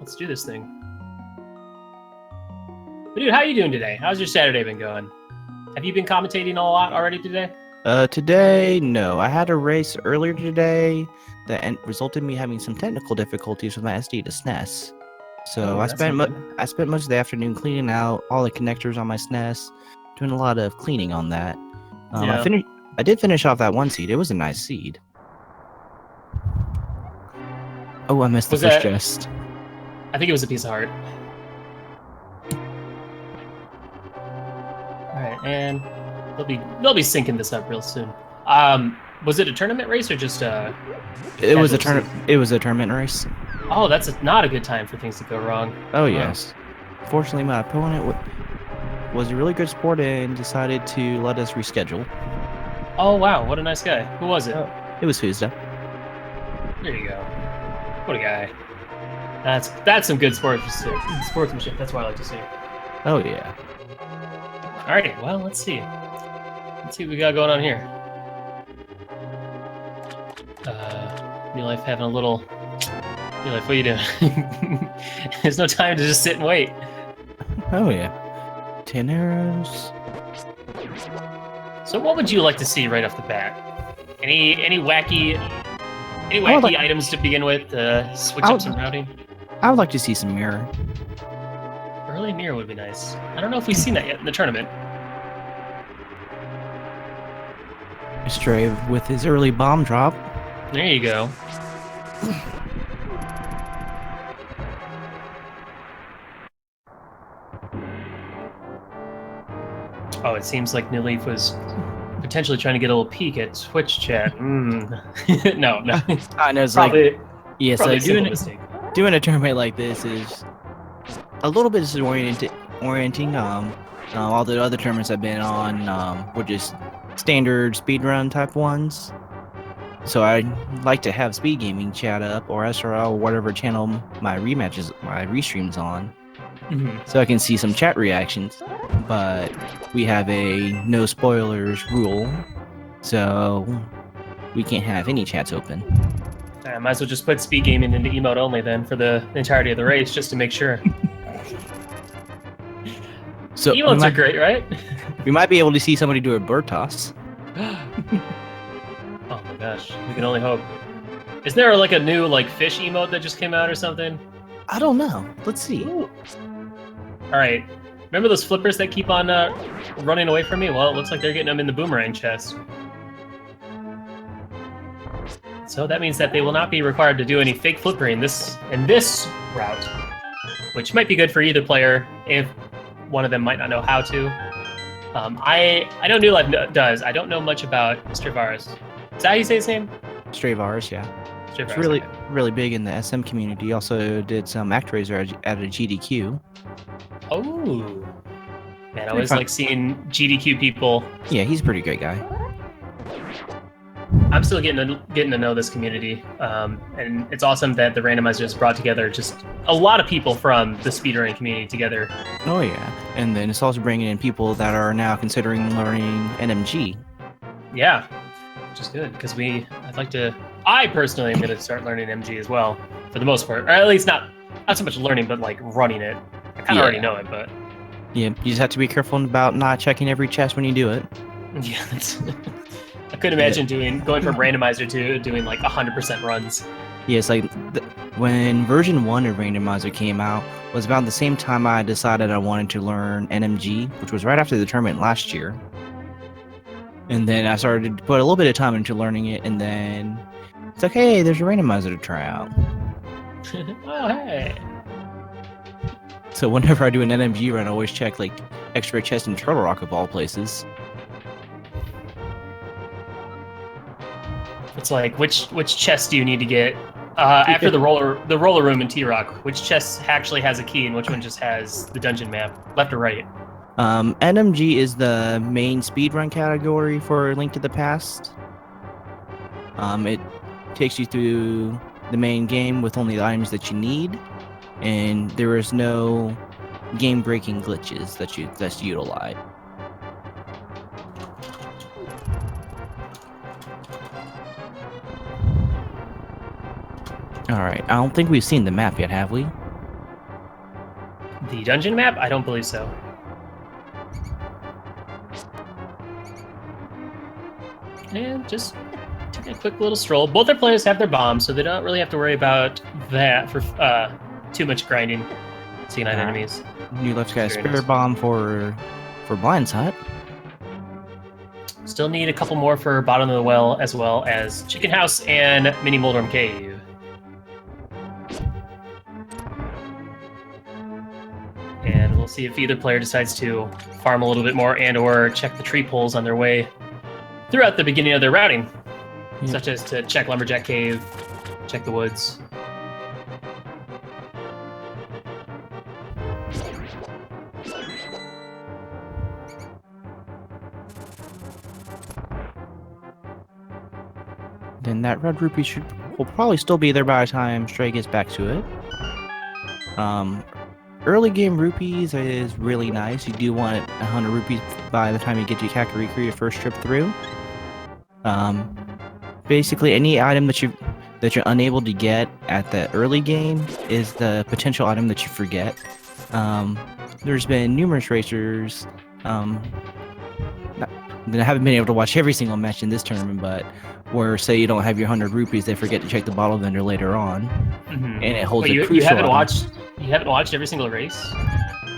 Let's do this thing. But dude, how you doing today? How's your Saturday been going? Have you been commentating a lot already today? Today, no. I had a race earlier today that resulted in me having some technical difficulties with my SD to SNES. So I spent most of the afternoon cleaning out all the connectors on my SNES, doing a lot of cleaning on that. I did finish off that one seed. It was a nice seed. Oh, I missed the first chest. I think it was a piece of heart. All right, and they'll be syncing this up real soon. Was it a tournament race or just It was a tournament race. Oh, that's not a good time for things to go wrong. Oh yes. Fortunately, my opponent was a really good sport and decided to let us reschedule. Oh wow, what a nice guy. Who was it? It was Fusda. There you go. What a guy. That's some good sportsmanship. That's what I like to see. Oh yeah. All right, well, let's see. Let's see what we got going on here. Newlife having a little... Newlife, what are you doing? There's no time to just sit and wait. Oh yeah. 10 arrows. So what would you like to see right off the bat? Any wacky items to begin with? Switch up some routing? I would like to see some mirror. Early mirror would be nice. I don't know if we've seen that yet in the tournament. Stray with his early bomb drop. There you go. Oh, it seems like Newleaf was potentially trying to get a little peek at Twitch chat. No. I know, it's probably, like, yes, like doing a tournament like this is a little bit disorienting. All the other tournaments I've been on were just standard speedrun type ones. So I like to have speed gaming chat up or SRL or whatever channel my restreams on. Mm-hmm. So I can see some chat reactions. But we have a no spoilers rule, so we can't have any chats open. I might as well just put speed gaming into emote only then for the entirety of the race, just to make sure. So emotes are great, right? We might be able to see somebody do a bird toss. Oh my gosh, we can only hope. Is there like a new fish emote that just came out or something? I don't know. Let's see. Ooh. All right. Remember those flippers that keep on running away from me? Well, it looks like they're getting them in the boomerang chest. So that means that they will not be required to do any fake flippery in this route, which might be good for either player if one of them might not know how to. I know Newlife does. I don't know much about Straevaras. Is that how you say his name? Straevaras, yeah. Straevaras, it's really big in the SM community. Also did some ActRaiser at a GDQ. Oh, man, I always like seeing GDQ people. Yeah, he's a pretty great guy. I'm still getting to know this community, and it's awesome that the Randomizer has brought together just a lot of people from the speedrunning community together. Oh yeah, and then it's also bringing in people that are now considering learning NMG. Yeah, which is good because I personally am going to start learning MG as well, for the most part, or at least not so much learning, but running it. I kind of already know it, but... Yeah, you just have to be careful about not checking every chest when you do it. Yeah, I couldn't imagine going from Randomizer to doing 100% runs. Yeah, it's when version 1 of Randomizer came out, was about the same time I decided I wanted to learn NMG, which was right after the tournament last year. And then I started to put a little bit of time into learning it, and then it's like, hey, there's a Randomizer to try out. Oh, hey. So whenever I do an NMG run, I always check extra chest and Turtle Rock of all places. It's like which chest do you need to get after the roller room in T-Rock? Which chest actually has a key and which one just has the dungeon map, left or right? NMG is the main speedrun category for Link to the Past. It takes you through the main game with only the items that you need, and there is no game-breaking glitches that's utilized. Alright, I don't think we've seen the map yet, have we? The dungeon map? I don't believe so. And just take a quick little stroll. Both their players have their bombs, so they don't really have to worry about that for too much grinding. Seeing enemies. Newlife's got a spare bomb for blindside. Still need a couple more for bottom of the well, as well as chicken house and mini Moldrum cave. And we'll see if either player decides to farm a little bit more and/or check the tree poles on their way throughout the beginning of their routing, such as to check Lumberjack Cave, check the woods. Then that red rupee will probably still be there by the time Stray gets back to it. Early game rupees is really nice. You do want 100 rupees by the time you get to Kakariko your first trip through. Basically, any item that you're unable to get at the early game is the potential item that you forget. There's been numerous racers. I haven't been able to watch every single match in this tournament, but where say you don't have your 100 rupees, they forget to check the bottle vendor later on, and it holds a crucial you haven't item. You haven't watched every single race?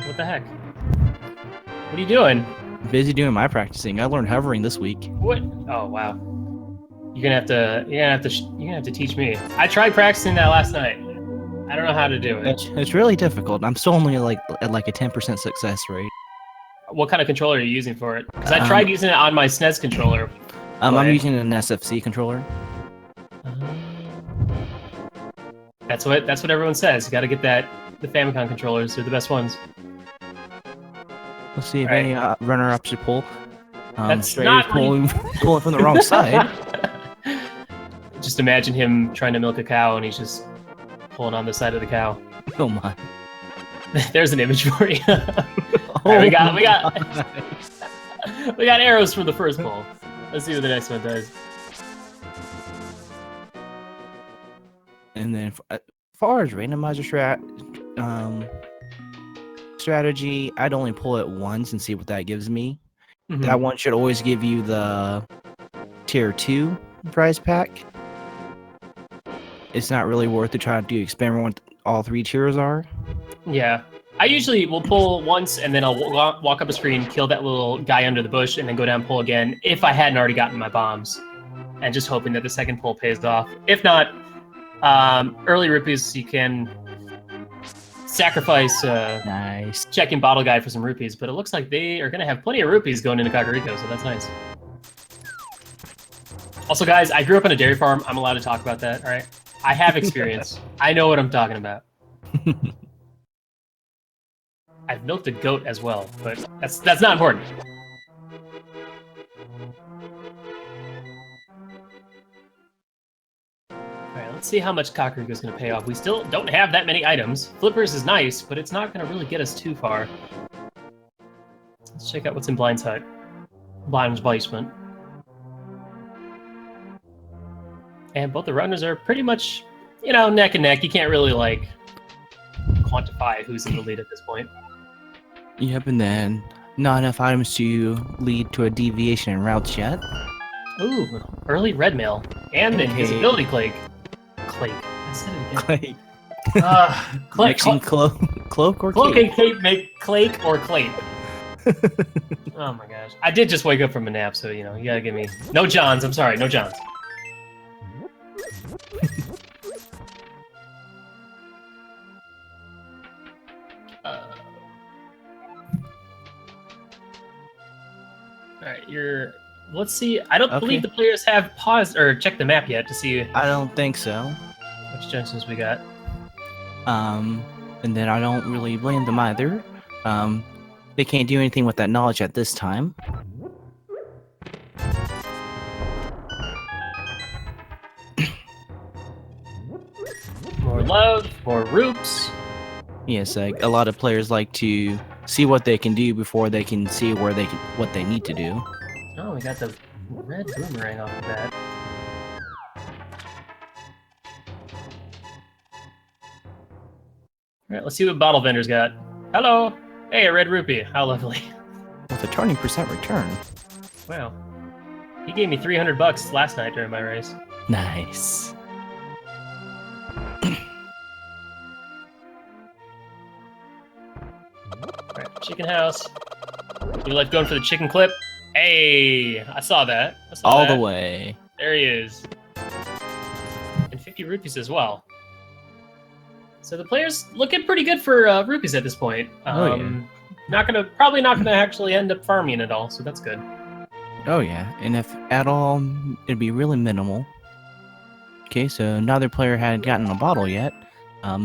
What the heck? What are you doing? Busy doing my practicing. I learned hovering this week. What? Oh wow. You're gonna have to teach me. I tried practicing that last night. I don't know how to do it. It's really difficult. I'm still only at like a 10% success rate. What kind of controller are you using for it? Because I tried using it on my SNES controller. I'm using an SFC controller. That's what everyone says. You got to get the Famicom controllers. They're the best ones. Let's see if any runner-ups should pull. That's Stray not pulling from the wrong side. Just imagine him trying to milk a cow and he's just pulling on the side of the cow. Oh my! There's an image for you. Oh, we got arrows from the first pull. Let's see what the next one does. And then, as far as randomizer strategy, I'd only pull it once and see what that gives me. Mm-hmm. That one should always give you the tier 2 prize pack. It's not really worth to try to experiment what all 3 tiers are. Yeah. I usually will pull once, and then I'll walk up a screen, kill that little guy under the bush, and then go down and pull again, if I hadn't already gotten my bombs. And just hoping that the second pull pays off. If not, early rupees, you can sacrifice Nice. checking Bottle Guy for some rupees, but it looks like they are going to have plenty of rupees going into Kakariko, so that's nice. Also, guys, I grew up on a dairy farm. I'm allowed to talk about that, all right? I have experience. I know what I'm talking about. I've milked a goat as well, but that's not important. Alright, let's see how much Kakariko's going to pay off. We still don't have that many items. Flippers is nice, but it's not going to really get us too far. Let's check out what's in Blind's hut. Blind's basement. And both the runners are pretty much, neck and neck. You can't really, quantify who's in the lead at this point. Yep, and then not enough items to lead to a deviation in routes yet. Ooh, early red mail. And the invisibility cloak. I said it again. Mixing cloak or cloak cape? and cape make clake or clape. Oh my gosh. I did just wake up from a nap, so, you gotta give me... No Johns, I'm sorry, no Johns. Alright, let's see. I don't believe the players have paused or checked the map yet to see... I don't think so. Which junctions we got. And then I don't really blame them either. They can't do anything with that knowledge at this time. More love, more roops. Yes, a lot of players like to see what they can do before they can see what they need to do. Oh, we got the red boomerang off of that. Alright, let's see what Bottle Vendor's got. Hello. Hey, a red rupee. How lovely. With a 20% return. Wow. He gave me $300 last night during my race. Nice. Alright, chicken house. You like going for the chicken clip? Hey, I saw that. All the way. There he is. And 50 rupees as well. So the player's looking pretty good for rupees at this point. Probably not gonna actually end up farming it all, so that's good. Oh yeah, and if at all, it'd be really minimal. Okay, so neither player had gotten a bottle yet.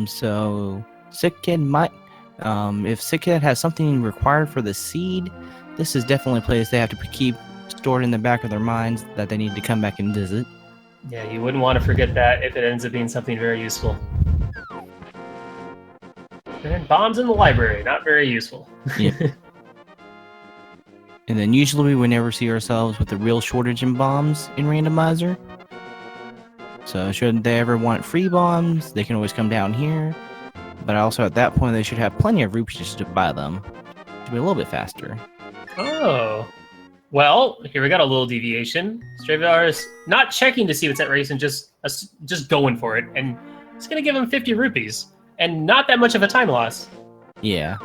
So Sick Kid might, if Sick Kid has something required for the seed, this is definitely a place they have to keep stored in the back of their minds that they need to come back and visit. Yeah, you wouldn't want to forget that if it ends up being something very useful. And bombs in the library, not very useful. Yeah. And then usually we never see ourselves with a real shortage in bombs in Randomizer. So should they ever want free bombs, they can always come down here. But also at that point they should have plenty of rupees to buy them. To be a little bit faster. Oh. Well, here we got a little deviation. Straevaras not checking to see what's at race and just going for it. And it's going to give him 50 rupees. And not that much of a time loss. Yeah.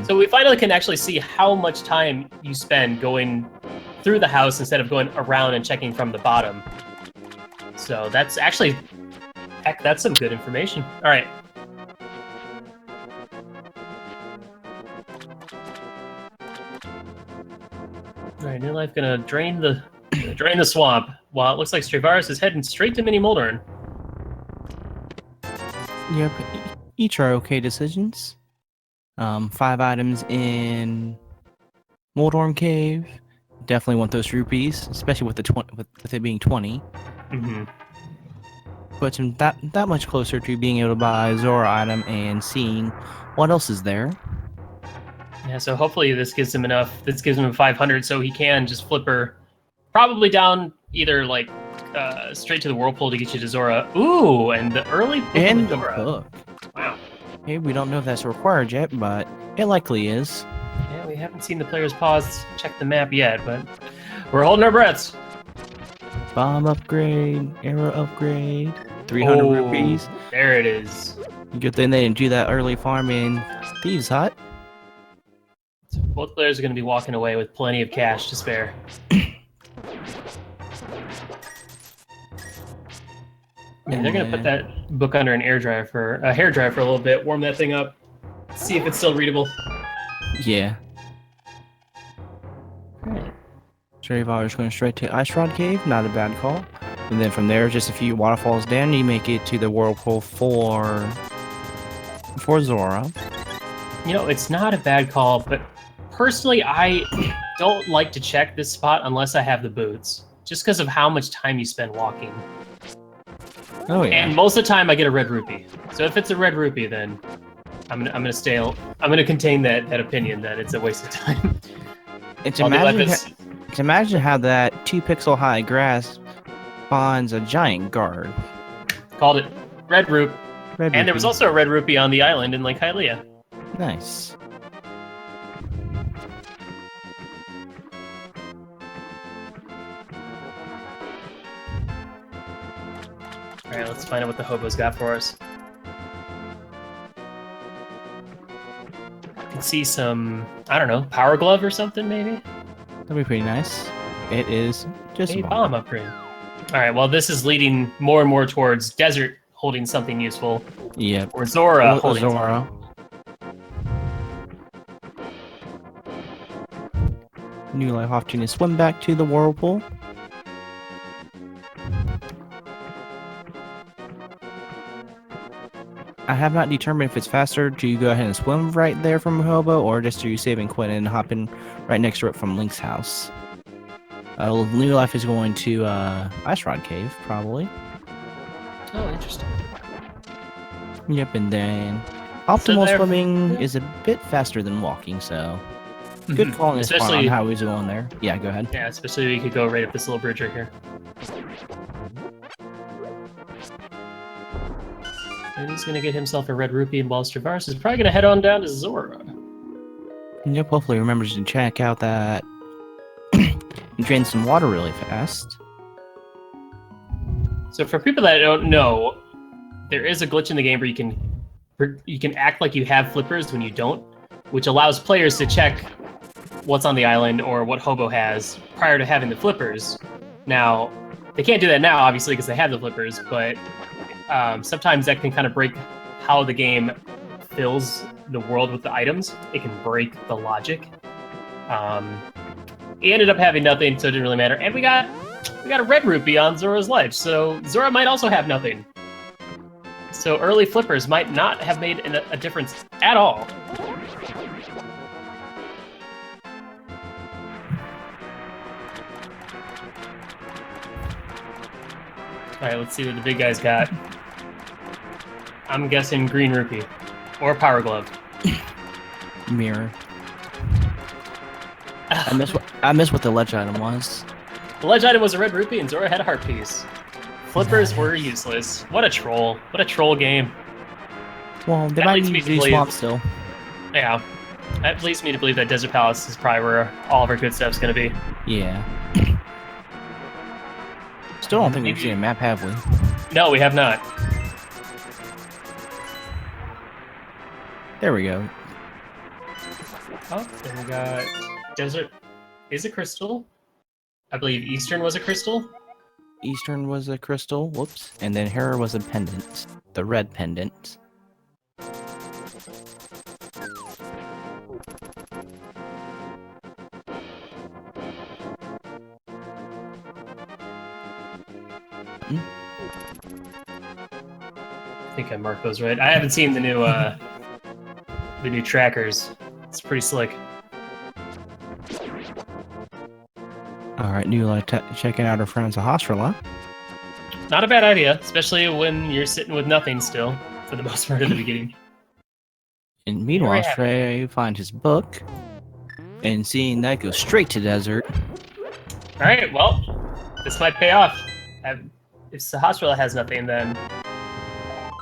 So we finally can actually see how much time you spend going through the house instead of going around and checking from the bottom. So that's actually, heck, that's some good information. All right. All right, Newlife gonna drain the swamp. While it looks like Straevaras is heading straight to Mini Moldorn. Yep. Each are okay decisions. 5 items in Moldorm Cave. Definitely want those rupees, especially with with it being 20. Mm-hmm. Puts him that much closer to being able to buy a Zora item and seeing what else is there. Yeah, so hopefully this gives him enough. This gives him 500, so he can just flipper, probably down either like straight to the whirlpool to get you to Zora. Ooh, and the early book and of Zora. Book. Wow. Hey, we don't know if that's required yet, but it likely is. Yeah, we haven't seen the player's pause check the map yet, but we're holding our breaths. Bomb upgrade, arrow upgrade, 300 rupees. There it is. Good thing they didn't do that early farm in Thieves Hut. So both players are going to be walking away with plenty of cash to spare. And they're going to put that book under an hair dryer for a little bit, warm that thing up, see if it's still readable. Yeah. Right. Straevaras going straight to Ice Rod Cave, not a bad call. And then from there, just a few waterfalls down, you make it to the whirlpool for Zora. You know, it's not a bad call, but personally, I don't like to check this spot unless I have the boots, just because of how much time you spend walking. Oh yeah. And most of the time, I get a red rupee. So if it's a red rupee, then I'm gonna contain that opinion that it's a waste of time. It's imagine how that 2-pixel high grass spawns a giant guard. Called it red rupee. And there was also a red rupee on the island in Lake Hylia. Nice. Alright, let's find out what the hobo's got for us. I can see some, I don't know, power glove or something, maybe? That'd be pretty nice. It is just a bomb upgrade. Alright, well, this is leading more and more towards Desert holding something useful. Yep. Or Zora holding Zora. Newlife opportunity to swim back to the whirlpool. I have not determined if it's faster to go ahead and swim right there from Hobo, or just to save and quit and hop in right next to it from Link's house. Newlife is going to Ice Rod Cave, probably. Oh, interesting. Yep, and then optimal swimming is a bit faster than walking, so good call on this spot on how he's going there. Yeah, go ahead. Yeah, especially we could go right up this little bridge right here. And he's gonna get himself a red rupee, and while Straevaras is probably gonna head on down to Zora. Yep, hopefully remembers to check out that and drain some water really fast. So for people that don't know, there is a glitch in the game where you can act like you have flippers when you don't, which allows players to check what's on the island or what Hobo has prior to having the flippers. Now, they can't do that now, obviously, because they have the flippers, but sometimes that can kind of break how the game fills the world with the items. It can break the logic. He ended up having nothing, so it didn't really matter. And we got a red rupee on Zora's life, so Zora might also have nothing. So early flippers might not have made a difference at all. Alright, let's see what the big guy's got. I'm guessing green rupee. Or power glove. Mirror. I miss what the ledge item was. The ledge item was a red rupee and Zora had a heart piece. Flippers were useless. What a troll. What a troll game. Well, they might use these swamps still. Yeah. That leads me to believe that Desert Palace is probably where all of our good stuff's gonna be. Yeah. Still don't think we've seen a map, have we? No, we have not. There we go. Oh, then we got Desert is a crystal. I believe Eastern was a crystal. Eastern was a crystal, whoops. And then Hera was a pendant. The red pendant. I think I marked those right. I haven't seen the new trackers. It's pretty slick. Alright, Newlife checking out our friends at Hostrala. Not a bad idea, especially when you're sitting with nothing still, for the most part of the beginning. And meanwhile, Stray finds his book, and seeing that goes straight to desert. Alright, well, this might pay off. If Sahasrara has nothing, then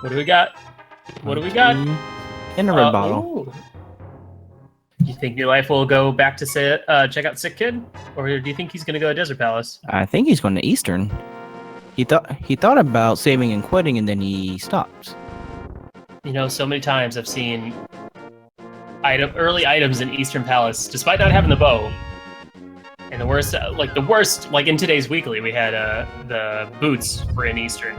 what do we got? What do we got? In a red bottle. Ooh. Do you think New Life will go back to check out Sick Kid, or do you think he's going to go to Desert Palace? I think he's going to Eastern. He thought about saving and quitting, and then he stopped. You know, so many times I've seen early items in Eastern Palace, despite not having the bow. And the worst, like in today's weekly, we had the boots were in Eastern.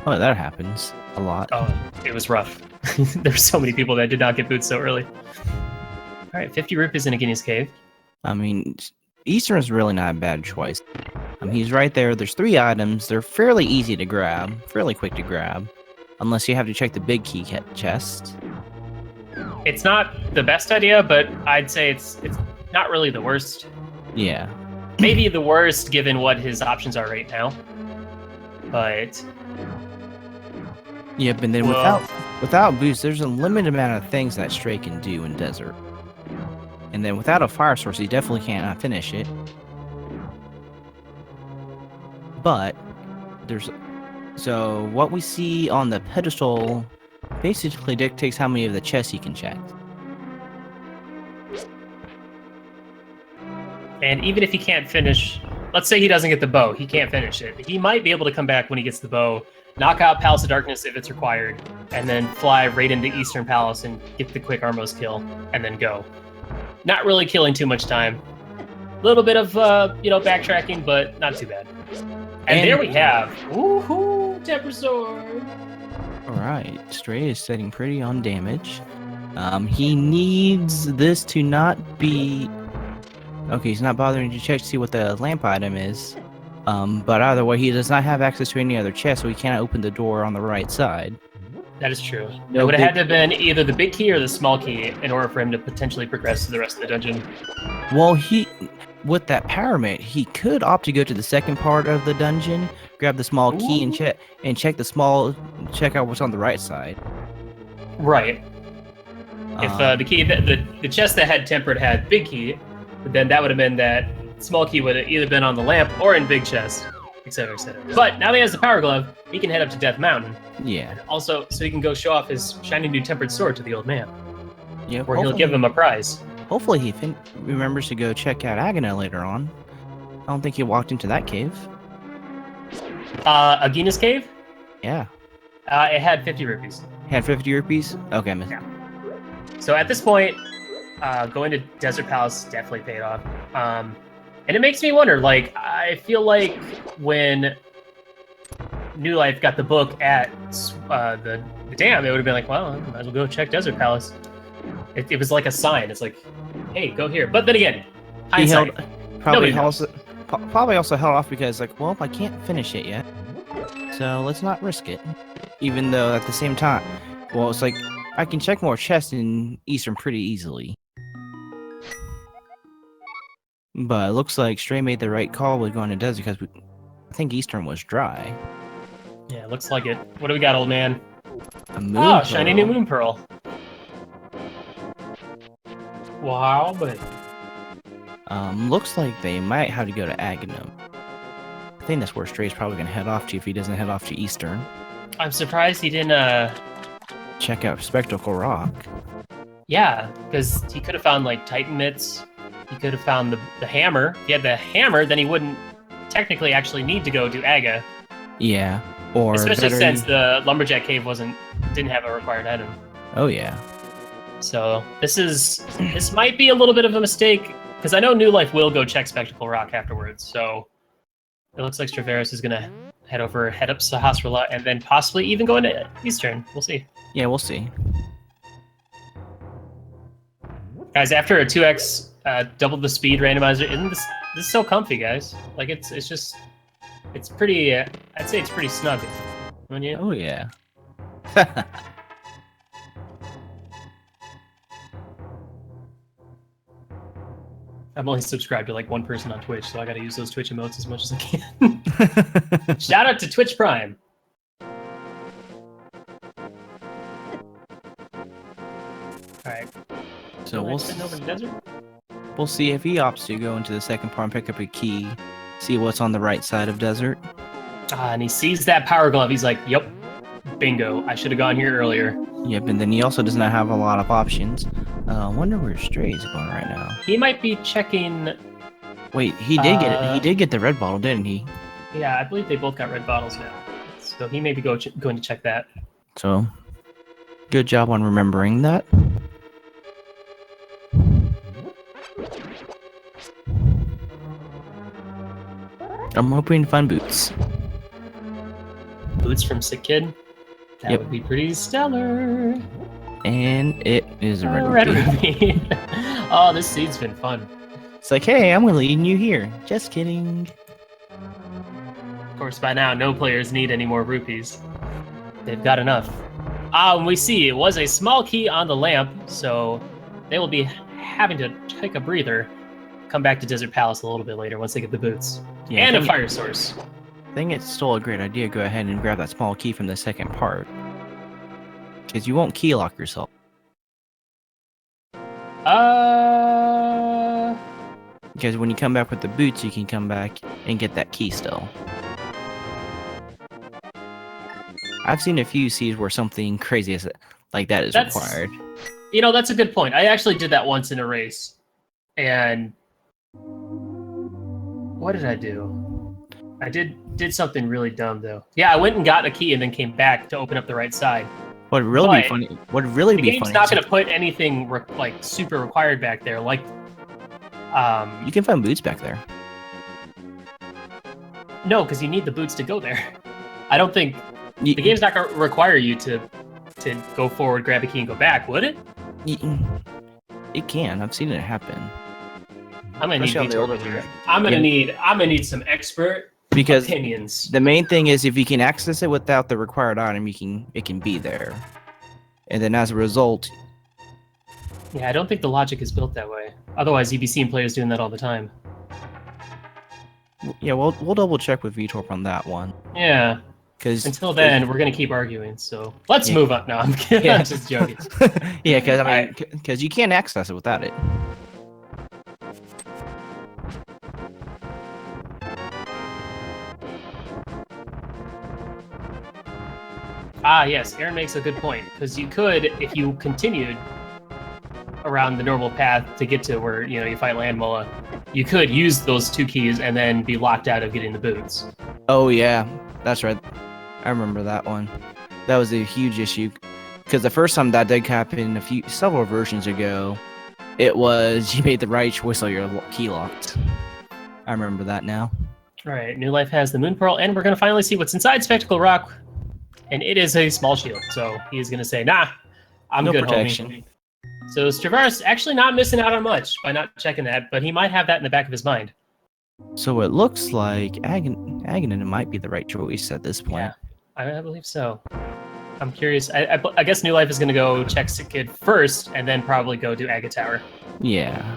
Oh, that happens a lot. Oh, it was rough. There's so many people that did not get boots so early. All right, 50 rupees in a Guinea's Cave. I mean, Eastern is really not a bad choice. He's right there. There's 3 items. They're fairly easy to grab, fairly quick to grab, unless you have to check the big key chest. It's not the best idea, but I'd say it's not really the worst. Yeah. Maybe the worst given what his options are right now. But yep, and then without boost, there's a limited amount of things that Stray can do in desert. And then without a fire source, he definitely can't finish it. But so what we see on the pedestal basically dictates how many of the chests he can check. And even if he can't finish, let's say he doesn't get the bow, he can't finish it. He might be able to come back when he gets the bow, knock out Palace of Darkness if it's required, and then fly right into Eastern Palace and get the quick Armos kill, and then go. Not really killing too much time. A little bit of, backtracking, but not too bad. And there we have, woohoo, Temper Sword! Alright, Stray is setting pretty on damage. He needs this to not be... Okay, he's not bothering to check to see what the lamp item is. But either way, he does not have access to any other chest, so he cannot open the door on the right side. That is true. It would have had to have been either the big key or the small key in order for him to potentially progress to the rest of the dungeon. Well, with that pyramid, he could opt to go to the second part of the dungeon, grab the small key and check out what's on the right side. Right. If the key, the chest that had tempered had big key, then that would have been that small key would have either been on the lamp or in big chest. etc., etc. But now that he has the Power Glove, he can head up to Death Mountain. Yeah. Also, so he can go show off his shiny new tempered sword to the old man, Yeah. where he'll give him a prize. Hopefully he remembers to go check out Agana later on. I don't think he walked into that cave. Agina's cave? Yeah. It had 50 rupees. Had 50 rupees? Okay, miss. Yeah. So at this point, going to Desert Palace definitely paid off. And it makes me wonder, like, I feel like when New Life got the book at the dam, it would have been like, well, I might as well go check Desert Palace. It was like a sign. It's like, hey, go here. But then again, hindsight, probably also held off because, like, well, I can't finish it yet, so let's not risk it. Even though at the same time, well, it's like I can check more chests in Eastern pretty easily. But it looks like Stray made the right call with going to Desert because I think Eastern was dry. Yeah, looks like it. What do we got, old man? A moon pearl. Shiny new moon pearl. Wow, but looks like they might have to go to Aghanim. I think that's where Stray's probably gonna head off to if he doesn't head off to Eastern. I'm surprised he didn't check out Spectacle Rock. Yeah, because he could have found like Titan Mitts. He could have found the hammer. If he had the hammer, then he wouldn't technically actually need to go to Aga. Yeah, or especially since the Lumberjack Cave didn't have a required item. Oh yeah. So this might be a little bit of a mistake because I know New Life will go check Spectacle Rock afterwards. So it looks like Straevaras is gonna head up Sahasrara and then possibly even go into Eastern. We'll see. Yeah, we'll see. Guys, after a 2x double the speed randomizer, isn't this is so comfy, guys? Like it's pretty. I'd say it's pretty snug. Wouldn't you? Oh yeah. I'm only subscribed to like one person on Twitch, so I gotta use those Twitch emotes as much as I can. Shout out to Twitch Prime. Alright. So we'll over the desert? We'll see if he opts to go into the second part and pick up a key, see what's on the right side of desert. And he sees that power glove. He's like, yep, bingo. I should have gone here earlier. Yep, and then he also does not have a lot of options. I wonder where Stray is going right now. He might be checking... Wait, he did get it. He did get the red bottle, didn't he? Yeah, I believe they both got red bottles now. So he may be going to check that. So, good job on remembering that. I'm hoping to find boots. Boots from Sick Kid? That would be pretty stellar. And it is a red ruby. Oh, this seed's been fun. It's like, hey, I'm leading you here. Just kidding. Of course, by now, no players need any more rupees. They've got enough. And we see it was a small key on the lamp, so they will be having to take a breather. Come back to Desert Palace a little bit later once they get the boots. Yeah, and a fire source. I think it's still a great idea. Go ahead and grab that small key from the second part. Because you won't key lock yourself. Because when you come back with the boots, you can come back and get that key still. I've seen a few seeds where something crazy like that is required. You know, that's a good point. I actually did that once in a race. And... what did I do? I did something really dumb, though. Yeah, I went and got a key and then came back to open up the right side. What would really be funny? What would really be funny? The game's not going to put anything like super required back there. Like, you can find boots back there. No, because you need the boots to go there. I don't think the game's not going to require you to go forward, grab a key, and go back, would it? It can. I've seen it happen. I'm gonna need Vitor. I'm gonna need some expert opinions. The main thing is if you can access it without the required item, it can be there, and then as a result. Yeah, I don't think the logic is built that way. Otherwise, you'd be seeing players doing that all the time. Yeah, we'll double check with Vitor on that one. Yeah. Because until then, we're gonna keep arguing. So let's move on. No, I'm kidding. I'm just joking. Yeah, because you can't access it without it. Ah, yes, Aaron makes a good point, because you could, if you continued around the normal path to get to where, you fight Landmola, you could use those 2 keys and then be locked out of getting the boots. Oh yeah, that's right. I remember that one. That was a huge issue, because the first time that did happen several versions ago, it was you made the right choice or your key locked. I remember that now. All right, New Life has the Moon Pearl, and we're going to finally see what's inside Spectacle Rock, and it is a small shield, so he's going to say, nah, I'm No good, protection. homie. So Straevaras actually not missing out on much by not checking that, but he might have that in the back of his mind. So it looks like Aghanim might be the right choice at this point. Yeah, I believe so. I'm curious. I guess New Life is going to go check Sick Kid first, and then probably go do Aga Tower. Yeah.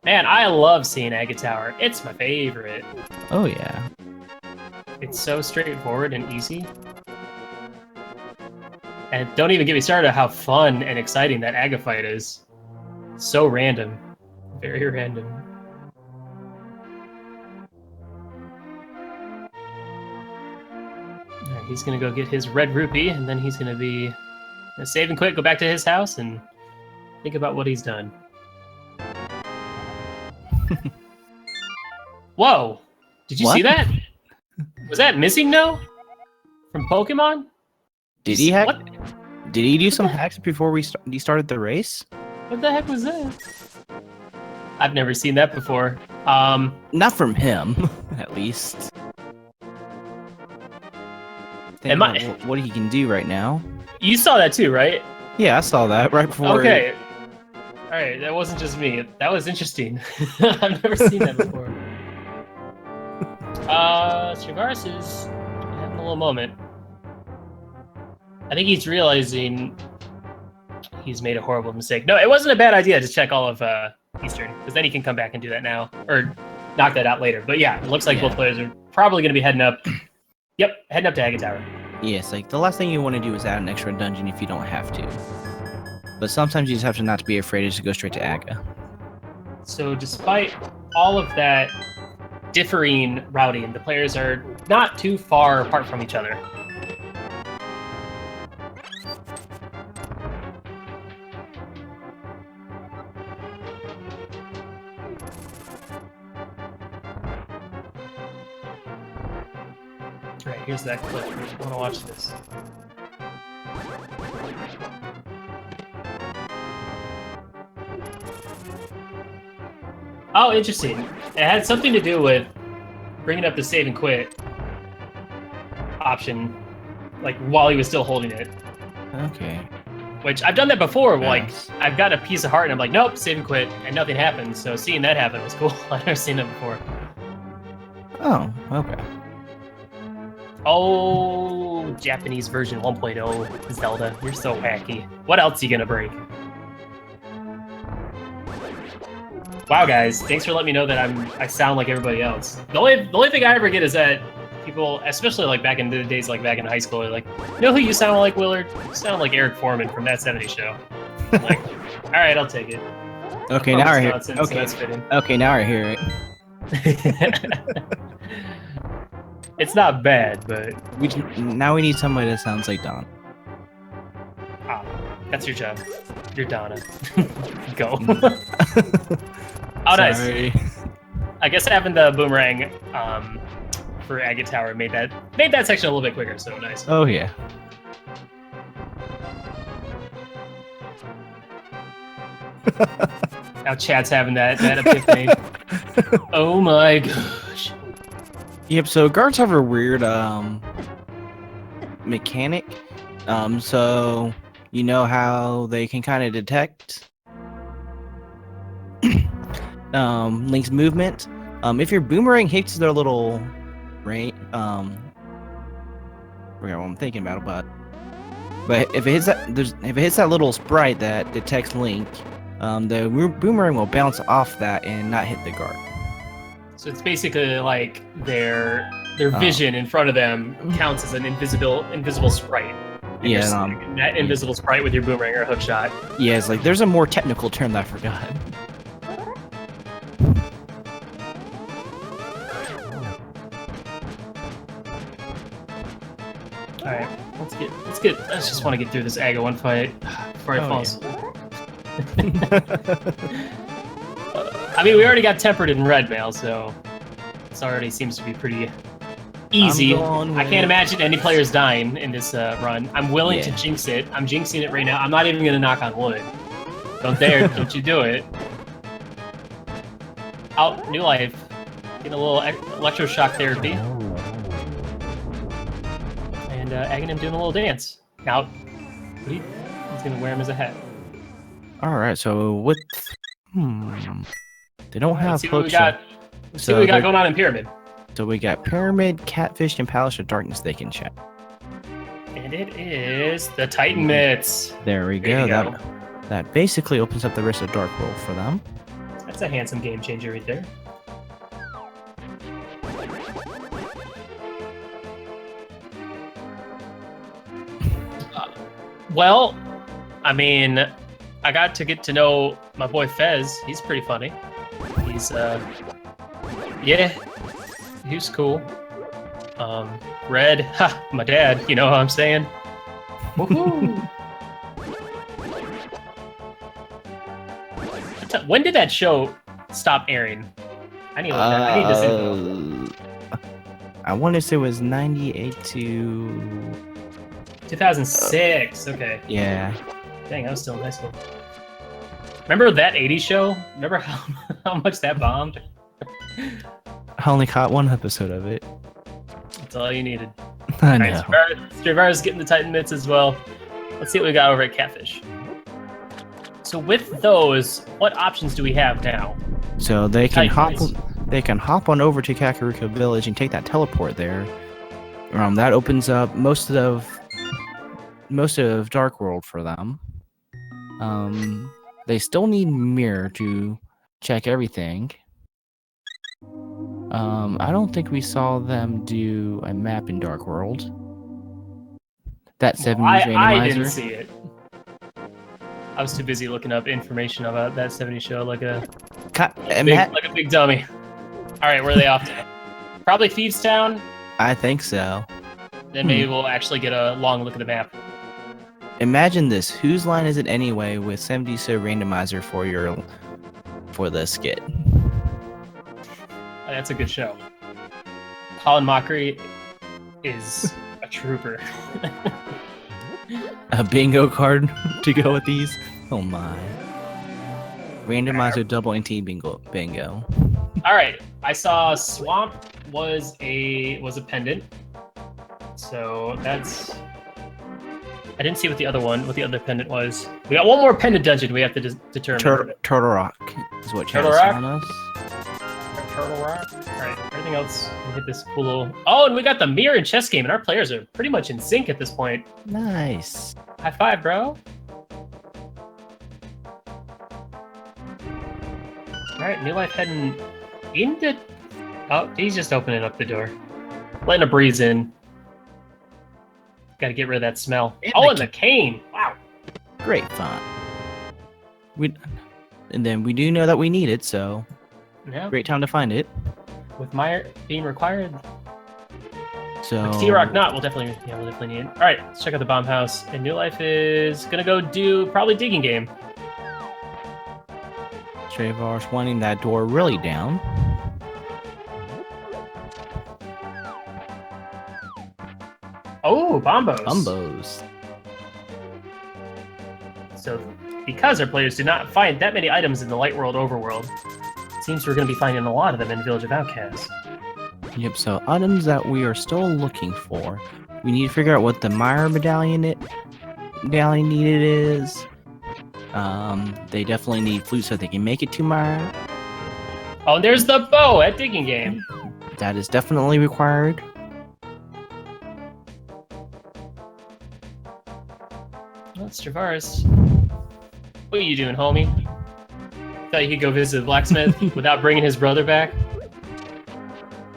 Man, I love seeing Aga Tower. It's my favorite. Oh yeah. It's so straightforward and easy. And don't even get me started on how fun and exciting that Aga fight is. So random. Very random. Alright, he's gonna go get his red rupee, and then he's gonna be save and quit, go back to his house, and think about what he's done. Whoa! Did you see that? Was that Missing No? From Pokemon? Did he hack? Did he do some hacks before he started the race? What the heck was that? I've never seen that before. Not from him, at least. Am I... What he can do right now. You saw that too, right? Yeah, I saw that right before. Okay. All right, that wasn't just me. That was interesting. I've never seen that before. Straevaras is having a little moment. I think he's realizing he's made a horrible mistake. No, it wasn't a bad idea to check all of Eastern, because then he can come back and do that now, or knock that out later. But yeah, it looks like both players are probably going to be heading up. Yep, heading up to Aga Tower. Yes, like the last thing you want to do is add an extra dungeon if you don't have to. But sometimes you just have to not to be afraid to go straight to Aga. So despite all of that differing routing, the players are not too far apart from each other. All right, here's that clip. I want to watch this. Oh, interesting. It had something to do with bringing up the save and quit option, like while he was still holding it. Okay. Which I've done that before. Yes. Like I've got a piece of heart and I'm like, nope, save and quit, and nothing happens. So seeing that happen was cool. I've never seen that before. Oh, okay. Oh, Japanese version 1.0 Zelda. You're so wacky. What else are you gonna break? Wow, guys, thanks for letting me know that I sound like everybody else. The only thing I ever get is that people, especially like back in the days, like back in high school, are like, you know who you sound like, Willard? You sound like Eric Foreman from That 70s Show. I'm like, all right, I'll take it. Okay, now I hear. Nonsense, Okay, so that's fitting. Okay, now I hear it. It's not bad, but Now we need somebody that sounds like Don. ah, that's your job. You're Donna. Go. Oh, nice. Sorry. I guess having the boomerang for Aga Tower made that section a little bit quicker, so nice. Oh yeah. Now Chad's having that epiphany. Oh my gosh. Yep, so guards have a weird mechanic. So you know how they can kind of detect Link's movement. If your boomerang hits their little right I forgot what I'm thinking about, but if it hits that little sprite that detects Link, the boomerang will bounce off that and not hit the guard. So it's basically like their vision in front of them counts as an invisible sprite. And Yeah, that invisible sprite with your boomerang or hook shot. yeah, it's like there's a more technical term that I forgot. Alright, we're Let's just want to get through this Aga 1 fight before I fall asleep. I mean, we already got tempered in red mail, so this already seems to be pretty easy. I can't imagine any players dying in this run. I'm willing to jinx it. I'm jinxing it right now. I'm not even gonna knock on wood. Don't dare! Don't you do it. Out, New Life, getting a little electroshock therapy, and Aghanim doing a little dance. Out, he's gonna wear him as a hat. All right, so with they don't have. Let's see what we got. Let's see what we got going on in Pyramid. So we got Pyramid, Catfish, and Palace of Darkness they can check. And it is the Titan Mitts. There we go. That basically opens up the rest of Dark World for them. That's a handsome game changer right there. Well, I mean, I got to get to know my boy Fez. He's pretty funny. He's, yeah, he was cool. Red, ha, my dad, you know what I'm saying? Woohoo! When did that show stop airing? I need to look at I need this info. I want to say it was 98 to 2006. Okay. Yeah. Dang, I was still in high school. Remember that 80s show? Remember how much that bombed? I only caught one episode of it. That's all you needed. I know. Straevaras getting the Titan Mitts as well. Let's see what we got over at Catfish. So with those, what options do we have now? So they can hop on over to Kakariko Village and take that teleport there. That opens up most of Dark World for them. They still need Mirror to check everything. I don't think we saw them do a map in Dark World. That 70s randomizer. I didn't see it. I was too busy looking up information about that 70s show like a big dummy. All right, where are they off to? Probably Thieves Town. I think so. Then maybe we'll actually get a long look at the map. Imagine this. Whose line is it anyway with 70s show randomizer for the skit? That's a good show. Colin Mockery is a trooper. A bingo card to go with these? Oh my. Randomizer double NT bingo. Alright, I saw Swamp was a pendant. So that's... I didn't see what the other pendant was. We got one more pendant dungeon we have to determine. Turtle Rock is what Turtle Chad's Rock? telling us. Turtle Rock? Alright, everything else, we hit this cool little... Oh, and we got the mirror and chess game, and our players are pretty much in sync at this point. Nice. High five, bro. Alright, New Life heading into... Oh, he's just opening up the door. Letting a breeze in. Gotta get rid of that smell. And the cane! Wow. Great fun. And then we do know that we need it, so... Yeah. Great time to find it. With Meyer being required. So... T-Rock not, we'll definitely need it. Alright, let's check out the bomb house. And New Life is gonna go do probably digging game. Straevaras wanting that door really down. Oh, bombos. Bombos. So, because our players do not find that many items in the Light World Overworld, it seems we're going to be finding a lot of them in Village of Outcasts. Yep, so items that we are still looking for. We need to figure out what the Meyer medallion needed is. They definitely need flute so they can make it to Meyer. Oh, and there's the bow at Digging Game. That is definitely required. Well, Straevaras. What are you doing, homie? Thought you could go visit the blacksmith without bringing his brother back?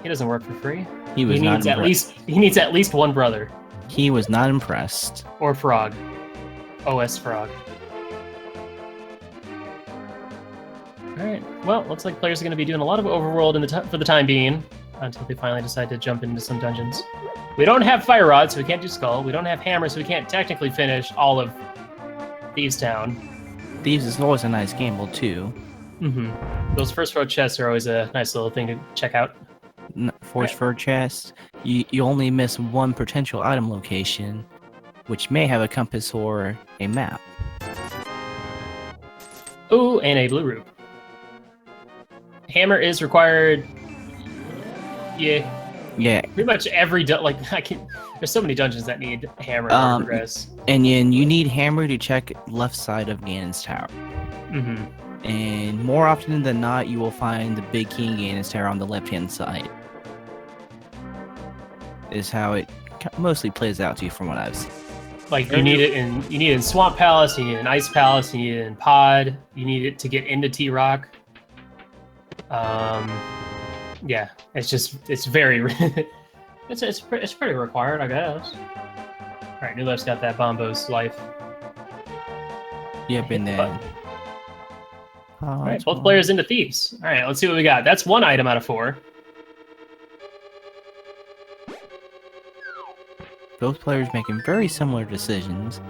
He doesn't work for free. He needs at least one brother. He was not impressed. Or Frog. OS Frog. Alright, well, looks like players are going to be doing a lot of Overworld for the time being, until they finally decide to jump into some dungeons. We don't have Fire Rod, so we can't do Skull. We don't have Hammer, so we can't technically finish all of Thieves Town. Thieves is always a nice gamble, too. Mm-hmm. Those first row chests are always a nice little thing to check out. Force for chest, you only miss one potential item location, which may have a compass or a map. Ooh, and a blue rube. Hammer is required. Yeah. Yeah. Pretty much every there's so many dungeons that need Hammer to progress. And then you need Hammer to check left side of Ganon's Tower. Mm-hmm. And more often than not, you will find the big King Ganon's Tower on the left-hand side. Is how it mostly plays out to you from what I've seen. Like you need it in Swamp Palace, you need it in Ice Palace, you need it in Pod, you need it to get into T-Rock. Yeah, it's very it's pretty required, I guess. All right, Newlife's got that Bombo's life. Yep, and then. All right, both players into Thieves. All right, let's see what we got. That's 1 item out of 4. Both players making very similar decisions.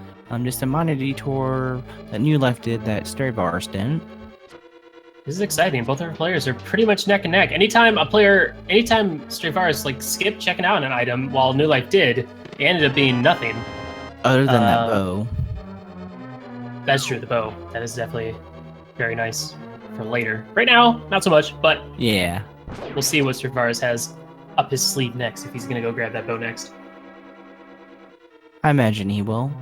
Just a minor detour that New Life did that Straevaras didn't. This is exciting. Both our players are pretty much neck and neck. Anytime Straevaras skipped checking out an item while New Life did, it ended up being nothing. Other than that bow. That's true, the bow. That is definitely very nice for later. Right now, not so much, but yeah. We'll see what Straevaras has up his sleeve next, if he's going to go grab that bow next. I imagine he will.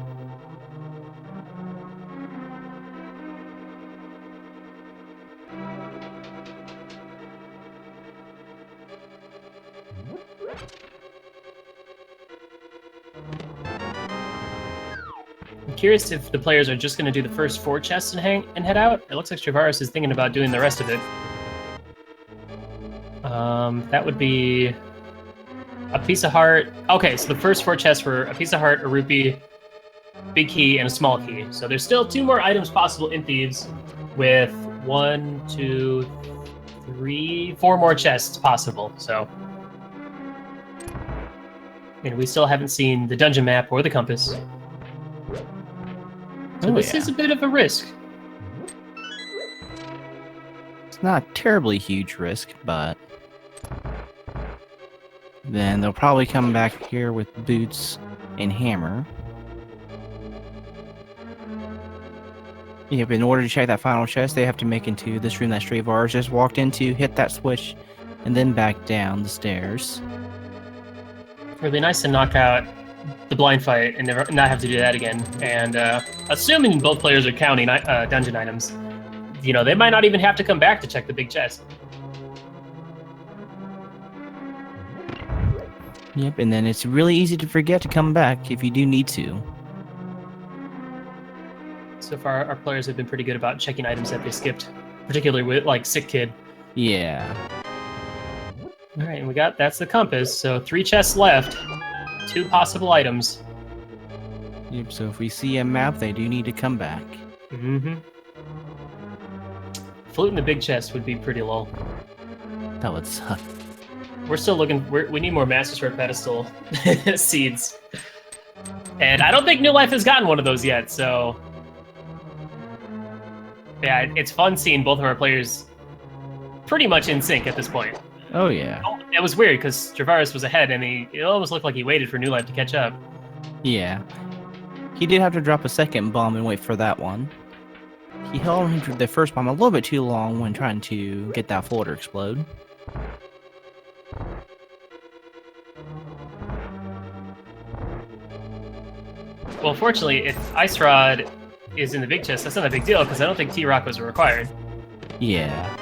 I'm curious if the players are just going to do the first 4 chests and head out. It looks like Straevaras is thinking about doing the rest of it. That would be a piece of heart. Okay, so the first 4 chests were a piece of heart, a rupee, big key, and a small key. So there's still 2 more items possible in Thieves, with 1, 2, 3, 4 more chests possible. So, and we still haven't seen the dungeon map or the compass. So this is a bit of a risk. It's not a terribly huge risk, but then they'll probably come back here with boots and hammer. Yep, in order to check that final chest, they have to make into this room that Straevaras just walked into, hit that switch, and then back down the stairs. Really nice to knock out the blind fight and not have to do that again. And assuming both players are counting dungeon items, you know, they might not even have to come back to check the big chest. Yep, and then it's really easy to forget to come back if you do need to. So far, our players have been pretty good about checking items that they skipped, particularly with, like, Sick Kid. Yeah. All right, and that's the compass, so 3 chests left, 2 possible items. Yep, so if we see a map, they do need to come back. Mm-hmm. Flute in the big chest would be pretty low. That would suck. We're still looking, we need more Master Sword Pedestal seeds. And I don't think New Life has gotten one of those yet, so... Yeah, it's fun seeing both of our players pretty much in sync at this point. Oh, yeah. It was weird, because Straevaras was ahead, and it almost looked like he waited for New Life to catch up. Yeah. He did have to drop a second bomb and wait for that one. He held the first bomb a little bit too long when trying to get that floor to explode. Well, fortunately, if Ice Rod is in the big chest, that's not a big deal, because I don't think T-Rock was required. Yeah.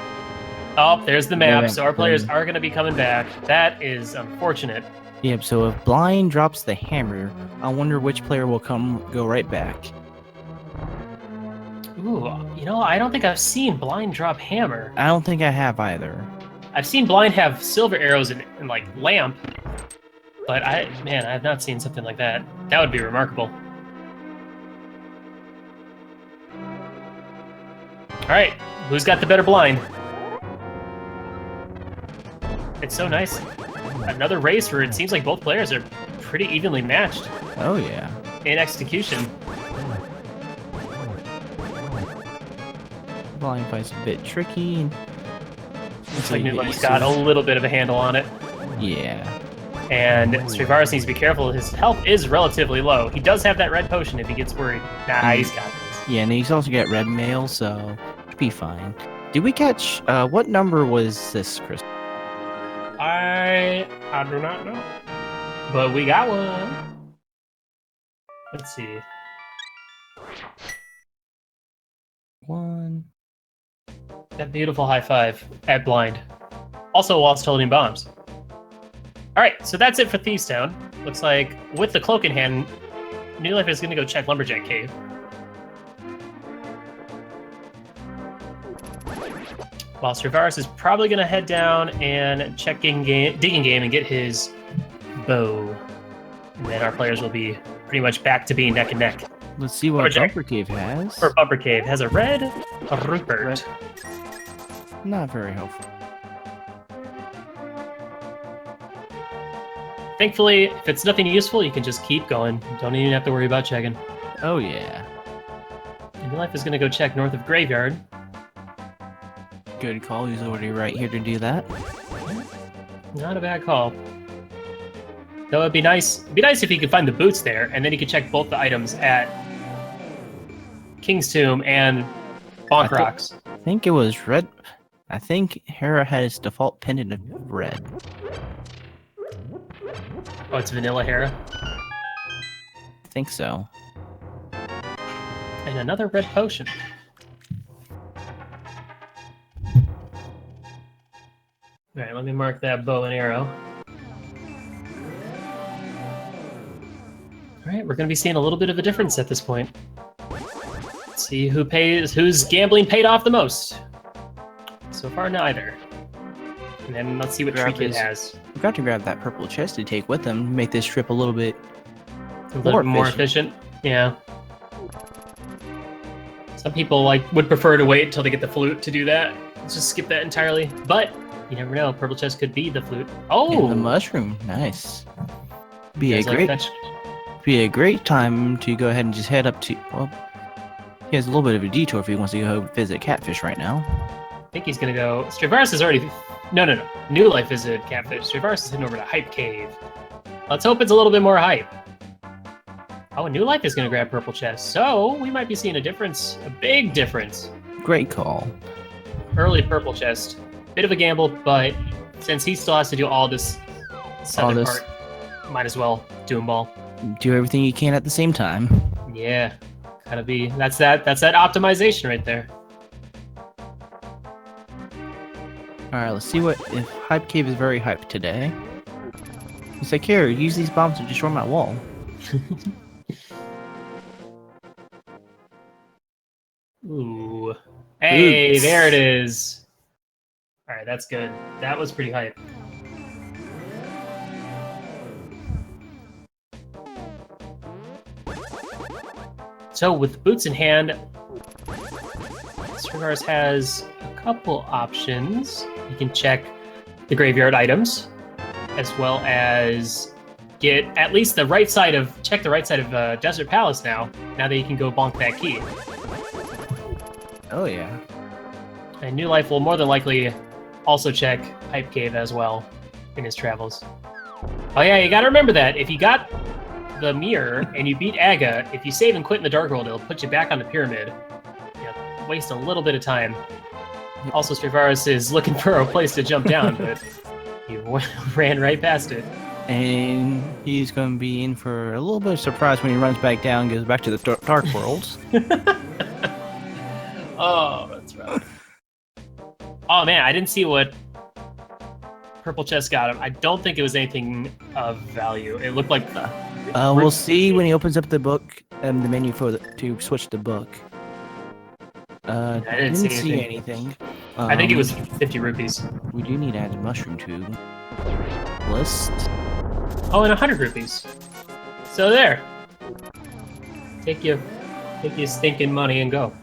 Oh, there's the map, so our players are going to be coming back. That is unfortunate. Yep, so if Blind drops the hammer, I wonder which player will go right back. Ooh, you know, I don't think I've seen Blind drop hammer. I don't think I have either. I've seen Blind have silver arrows and like, lamp, but I have not seen something like that. That would be remarkable. Alright, who's got the better blind? It's so nice. Another race where it seems like both players are pretty evenly matched Oh yeah. in execution. Volume fight's a bit tricky. Looks like Newlife's got a little bit of a handle on it. Yeah. And Straevaras needs to be careful. His health is relatively low. He does have that red potion if he gets worried. Nah, he's got this. Yeah, and he's also got red mail, so should be fine. Did we catch, what number was this, Chris? I do not know. But we got one. Let's see. 1. That beautiful high five at blind. Also whilst holding bombs. Alright, so that's it for Thieves Town. Looks like with the cloak in hand, Newlife is going to go check Lumberjack Cave. While Straevaras is probably going to head down and check digging game and get his bow. And then our players will be pretty much back to being neck and neck. Let's see what Bumper Cave has. Or Bumper Cave has a red Rupert. Not very helpful. Thankfully, if it's nothing useful, you can just keep going. You don't even have to worry about checking. Oh yeah. And Newlife is going to go check north of Graveyard. Good call. He's already right here to do that. Not a bad call. Though it'd be nice if he could find the boots there, and then he could check both the items at King's Tomb and Bonk Rocks. I think it was red. I think Hera had his default pendant of red. Oh, it's Vanilla Hera? I think so. And another red potion. Alright, let me mark that bow and arrow. Alright, we're going to be seeing a little bit of a difference at this point. Let's see whose gambling paid off the most. So far, neither. And then let's see what Tree Kid has. Forgot to grab that purple chest to take with him, make this trip a little bit more efficient. Yeah. Some people would prefer to wait until they get the flute to do that. Let's just skip that entirely. But you never know. Purple chest could be the flute. Oh, and the mushroom. Nice. Be a great time to go ahead and just head up to. Well, he has a little bit of a detour if he wants to go visit Catfish right now. I think he's gonna go. Straevaras is already. No. Newlife visited Catfish. Straevaras is heading over to Hype Cave. Let's hope it's a little bit more hype. Oh, and Newlife is gonna grab purple chest. So we might be seeing a difference, a big difference. Great call. Early purple chest. Bit of a gamble, but since he still has to do all this southern part, might as well do them all. Do everything you can at the same time. Yeah, gotta be. That's that optimization right there. All right, let's see if Hype Cave is very hyped today. He's like, here, use these bombs to destroy my wall. Ooh. Hey, Oops. there it is. All right, that's good. That was pretty hype. So with boots in hand, Straevaras has a couple options. You can check the graveyard items, as well as get at least the right side of Desert Palace now that you can go bonk that key. Oh yeah. And Newlife will more than likely also check Hype Cave as well in his travels. Oh yeah, you gotta remember that. If you got the mirror and you beat Aga, if you save and quit in the Dark World, it'll put you back on the pyramid. Waste a little bit of time. Also, Straevaras is looking for a place to jump down, but he ran right past it. And he's going to be in for a little bit of surprise when he runs back down and goes back to the Dark Worlds. Oh, that's right. Oh man, I didn't see what purple chest got him. I don't think it was anything of value. It looked like the. We'll see when he opens up the book and the menu to switch the book. I didn't see anything. I think it was 50 rupees. We do need to add a mushroom to list. Oh, and 100 rupees. So there. Take your stinking money and go. All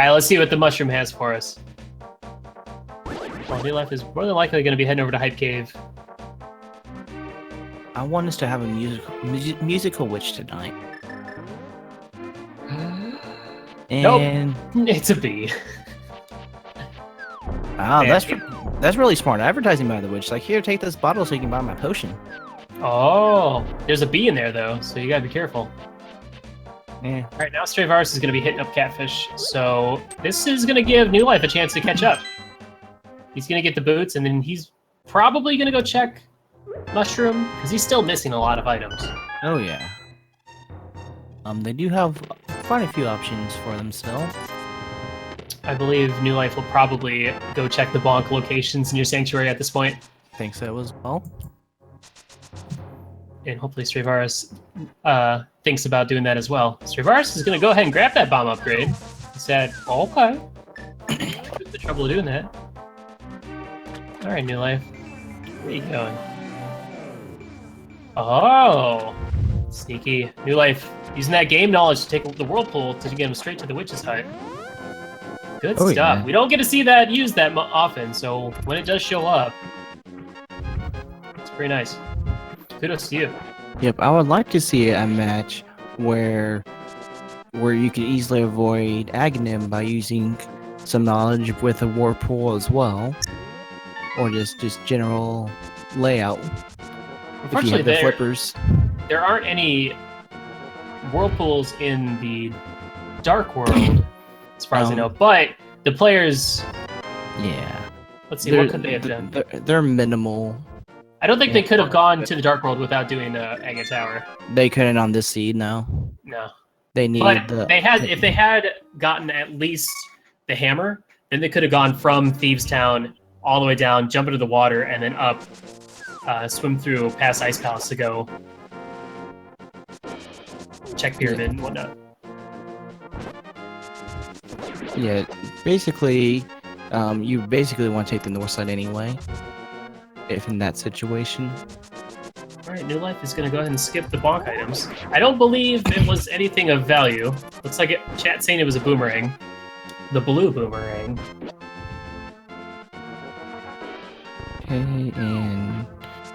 right, let's see what the mushroom has for us. Well, Newlife is more than likely going to be heading over to Hype Cave. I want us to have a musical witch tonight. And It's a B. wow, Man. that's really smart advertising by the witch. Like, here, take this bottle so you can buy my potion. Oh, there's a B in there though, so you gotta be careful. Yeah. All right, now Straevaras is gonna be hitting up Catfish, so this is gonna give New Life a chance to catch up. He's gonna get the boots, and then he's probably gonna go check Mushroom because he's still missing a lot of items. Oh yeah. They do have quite a few options for them still. I believe New Life will probably go check the bonk locations in your sanctuary at this point. Think so as well. And hopefully Straevaras thinks about doing that as well. Straevaras is going to go ahead and grab that bomb upgrade. He said, okay. Took the trouble of doing that. All right, New Life. Where are you going? Oh, sneaky. New Life using that game knowledge to take the whirlpool to get him straight to the witch's hut. Good stuff. Yeah. We don't get to see that used that often, so when it does show up, it's pretty nice. Kudos to you. Yep, I would like to see a match where you could easily avoid Aghanim by using some knowledge with a whirlpool as well, or just general layout. If you have the flippers. There aren't any whirlpools in the Dark World, as far as I know, but the players... Yeah. Let's see, what could they have done? They're minimal. I don't think they could have gone to the Dark World without doing Agate Tower. They couldn't on this seed, no. No. They need if they had gotten at least the hammer, then they could have gone from Thieves Town all the way down, jump into the water, and then up, swim through past Ice Palace to go check Pyramid and whatnot. Yeah, basically, you basically want to take the north side anyway, if in that situation. Alright, New Life is going to go ahead and skip the bonk items. I don't believe it was anything of value. Looks like chat saying it was a boomerang. The blue boomerang. Okay, and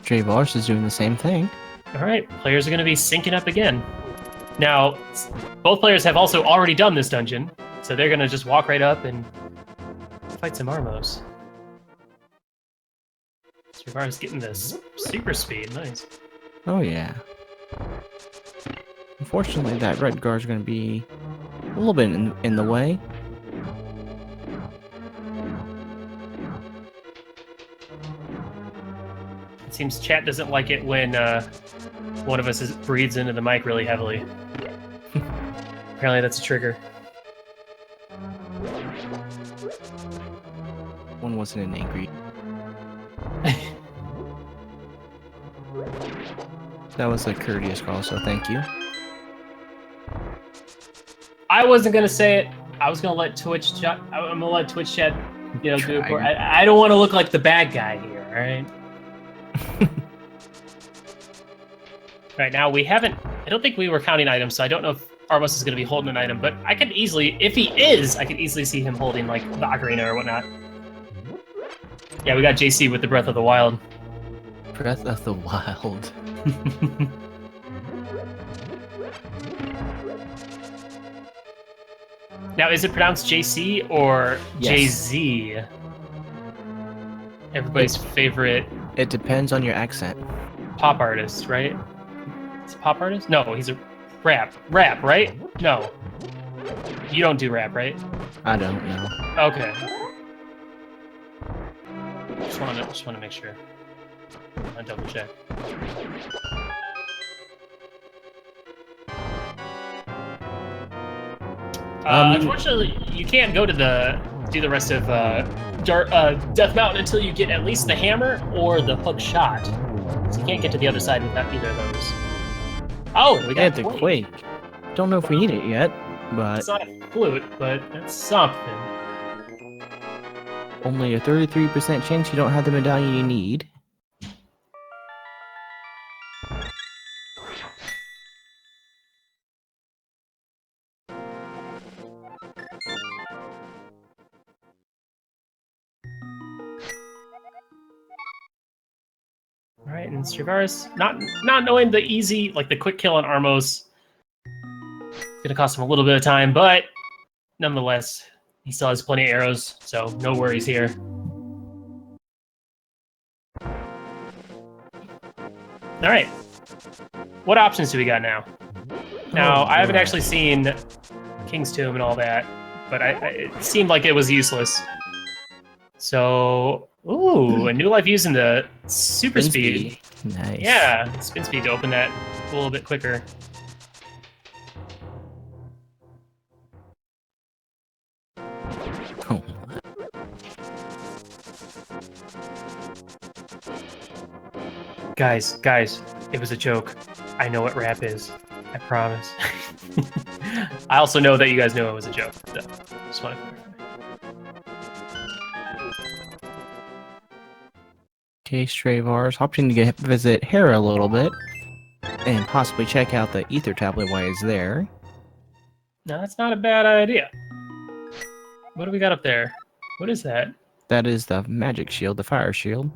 Straevaras is doing the same thing. Alright, players are going to be syncing up again. Now, both players have also already done this dungeon, so they're going to just walk right up and fight some Armos. Straevaras getting this super speed, nice. Oh yeah. Unfortunately, that red guard's going to be a little bit in the way. It seems chat doesn't like it when one of us breathes into the mic really heavily. Apparently that's a trigger. One wasn't an angry. That was a courteous call, so thank you. I wasn't gonna say it. I was gonna let Twitch chat. I'm gonna let Twitch chat, do it for. I don't want to look like the bad guy here. All right. Right now we haven't. I don't think we were counting items, so I don't know if Armos is gonna be holding an item. But I could easily, if he is, I could easily see him holding like the ocarina or whatnot. Yeah, we got JC with the Breath of the Wild. Breath of the Wild. Now, is it pronounced JC or Yes. JZ? Everybody's favorite It depends on your accent. pop artist, right? It's a pop artist? No, he's a rap, right? No. You don't do rap, right? I don't know. Okay. Just want to make sure. I'll double check. Unfortunately, you can't go to do the rest of Death Mountain until you get at least the hammer or the hook shot. So you can't get to the other side without either of those. Oh, we got the Quake. Don't know if we need it yet, but it's not a flute, but it's something. only a 33% chance you don't have the medallion you need. All right, right, and Straevaras, not knowing the easy, like the quick kill on Armos, it's gonna cost him a little bit of time, but nonetheless, he still has plenty of arrows, so no worries here. All right, what options do we got now? Now, I haven't actually seen King's Tomb and all that, but it seemed like it was useless. So, ooh, a new life using the super speed. Nice. Yeah, spin speed to open that a little bit quicker. Oh. Guys, it was a joke. I know what rap is. I promise. I also know that you guys know it was a joke. So just want to clarify. Okay, Straevaras, opting to visit Hera a little bit, and possibly check out the ether tablet while he's there. No, that's not a bad idea. What do we got up there? What is that? That is the magic shield, the fire shield.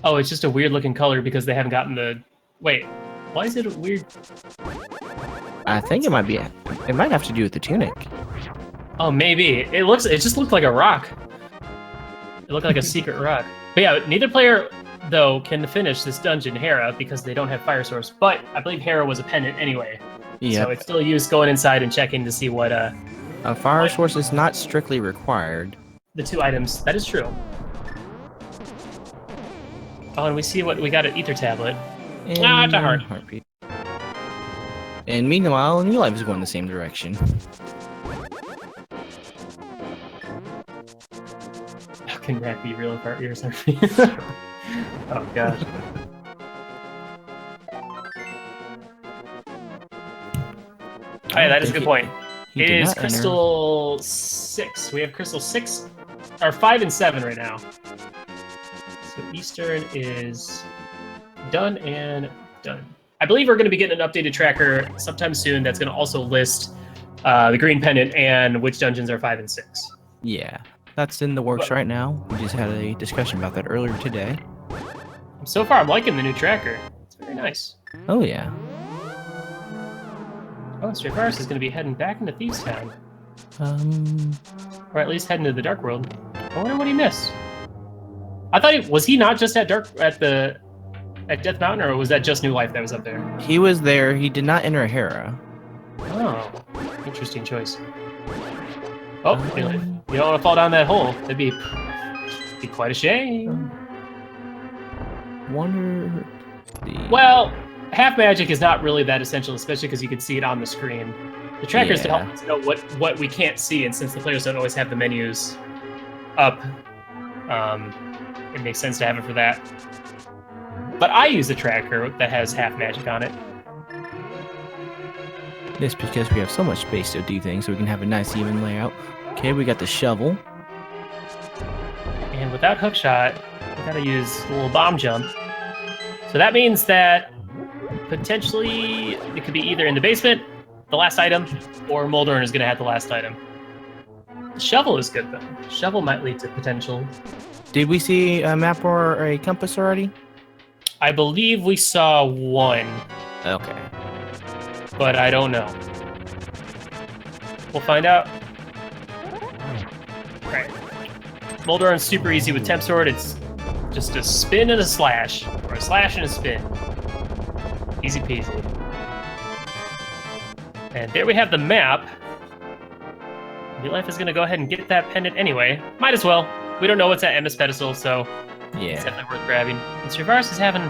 Oh, it's just a weird looking color because they haven't gotten the... Wait, why is it a weird... I think it might be. It might have to do with the tunic. Oh, maybe. It just looked like a rock. It looked like a secret rock. But yeah, neither player, though, can finish this dungeon, Hera, because they don't have fire source. But I believe Hera was a pendant anyway. Yeah. So it's still used going inside and checking to see what... A fire source is not strictly required. The two items. That is true. Oh, and we see what we got at Ether Tablet. And it's a heartbeat. And meanwhile, Newlife is going the same direction. How can that be real if our ears are... Oh, gosh. Oh, yeah, that is a good point. It is Crystal 6. We have Crystal 6, or 5 and 7 right now. So Eastern is done and done. I believe we're going to be getting an updated tracker sometime soon that's going to also list the green pendant and which dungeons are 5 and 6. Yeah, that's in the works right now. We just had a discussion about that earlier today. So far, I'm liking the new tracker. It's very nice. Oh, yeah. Oh, Straevaras is going to be heading back into Thieves Town. Or at least heading to the Dark World. I wonder what he missed. I thought was he not just at Death Mountain, or was that just New Life that was up there? He was there. He did not enter Hera. Oh, interesting choice. Oh, you don't want to fall down that hole. That'd be quite a shame. Wonder. Well, half magic is not really that essential, especially because you can see it on the screen. The tracker's to help us know what we can't see, and since the players don't always have the menus up, it makes sense to have it for that. But I use a tracker that has half magic on it. This because we have so much space to do things, so we can have a nice even layout. Okay, we got the shovel. And without hookshot, we gotta use a little bomb jump. So that means that potentially it could be either in the basement, the last item, or Moldorn is gonna have the last item. The shovel is good though. Shovel might lead to potential. Did we see a map or a compass already? I believe we saw one. Okay. But I don't know. We'll find out. Right. Moldorn's super easy with Temp Sword. It's just a spin and a slash. Or a slash and a spin. Easy peasy. And there we have the map. Newlife is going to go ahead and get that pendant anyway. Might as well. We don't know what's at MS Pedestal, so it's definitely worth grabbing. And Straevaras is having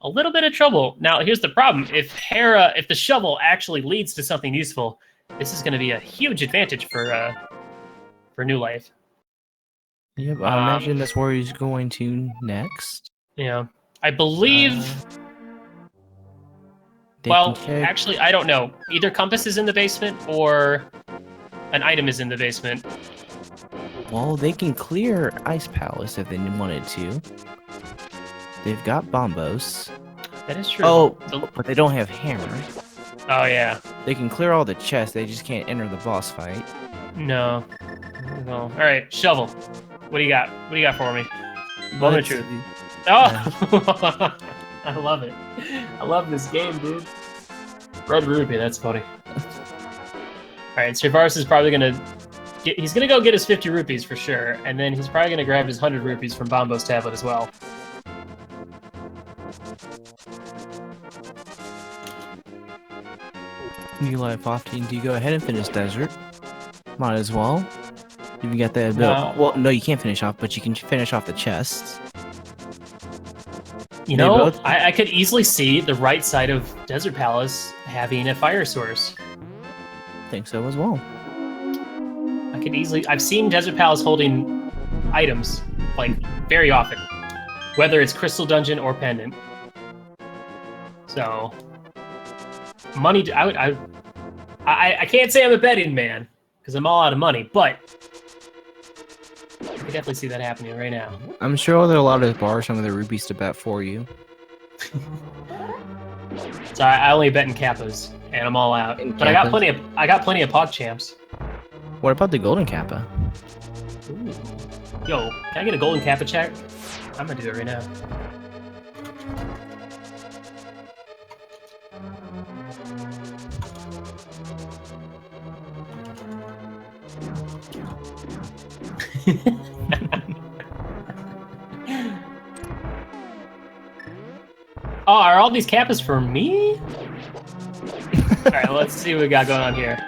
a little bit of trouble. Now, here's the problem. If the shovel actually leads to something useful, this is going to be a huge advantage for New Life. Yep, I imagine that's where he's going to next. Yeah. I believe... well, actually, I don't know. Either compass is in the basement, or an item is in the basement. Well, they can clear Ice Palace if they wanted to. They've got bombos. That is true. Oh, but they don't have hammer. Oh, yeah. They can clear all the chests, they just can't enter the boss fight. No. Well, all right, shovel. What do you got? What do you got for me? Moment of truth. Oh! I love it. I love this game, dude. Red Ruby, that's funny. Alright, Straevaras is probably gonna he's gonna go get his 50 rupees for sure, and then he's probably gonna grab his 100 rupees from Bombo's tablet as well. Newlife88, do you go ahead and finish Desert? Might as well. You got that build. No. Well, no, you can't finish off, but you can finish off the chests. You know, I could easily see the right side of Desert Palace having a fire source. I think so as well. I could easily... I've seen Desert Palace holding items, like, very often. Whether it's Crystal Dungeon or Pendant. So... Money... I can't say I'm a betting man, because I'm all out of money, but... I can definitely see that happening right now. I'm sure they're allowed to borrow some of the rupees to bet for you. So I only bet in Kappas, and I'm all out. But I got plenty of Pog Champs. What about the Golden Kappa? Ooh. Yo, can I get a Golden Kappa check? I'm gonna do it right now. Oh, are all these Kappas for me? Alright, let's see what we got going on here.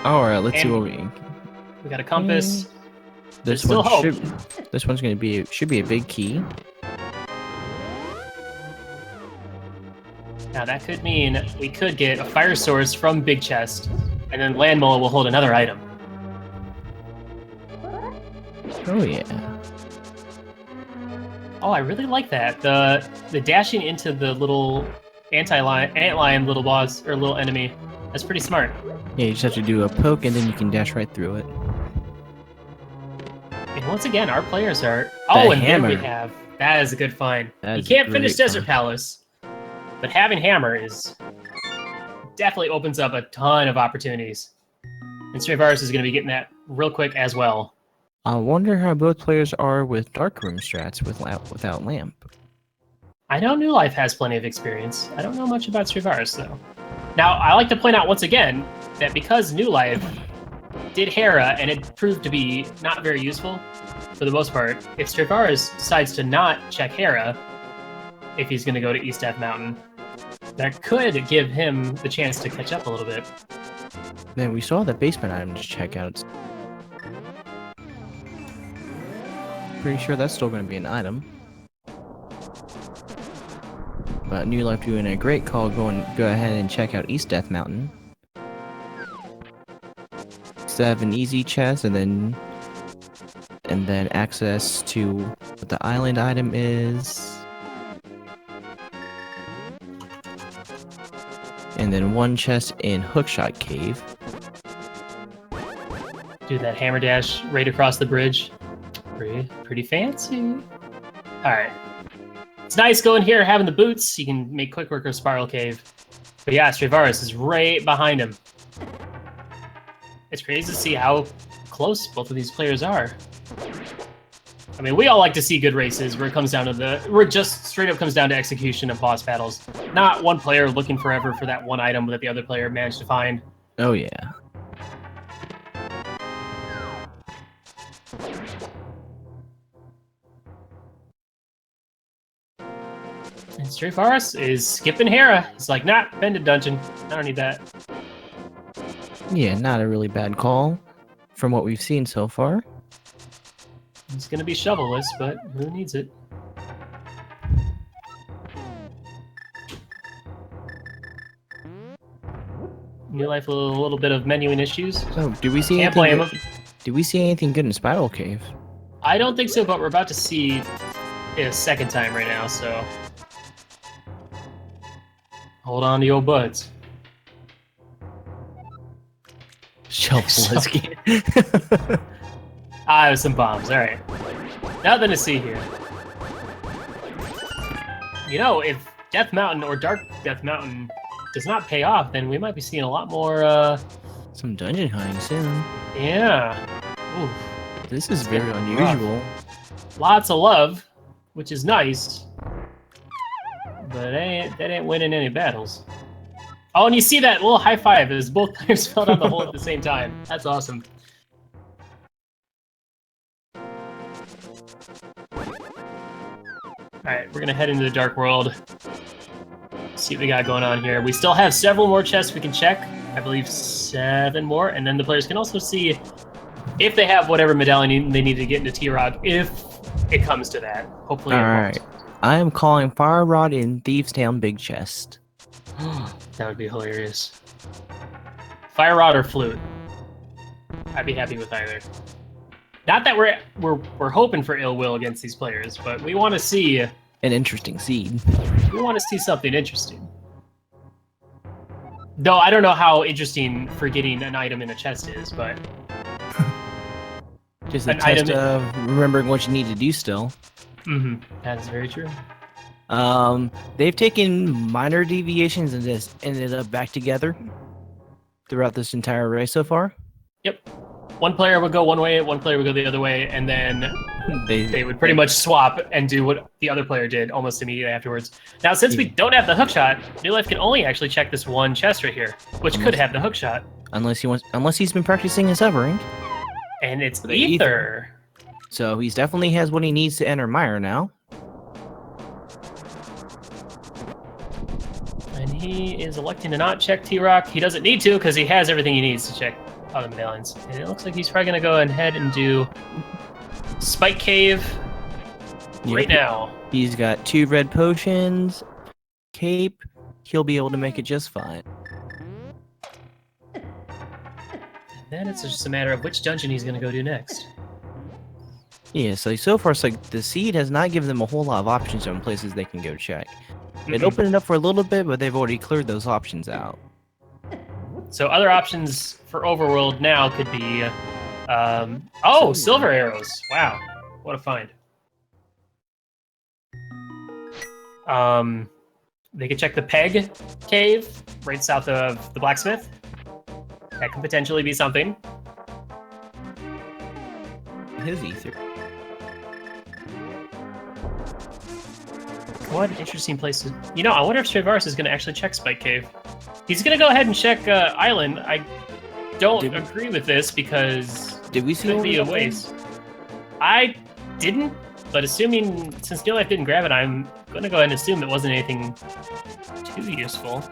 Alright, let's see what we got a compass. This one this one's gonna be should be a big key. Now that could mean we could get a fire source from Big Chest, and then Landmola will hold another item. Oh yeah. Oh, I really like that. The dashing into the little antlion little boss or little enemy. That's pretty smart. Yeah, you just have to do a poke and then you can dash right through it. And once again, our players are... Oh, and hammer. then we have... That is a good find. That You is can't a finish great Desert Palace, but having Hammer is... definitely opens up a ton of opportunities. And Straevaras is going to be getting that real quick as well. I wonder how both players are with Dark Room strats without Lamp. I know New Life has plenty of experience. I don't know much about Straevaras, though. Now, I like to point out once again that because New Life did Hera and it proved to be not very useful for the most part, if Straevaras decides to not check Hera, if he's going to go to East Death Mountain, that could give him the chance to catch up a little bit. Man, we saw the basement item to check out. Pretty sure that's still going to be an item. But New Life doing a great call. Go ahead and check out East Death Mountain. 7 easy chests, and then access to what the island item is. And then 1 chest in Hookshot Cave. Do that hammer dash right across the bridge. Pretty fancy. Alright. It's nice going here, having the boots. You can make quick work of Spiral Cave. But yeah, Straevaras is right behind him. It's crazy to see how close both of these players are. I mean, we all like to see good races where it comes down to where it just straight up comes down to execution of boss battles. Not one player looking forever for that one item that the other player managed to find. Oh yeah. And Straevaras is skipping Hera. He's like, nah, Bended Dungeon. I don't need that. Yeah, not a really bad call from what we've seen so far. It's gonna be shovel-less, but who needs it? New Life, a little bit of menuing issues. So, do we see Can't blame anything? him. Do we see anything good in Spiral Cave? I don't think so, but we're about to see it a second time right now, so hold on to your butts. Shovel-less game. Ah, some bombs. All right. Nothing to see here. You know, if Death Mountain or Dark Death Mountain does not pay off, then we might be seeing a lot more, some dungeon hunting soon. Yeah. Ooh. This is very unusual. Lots of love. which is nice, but that ain't winning any battles. Oh, and you see that little high five as both players fell down the hole at the same time. That's awesome. Alright, we're gonna head into the Dark World. See what we got going on here. We still have several more chests we can check. I believe 7 more, and then the players can also see if they have whatever medallion they need to get into T-Rock, if it comes to that. Hopefully it Alright. I am calling Fire Rod in Thieves Town Big Chest. That would be hilarious. Fire Rod or Flute? I'd be happy with either. Not that we're hoping for ill will against these players, but we want to see an interesting seed. We want to see something interesting. Though I don't know how interesting for getting an item in a chest is, but just a test of remembering what you need to do still. Mm-hmm. That is very true. They've taken minor deviations and just ended up back together throughout this entire race so far. Yep. One player would go one way, one player would go the other way, and then they would pretty much swap and do what the other player did almost immediately afterwards. Now, since we don't have the hookshot, New Life can only actually check this one chest right here, which could have the hookshot. Unless he's been practicing his Evering. And it's Ether. So he definitely has what he needs to enter Mire now. And he is electing to not check T-Rock. He doesn't need to because he has everything he needs to check other medallions. And it looks like he's probably going to go ahead and do Spike Cave right now. He's got 2 red potions, cape. He'll be able to make it just fine. Then it's just a matter of which dungeon he's going to go to next. Yeah, so far it's like the seed has not given them a whole lot of options on places they can go check. It opened it up for a little bit, but they've already cleared those options out. So other options for Overworld now could be, silver arrows. Wow, what a find. They could check the Peg Cave right south of the blacksmith. That could potentially be something. His Ether. What an interesting place to... You know, I wonder if Straevaras is going to actually check Spike Cave. He's going to go ahead and check Island. I don't agree with this because... Did we see it could be a waste. I didn't, but assuming... Since Newlife didn't grab it, I'm going to go ahead and assume it wasn't anything too useful.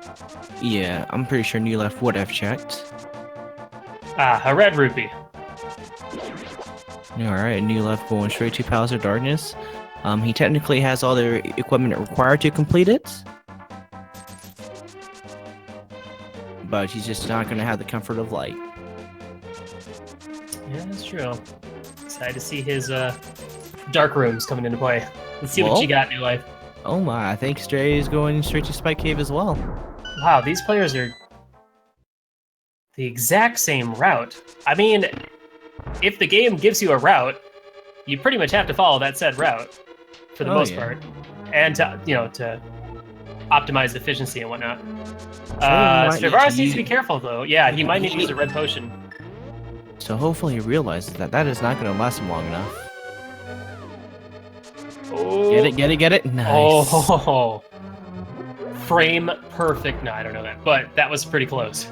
Yeah, I'm pretty sure Newlife would have checked. A red rupee. Alright, Newlife going straight to Palace of Darkness. He technically has all the equipment required to complete it. But he's just not going to have the comfort of light. Yeah, that's true. Excited to see his dark rooms coming into play. Let's see what you got, New Life. Oh my, I think Stray is going straight to Spike Cave as well. Wow, these players are the exact same route. I mean, if the game gives you a route, you pretty much have to follow that said route for the most part, and to optimize efficiency and whatnot. Straevaras needs to be careful though. Yeah, he might need to use a red potion. So hopefully he realizes that is not going to last him long enough. Oh. Get it? Nice. Oh, frame perfect. No, I don't know that, but that was pretty close.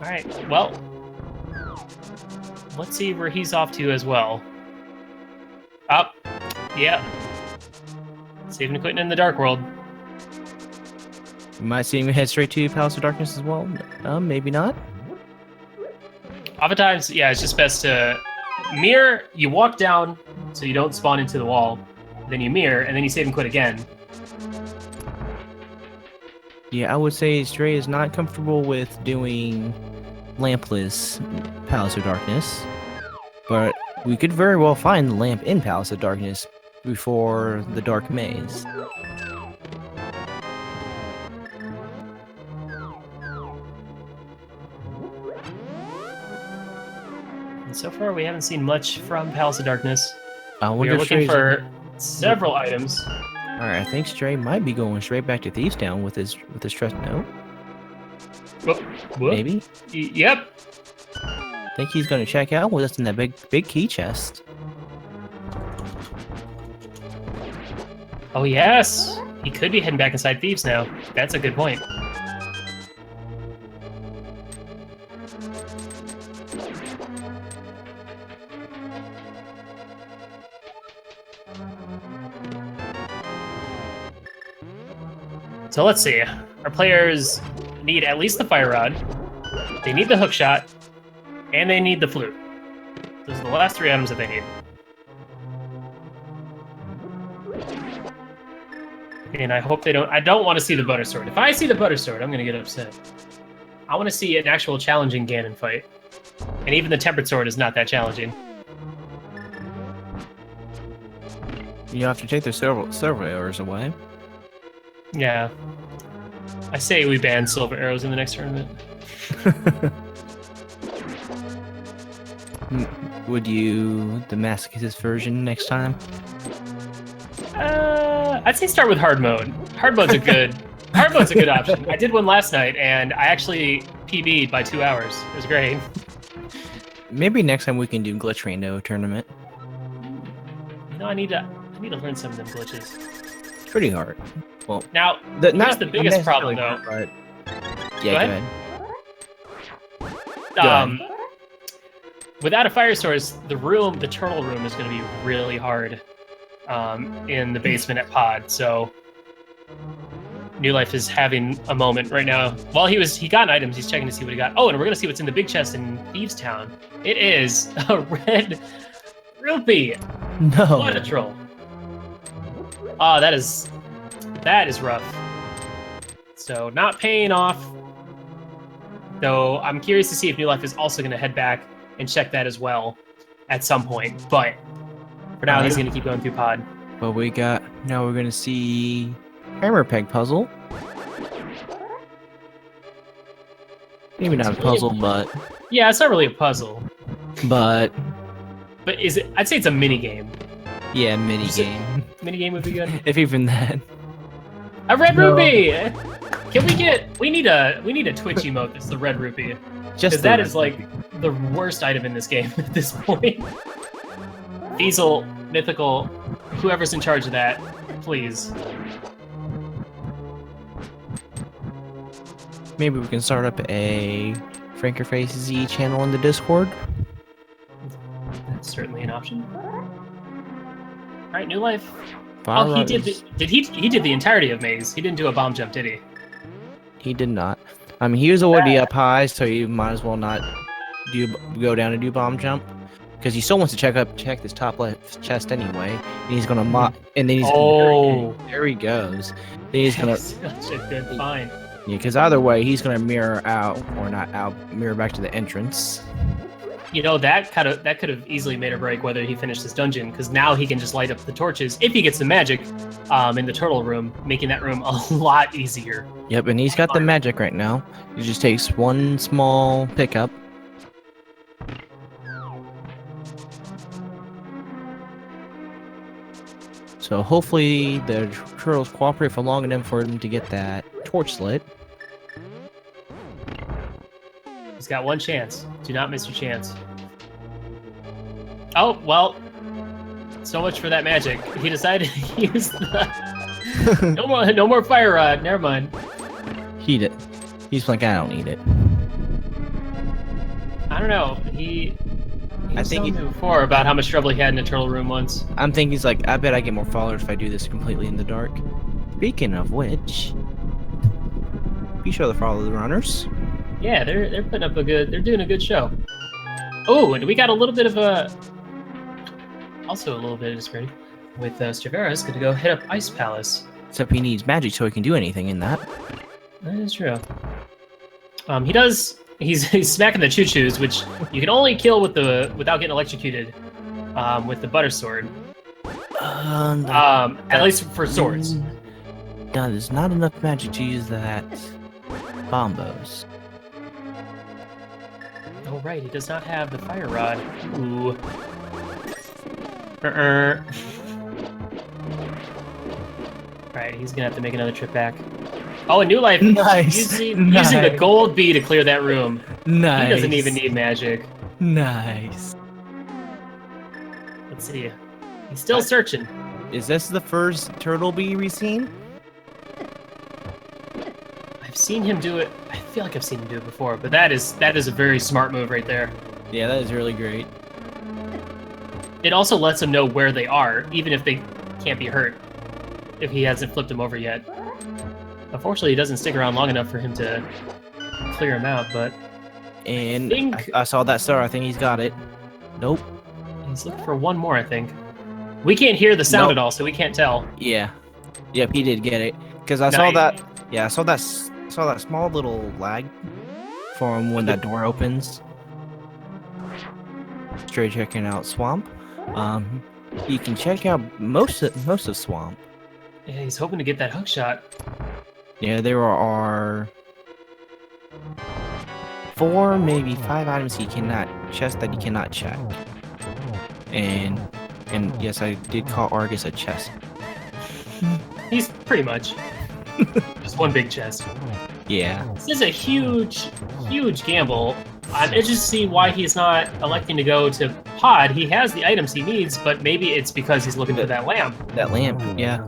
All right, well, let's see where he's off to as well. Up, yeah. Saving equipment in the Dark World. You might see him head straight to Palace of Darkness as well. Maybe not. Oftentimes, yeah, it's just best to mirror. You walk down so you don't spawn into the wall. Then you mirror, and then you save and quit again. Yeah, I would say Stray is not comfortable with doing lampless Palace of Darkness, but we could very well find the lamp in Palace of Darkness before the Dark Maze. And so far, we haven't seen much from Palace of Darkness. We are looking for several items. Alright, I think Stray might be going straight back to Thieves Town with his trust. No? Whoop. Maybe? Yep. I think he's going to check out what's in that big key chest. Oh, yes! He could be heading back inside Thieves now. That's a good point. So let's see. Our players need at least the fire rod. They need the hook shot, and they need the flute. Those are the last 3 items that they need. And I hope they don't... I don't want to see the butter sword. If I see the butter sword, I'm going to get upset. I want to see an actual challenging Ganon fight. And even the tempered sword is not that challenging. You have to take their silver arrows away. Yeah. I say we ban silver arrows in the next tournament. Would you the masochist version next time? I'd say start with hard mode. Hard mode's a good option. I did one last night, and I actually PB'd by 2 hours. It was great. Maybe next time we can do glitch rando tournament. You know, I need to learn some of them glitches. It's pretty hard. Well, now here's the biggest problem, though. But... Yeah, go ahead. Without a fire source, the turtle room is going to be really hard in the basement at Pod. So New Life is having a moment right now. While he got items, he's checking to see what he got. Oh, and we're going to see what's in the big chest in Thieves Town. It is a red rupee. No. What a troll. Oh, that is rough. So not paying off. Though I'm curious to see if New Life is also going to head back and check that as well at some point. But for now, he's going to keep going through Pod. But now we're going to see Hammer Peg puzzle. Maybe not a puzzle, but... Yeah, it's not really a puzzle. But is it? I'd say it's a mini game. Yeah, mini game. Mini game would be good. If even that. A red rupee! Can we get... We need a Twitch emote that's the red rupee. Because that is like the worst item in this game at this point. Diesel, Mythical, whoever's in charge of that, please. Maybe we can start up a Frankerface Z channel in the Discord. That's certainly an option. All right, New Life. Oh, he did the entirety of Maze. He didn't do a bomb jump, did he? He did not. I mean, he was already up high, so you might as well not go down and do bomb jump, because he still wants to check this top left chest anyway. And he's gonna and then he's there he goes. Then he's gonna such a good find. Yeah, because either way, he's gonna mirror out or not out, mirror back to the entrance. You know, that could have easily made or break whether he finished this dungeon, because now he can just light up the torches if he gets the magic in the turtle room, making that room a lot easier. Yep, and he's got the magic right now. He just takes one small pickup. So hopefully the turtles cooperate for long enough for him to get that torch lit. He's got one chance. Do not miss your chance. Oh, well. So much for that magic. He decided to use the... no more fire rod. Never mind. He's like, I don't need it. I don't know. He I think told me before about how much trouble he had in the turtle room once. I'm thinking he's like, I bet I get more followers if I do this completely in the dark. Speaking of which, be sure to follow the runners. Yeah, they're putting up they're doing a good show. Oh, and we got a little bit of also a little bit of disparity with Straevaras. Good to go hit up Ice Palace. Except he needs magic so he can do anything in that. That is true. He does. He's smacking the choo-choos, which you can only kill without getting electrocuted with the butter sword. At least for swords. No, there's not enough magic to use that bombos. Oh right, he does not have the fire rod. Ooh. Alright, he's gonna have to make another trip back. Oh, a New Life! Nice. Using the gold bee to clear that room. Nice. He doesn't even need magic. Nice. Let's see. He's still searching. Is this the first turtle bee we've seen? I've seen him do it. I feel like I've seen him do it before, but that is a very smart move right there. Yeah, that is really great. It also lets him know where they are, even if they can't be hurt, if he hasn't flipped them over yet. Unfortunately, he doesn't stick around long enough for him to clear him out, but... And think... I saw that star. I think he's got it. Nope. He's looking for one more, I think. We can't hear the sound Nope. at all, so we can't tell. Yeah. Yep, he did get it. Because I saw that... Yeah, I saw that small little lag from when that door opens. Straight checking out Swamp. You can check out most of Swamp. Yeah, he's hoping to get that hook shot. Yeah, there are 4, maybe 5 items he cannot chest that he cannot check. And yes, I did call Argus a chest. He's pretty much just one big chest. Yeah. This is a huge gamble. I'm interested to see why he's not electing to go to Pod. He has the items he needs, but maybe it's because he's looking for that lamp. That lamp, yeah.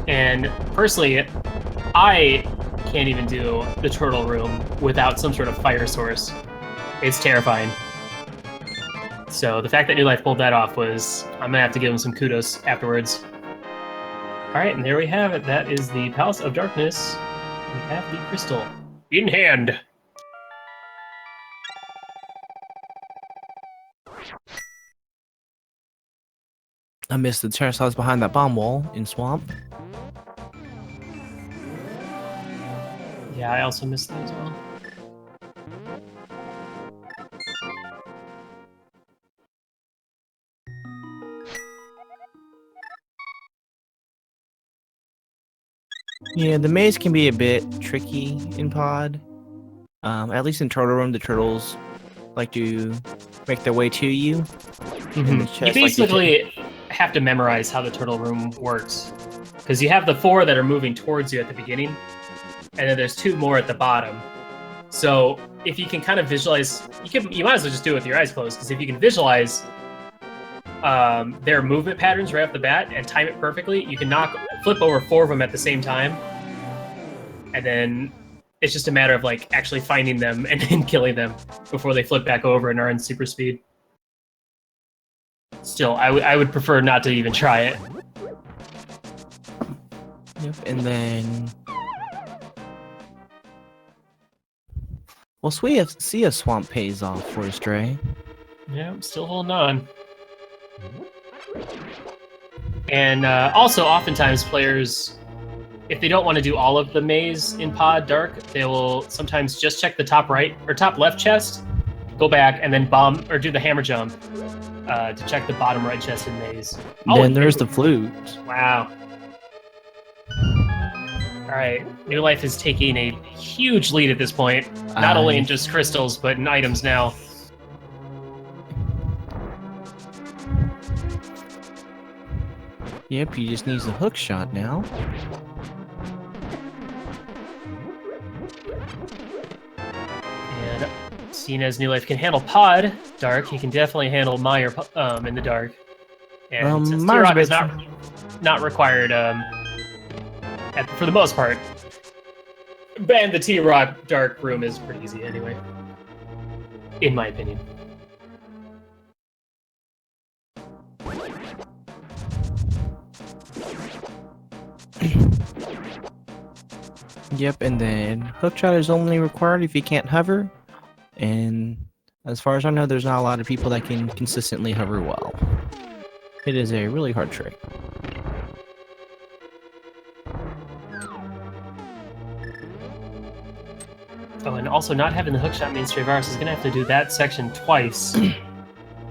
And personally, I can't even do the turtle room without some sort of fire source. It's terrifying. So the fact that New Life pulled that off was, I'm gonna have to give him some kudos afterwards. Alright, and there we have it. That is the Palace of Darkness. We have the crystal in hand. I missed the turnstiles behind that bomb wall in Swamp. Yeah, I also missed that as well. Yeah, the maze can be a bit tricky in Pod. At least in Turtle Room, the turtles like to make their way to you. Mm-hmm. You basically have to memorize how the turtle room works. Because you have the 4 that are moving towards you at the beginning, and then there's 2 more at the bottom. So if you can kind of visualize, you might as well just do it with your eyes closed, because if you can visualize their movement patterns right off the bat and time it perfectly, you can flip over 4 of them at the same time. And then it's just a matter of like actually finding them and then killing them before they flip back over and are in super speed. Still, I would prefer not to even try it. Yep, and then we'll see if Swamp pays off for Stray. Yeah, I'm still holding on. And also, oftentimes players, if they don't want to do all of the maze in Pod Dark, they will sometimes just check the top right or top left chest, go back, and then bomb or do the hammer jump to check the bottom right chest in maze. Then there's the flute. Wow. All right, New Life is taking a huge lead at this point, not only in just crystals, but in items now. Yep, he just needs a hook shot now. And seeing as New Life can handle Pod Dark, he can definitely handle Meyer in the dark. And since T-Rock is not required for the most part, and the T-Rock Dark room is pretty easy anyway, in my opinion. Yep, and then hook shot is only required if you can't hover. And as far as I know, there's not a lot of people that can consistently hover well. It is a really hard trick. Oh, and also not having the hookshot means Straevaras is going to have to do that section twice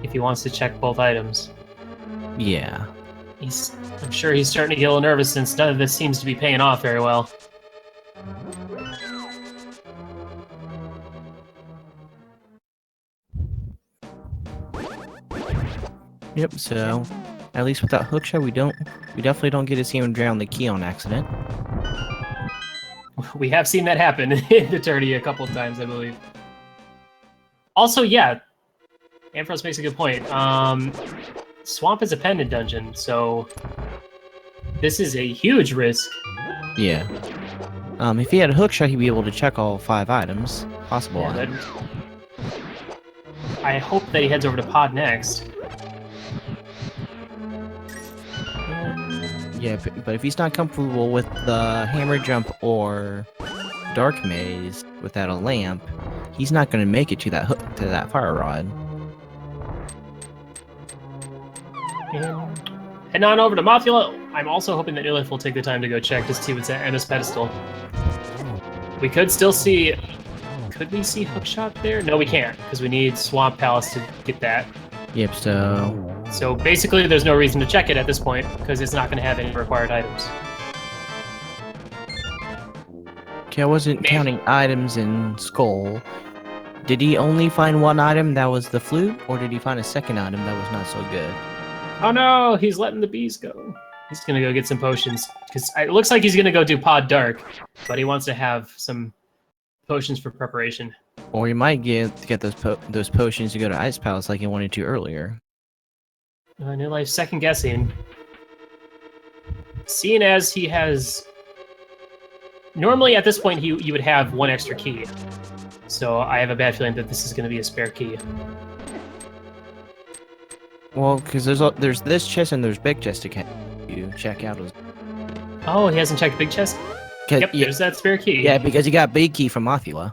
if he wants to check both items. Yeah. I'm sure he's starting to get a little nervous since none of this seems to be paying off very well. Yep, so at least with that hookshot, we definitely don't get to see him drown the key on accident. We have seen that happen in the tourney a couple of times, I believe. Also, yeah, Ampharos makes a good point. Swamp is a pendant dungeon, so this is a huge risk. Yeah. If he had a hook shot, he'd be able to check all 5 items, possible Yeah, items. I hope that he heads over to Pod next. Yeah, but if he's not comfortable with the hammer jump or dark maze without a lamp, he's not going to make it to that hook, to that fire rod. And heading on over to Mothula. I'm also hoping that Newlife will take the time to go check to see what's at Emma's pedestal. We could still see... Could we see Hookshot there? No, we can't, because we need Swamp Palace to get that. Yep, so... So basically, there's no reason to check it at this point, because it's not going to have any required items. Okay, I wasn't counting items in Skull. Did he only find 1 item that was the flute, or did he find a second item that was not so good? Oh no, he's letting the bees go. He's going to go get some potions, because it looks like he's going to go do Pod Dark, but he wants to have some potions for preparation. Or he might get those potions to go to Ice Palace like he wanted to earlier. Newlife's second guessing. Seeing as he has... Normally at this point you would have 1 extra key. So I have a bad feeling that this is going to be a spare key. Well, because there's this chest and there's big chest to check out. Oh, he hasn't checked big chest? Yep, yeah, there's that spare key. Yeah, because he got big key from Mothula.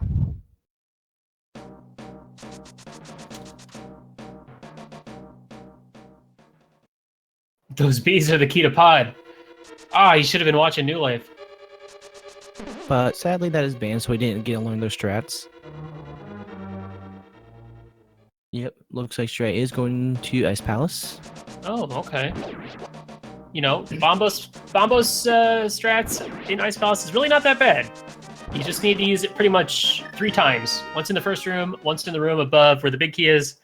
Those bees are the key to Pod. Ah, he should have been watching New Life. But sadly that is banned, so we didn't get to learn those strats. Yep, looks like Stray is going to Ice Palace. Oh, okay. You know, Bombo's strats in Ice Palace is really not that bad. You just need to use it pretty much 3 times. Once in the first room, once in the room above where the big key is,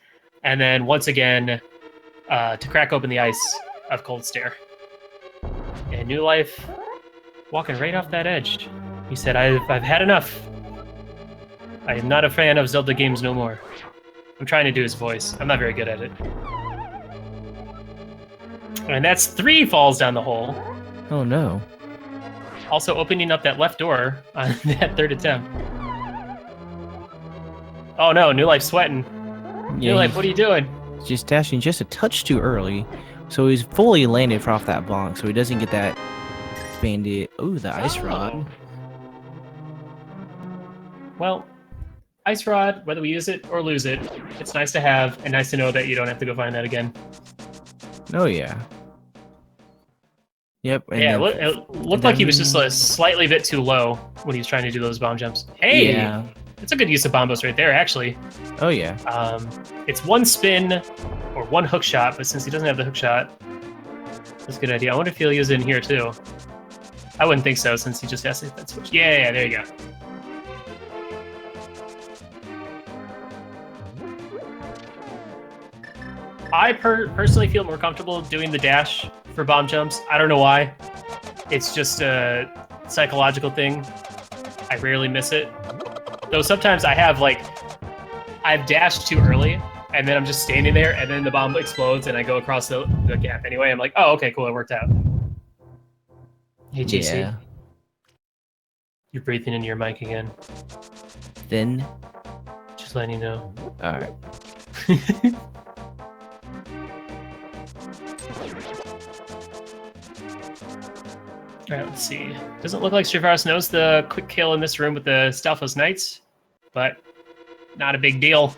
and then once again to crack open the ice of Cold Stare. And New Life walking right off that edge. He said, I've had enough. I am not a fan of Zelda games no more. I'm trying to do his voice. I'm not very good at it. And that's 3 falls down the hole. Oh no. Also opening up that left door on that 3rd attempt. Oh no, New Life sweating. Yeah, New Life, what are you doing? Just dashing just a touch too early. So he's fully landed off that bonk, so he doesn't get that bandit. Ooh, the ice rod. Well, ice rod, whether we use it or lose it, it's nice to have, and nice to know that you don't have to go find that again. Oh yeah. Yep. And yeah, it looked like he was just a slightly bit too low when he was trying to do those bomb jumps. Hey, yeah. It's a good use of bombos right there, actually. Oh yeah. It's 1 spin or 1 hook shot, but since he doesn't have the hook shot, that's a good idea. I wonder if he'll use it in here too. I wouldn't think so, since he just has to hit that switch. Yeah, there you go. I personally feel more comfortable doing the dash for bomb jumps. I don't know why. It's just a psychological thing. I rarely miss it. Though sometimes I've dashed too early, and then I'm just standing there, and then the bomb explodes, and I go across the gap anyway. I'm like, oh, okay, cool, it worked out. Hey, JC. Yeah. You're breathing into your mic again. Then. Just letting you know. Alright. Alright, let's see. Doesn't look like Straevaras knows the quick kill in this room with the Stalfos Knights, but not a big deal.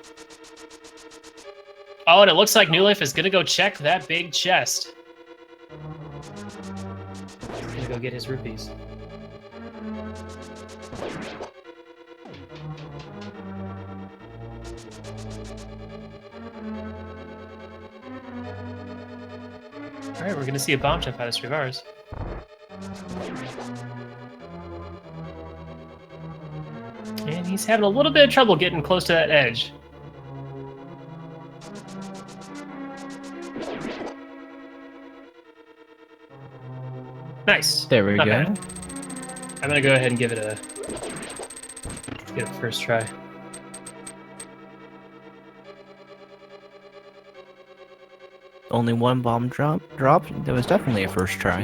Oh, and it looks like New Life is gonna go check that big chest. He's gonna go get his rupees. Alright, we're gonna see a bomb jump out of Straevaras. And he's having a little bit of trouble getting close to that edge. Nice. There we Not go. bad. I'm gonna go ahead and give it a first try. only one bomb dropped, that was definitely a first try.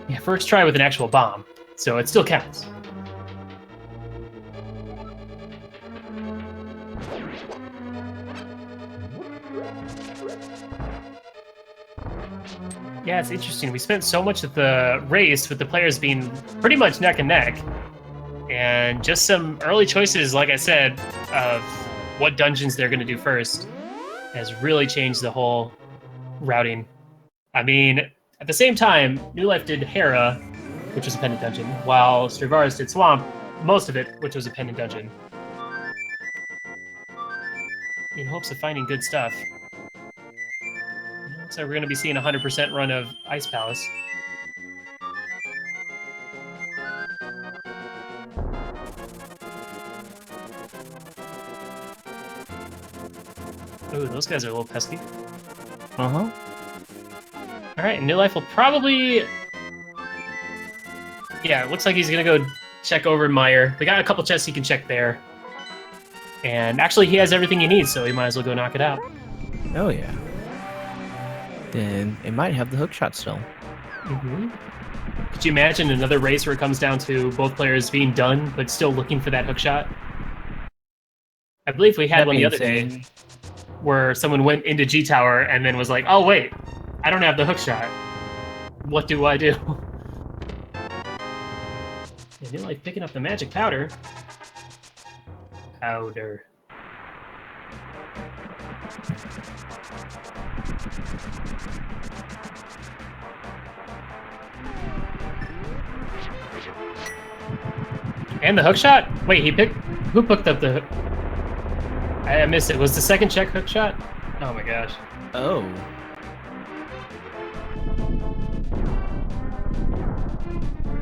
Yeah, first try with an actual bomb, so it still counts. Yeah, it's interesting. We spent so much of the race with the players being pretty much neck and neck. And just some early choices, like I said, of what dungeons they're going to do first has really changed the whole routing. I mean, at the same time, New Life did Hera, which was a pendant dungeon, while Straevaras did Swamp, most of it, which was a pendant dungeon. In hopes of finding good stuff. Looks like we're going to be seeing a 100% run of Ice Palace. Ooh, those guys are a little pesky. Uh-huh. Alright, New Life will probably... Yeah, it looks like he's going to go check over Meyer. They got a couple chests he can check there. And actually, he has everything he needs, so he might as well go knock it out. Oh, yeah. Then it might have the hookshot still. Mm-hmm. Could you imagine another race where it comes down to both players being done, but still looking for that hookshot? I believe we had one the other day where someone went into G Tower and then was like, oh, wait, I don't have the hookshot. What do I do? And you're like picking up the magic powder. Powder. And the hookshot? Wait, who picked up the hook? I missed it. Was the second check hookshot? Oh my gosh. Oh.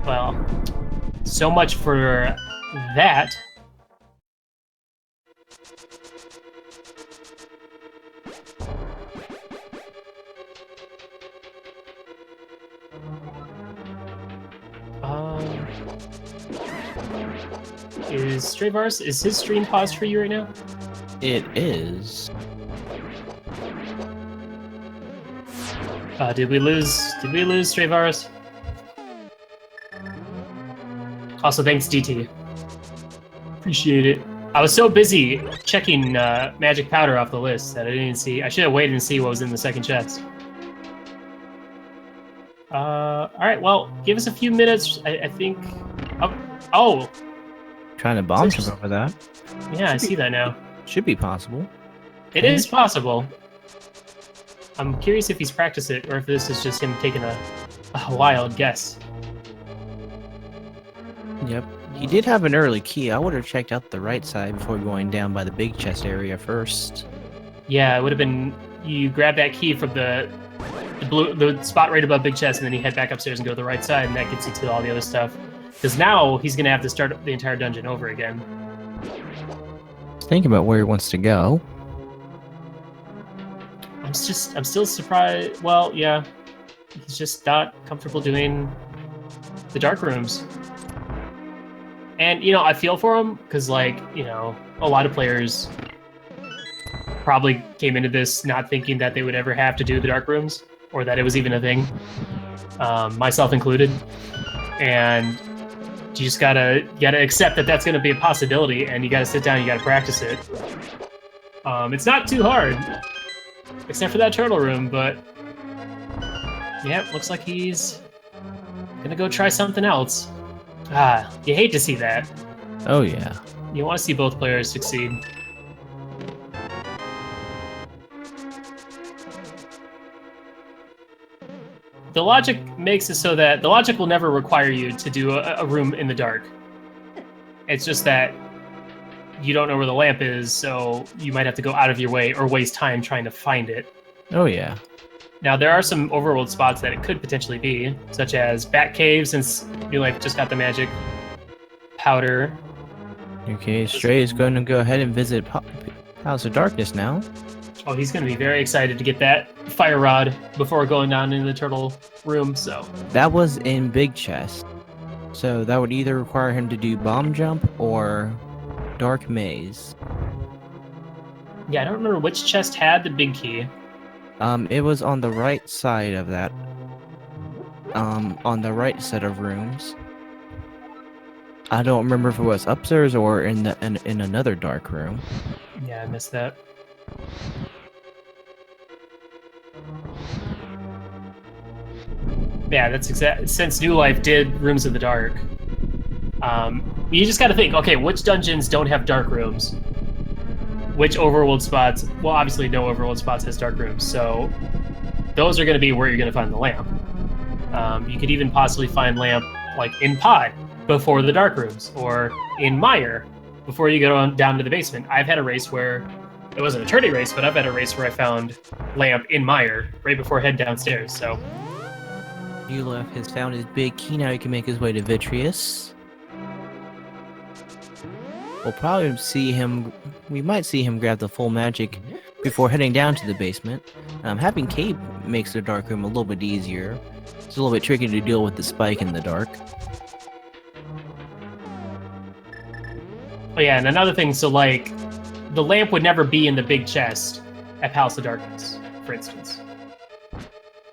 Well, so much for that. Is Straevaras, is his stream paused for you right now? It is. Did we lose Straevaras? Also, thanks, DT. Appreciate it. I was so busy checking magic powder off the list that I didn't see. I should have waited and see what was in the second chest. Alright, well, give us a few minutes. I think... Oh! Trying to bomb jump over that. Yeah, I see that now. Should be possible. It is possible. I'm curious if he's practiced it, or if this is just him taking a wild guess. Yep. He did have an early key. I would have checked out the right side before going down by the big chest area first. Yeah, it would have been... You grab that key from the spot right above big chest, and then you head back upstairs and go to the right side, and that gets you to all the other stuff. Because now he's going to have to start the entire dungeon over again. Think about where he wants to go. I'm still surprised. Well, yeah. He's just not comfortable doing the dark rooms. And, you know, I feel for him, because, like, you know, a lot of players probably came into this not thinking that they would ever have to do the dark rooms, or that it was even a thing, myself included. And you just gotta accept that that's gonna be a possibility, and you gotta sit down and you gotta practice it. It's not too hard, except for that turtle room, but yeah, looks like he's gonna go try something else. Ah, you hate to see that. Oh yeah. You want to see both players succeed. The logic makes it so that the logic will never require you to do a room in the dark. It's just that you don't know where the lamp is, so you might have to go out of your way or waste time trying to find it. Oh yeah. Now, there are some overworld spots that it could potentially be, such as Bat Cave, since New Life just got the magic powder. Okay, Stray is going to go ahead and visit House of Darkness now. Oh, he's going to be very excited to get that fire rod before going down into the turtle room, so... That was in Big Chest. So that would either require him to do Bomb Jump or Dark Maze. Yeah, I don't remember which chest had the big key. It was on the right side of that. On the right set of rooms. I don't remember if it was upstairs or in another dark room. Yeah, I missed that. Yeah, that's exact. Since New Life did Rooms of the Dark, you just got to think, okay, which dungeons don't have dark rooms? Which overworld spots? Well, obviously, no overworld spots has dark rooms, so those are going to be where you're going to find the lamp. You could even possibly find lamp like in Pod before the dark rooms, or in Mire before you go down to the basement. I've had a race where it wasn't a tourney race, but I've had a race where I found lamp in Mire right before head downstairs. So Newlife has found his big key. Now he can make his way to Vitreous. We'll probably see him. We might see him grab the full magic before heading down to the basement. Having Cape makes the dark room a little bit easier. It's a little bit tricky to deal with the spike in the dark. oh yeah, and another thing, so like the lamp would never be in the big chest at Palace of Darkness, for instance.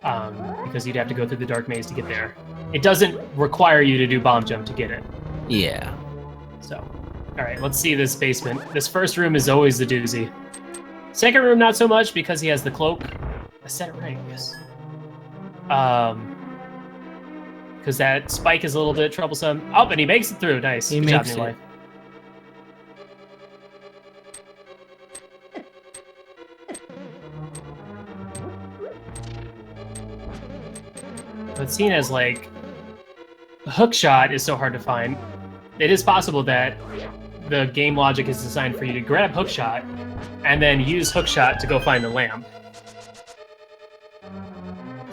Because you'd have to go through the dark maze to get there. It doesn't require you to do bomb jump to get it. Yeah. So, all right, let's see this basement. This first room is always the doozy. Second room, not so much because he has the cloak. I said it right, yes. Because that spike is a little bit troublesome. Oh, and he makes it through. Nice. He Good job, makes New it. Life. But seen as like a hook shot is so hard to find. It is possible that the game logic is designed for you to grab hookshot and then use hookshot to go find the lamp.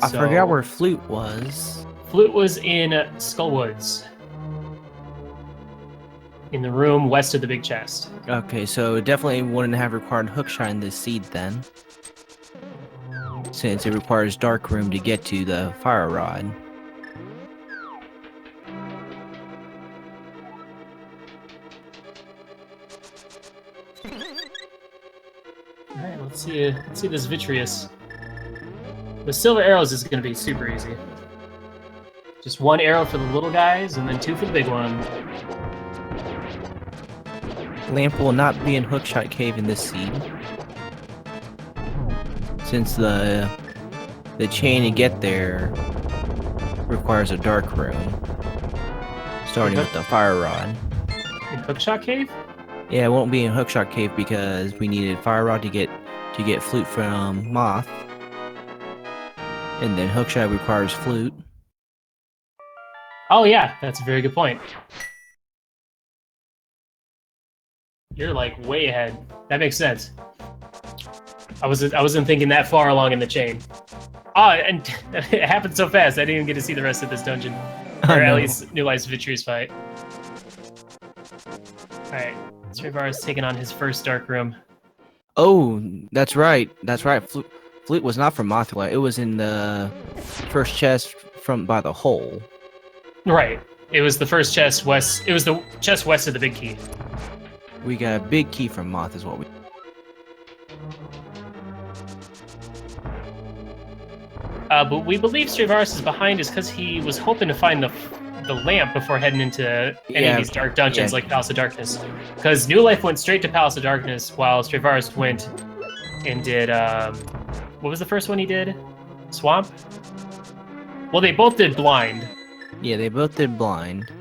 I forgot where Flute was. Flute was in Skullwoods. In the room west of the big chest. Okay, so it definitely wouldn't have required hookshot in this seed then. Since it requires dark room to get to the fire rod. Alright, let's see this Vitreous. With silver arrows is going to be super easy. Just one arrow for the little guys, and then two for the big one. Lamp will not be in Hookshot Cave in this seed. Since the chain to get there requires a dark room. Starting with the fire rod. In Hookshot Cave? Yeah, it won't be in Hookshot Cave because we needed fire rod to get Flute from Moth. And then Hookshot requires Flute. Oh yeah, that's a very good point. You're like way ahead. That makes sense. I wasn't thinking that far along in the chain. Oh, and it happened so fast. I didn't even get to see the rest of this dungeon, or at least New Life's Vitreous fight. All right, Straevaras taking on his first dark room. Oh, that's right. That's right. Flute was not from Mothula. It was in the first chest by the hole. Right. It was the first chest west. It was the chest west of the big key. We got a big key from Moth, is what we. But we believe Straevaras is behind us because he was hoping to find the lamp before heading into any of these dark dungeons like Palace of Darkness. Because New Life went straight to Palace of Darkness while Straevaras went and did, what was the first one he did? Swamp? Well, they both did Blind. Yeah, they both did Blind.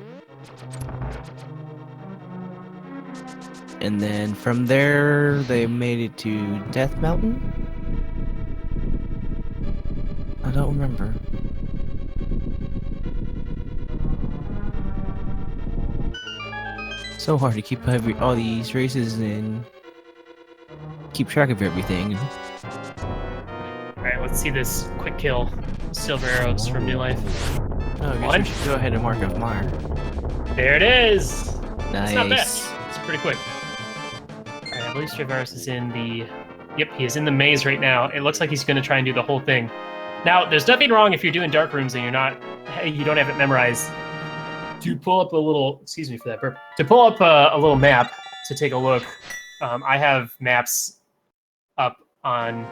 And then from there, they made it to Death Mountain? I don't remember. So hard to keep all these races and keep track of everything. Alright, let's see this quick kill. Silver arrows from New Life. Oh, I guess we should go ahead and mark off Mire. There it is! Nice. It's not bad. It's pretty quick. Alright, I believe Straevaras is in the... Yep, he is in the maze right now. It looks like he's going to try and do the whole thing. Now, there's nothing wrong if you're doing dark rooms and you don't have it memorized. To pull up a little... Excuse me for that burp. To pull up a little map to take a look. I have maps up on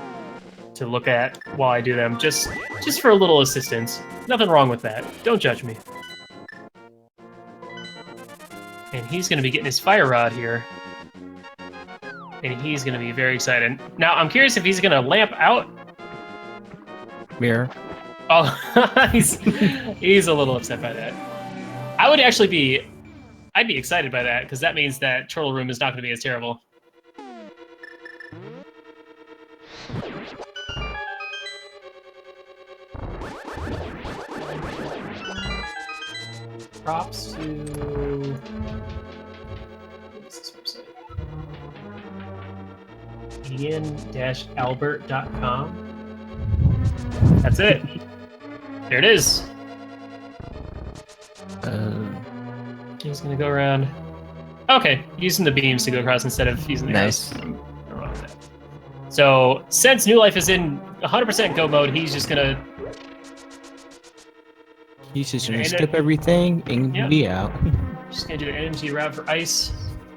to look at while I do them, just for a little assistance. Nothing wrong with that. Don't judge me. And he's going to be getting his fire rod here. And he's going to be very excited. Now, I'm curious if he's going to lamp out. Mirror. Oh, he's a little upset by that. I would actually be... I'd be excited by that, because that means that Turtle Room is not going to be as terrible. Props to... What's this website? Ian-Albert.com. That's it. There it is. He's gonna go around. Okay, using the beams to go across instead of using the nice. I'm wrong with that. So since New Life is in 100% go mode, he's just gonna skip everything and be out. Just gonna do the energy route for ice,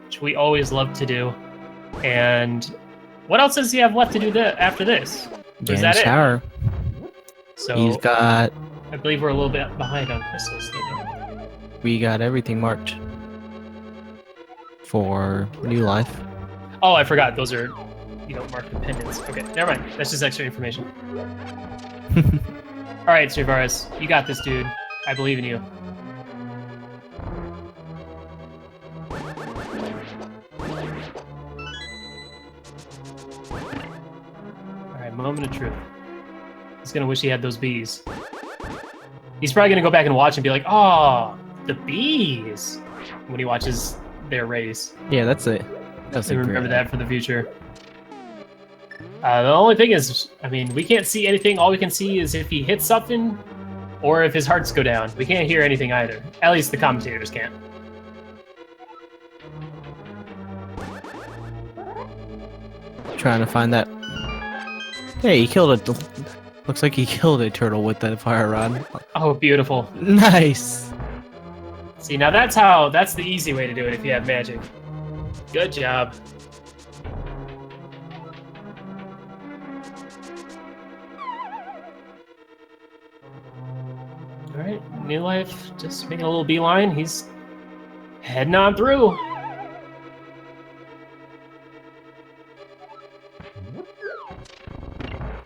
which we always love to do. And what else does he have left to do after this? Is that tower. it? So He's got. I believe we're a little bit behind on crystals. We got everything marked for New Life. Oh, I forgot. Those are, you don't mark the pendants. Okay, never mind. That's just extra information. All right, Straevaras, you got this, dude. I believe in you. All right, moment of truth. He's gonna wish he had those bees. He's probably gonna go back and watch and be like, "Oh, the bees," when he watches their race. Yeah, that's it. That's So remember that for the future. The only thing is, I mean, we can't see anything. All we can see is if he hits something or if his hearts go down. We can't hear anything either. At least the commentators can't. Trying to find that. Hey, he killed a. Looks like he killed a turtle with that fire rod. Oh, beautiful. Nice. See, now that's the easy way to do it if you have magic. Good job. All right, New Life just making a little beeline. He's heading on through.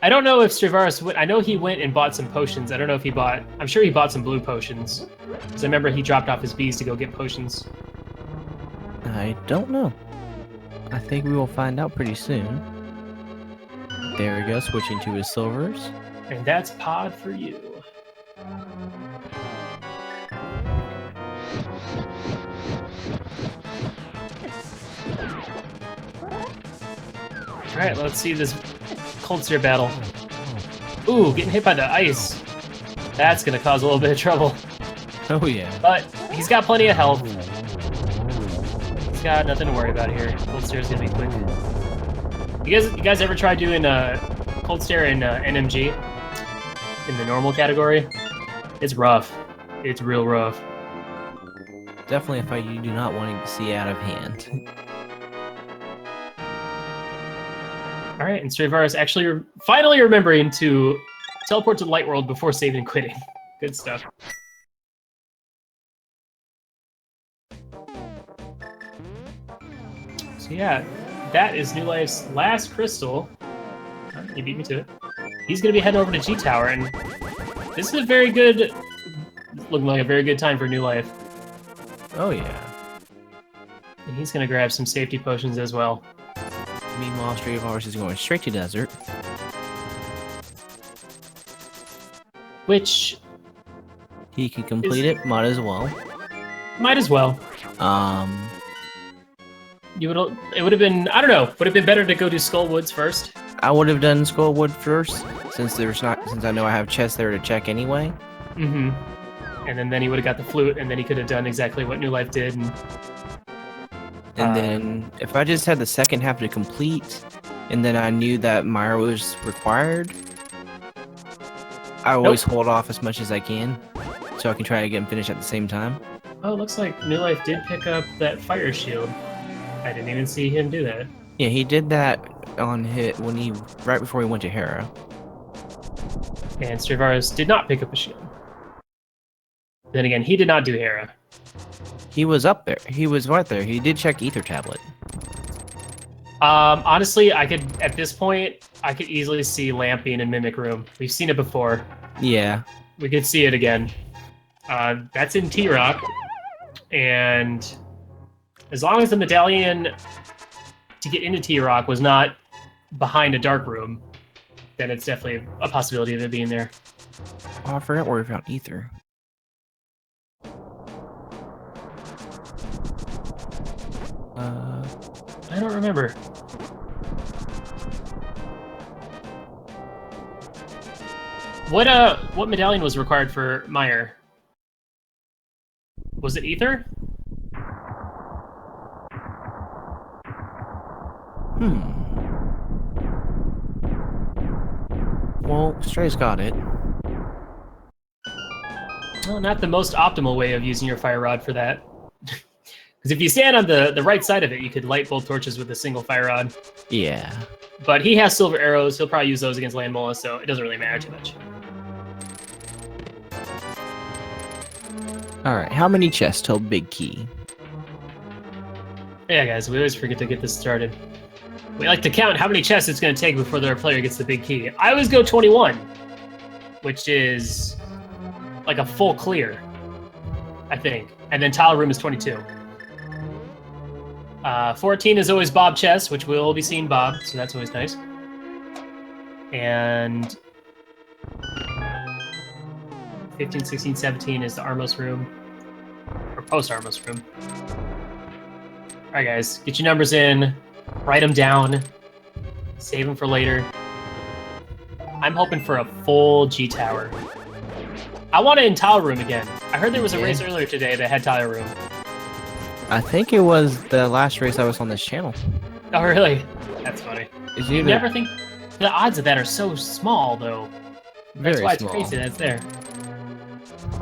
I don't know if Straevaras went. I know he went and bought some potions. I don't know if he bought. I'm sure he bought some blue potions. Because I remember he dropped off his bees to go get potions. I don't know. I think we will find out pretty soon. There we go, switching to his silvers. And that's pod for you. Alright, let's see this Cold Stare battle. Ooh, getting hit by the ice. That's gonna cause a little bit of trouble. Oh yeah. But he's got plenty of health. He's got nothing to worry about here. Cold Stare's gonna be quick. You guys ever try doing Cold Stare in NMG? In the normal category? It's rough. It's real rough. Definitely a fight you do not want to see out of hand. Alright, and Straevaras actually finally remembering to teleport to the Light World before saving and quitting. Good stuff. So yeah, that is New Life's last crystal. You beat me to it. He's going to be heading over to G Tower, and this is a very good, looking like a very good time for New Life. Oh yeah. And he's going to grab some safety potions as well. Meanwhile, Straevaras is going straight to desert. Which... he can complete it, might as well. Might as well. It would have been, I don't know, would it have been better to go do Skullwoods first? I would have done Skullwood since I know I have chests there to check anyway. Mm-hmm. And then he would have got the flute, and then he could have done exactly what New Life did. And then if I just had the second half to complete, and then I knew that Myra was required, I always hold off as much as I can, so I can try to get them finished at the same time. Oh, looks like New Life did pick up that fire shield. I didn't even see him do that. Yeah, he did that on hit right before he went to Hera. And Straevaras did not pick up a shield. Then again, he did not do Hera. He was up there. He was right there. He did check Ether Tablet. Honestly, at this point, I could easily see Lamp being in Mimic Room. We've seen it before. Yeah. We could see it again. That's in T-Rock. And as long as the medallion to get into T-Rock was not behind a dark room, then it's definitely a possibility of it being there. Oh, I forgot where we found Ether. I don't remember. What medallion was required for Meyer? Was it Ether? Well, Stray's got it. Well, not the most optimal way of using your fire rod for that. Because if you stand on the right side of it, you could light both torches with a single fire rod. Yeah. But he has silver arrows. He'll probably use those against Land Mola, so it doesn't really matter too much. Alright, how many chests till Big Key? Yeah, guys, we always forget to get this started. We like to count how many chests it's going to take before their player gets the big key. I always go 21, which is like a full clear, I think. And then tile room is 22. 14 is always Bob chest, which we'll be seeing Bob, so that's always nice. And 15, 16, 17 is the Armos room, or post-Armos room. All right, guys, get your numbers in, write them down, save them for later. I'm hoping for a full G tower. I want it in tile room again. I heard there was a race earlier today that had tile room. I think it was the last race I was on this channel. Oh, really? That's funny. You never think the odds of that are so small, though. That's why it's crazy that it's there.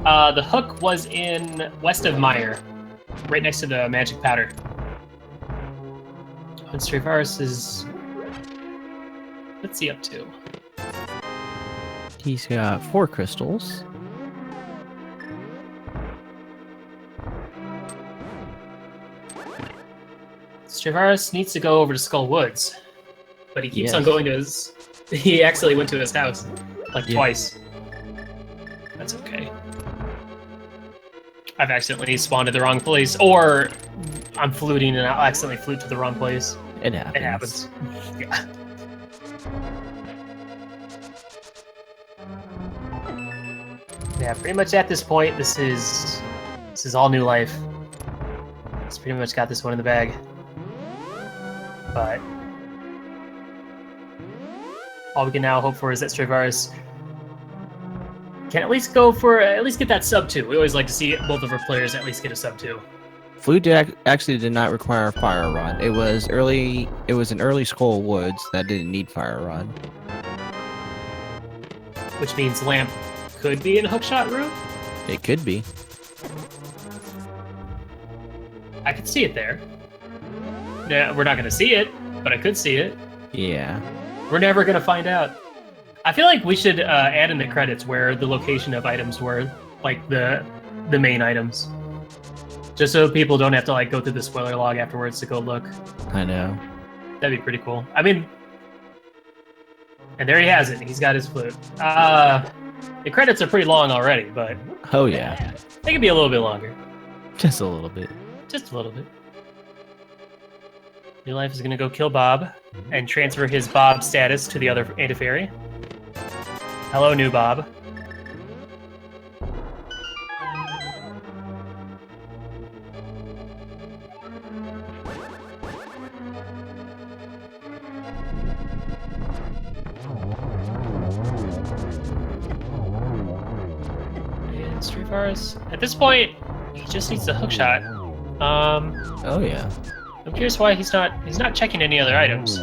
The hook was in west of Meyer, right next to the magic powder. And Straevaras is... What's he up to? He's got 4 crystals. Straevaras needs to go over to Skull Woods, but he keeps on going to his... He actually went to his house, like twice. That's okay. I've accidentally spawned at the wrong place, or I'm fluting and I'll accidentally flute to the wrong place. It happens. It happens. Yeah. Yeah, pretty much at this point, this is all new life. It's pretty much got this one in the bag. But all we can now hope for is that Straevaras can at least get that sub 2. We always like to see both of our players at least get a sub 2. Flute actually did not require a fire rod. It was an early Skull Woods that didn't need fire rod. Which means Lamp could be in hookshot route? It could be. I could see it there. Yeah, we're not going to see it, but I could see it. Yeah. We're never going to find out. I feel like we should add in the credits where the location of items were, like the main items. Just so people don't have to like go through the spoiler log afterwards to go look. I know. That'd be pretty cool. I mean, and there he has it. He's got his flute. The credits are pretty long already, but... Oh, yeah. They could be a little bit longer. Just a little bit. Just a little bit. Newlife is going to go kill Bob and transfer his Bob status to the other Anti-Fairy. Hello, new Bob. And Straevaras, at this point, he just needs the hookshot. Oh yeah. I'm curious why he's not checking any other items.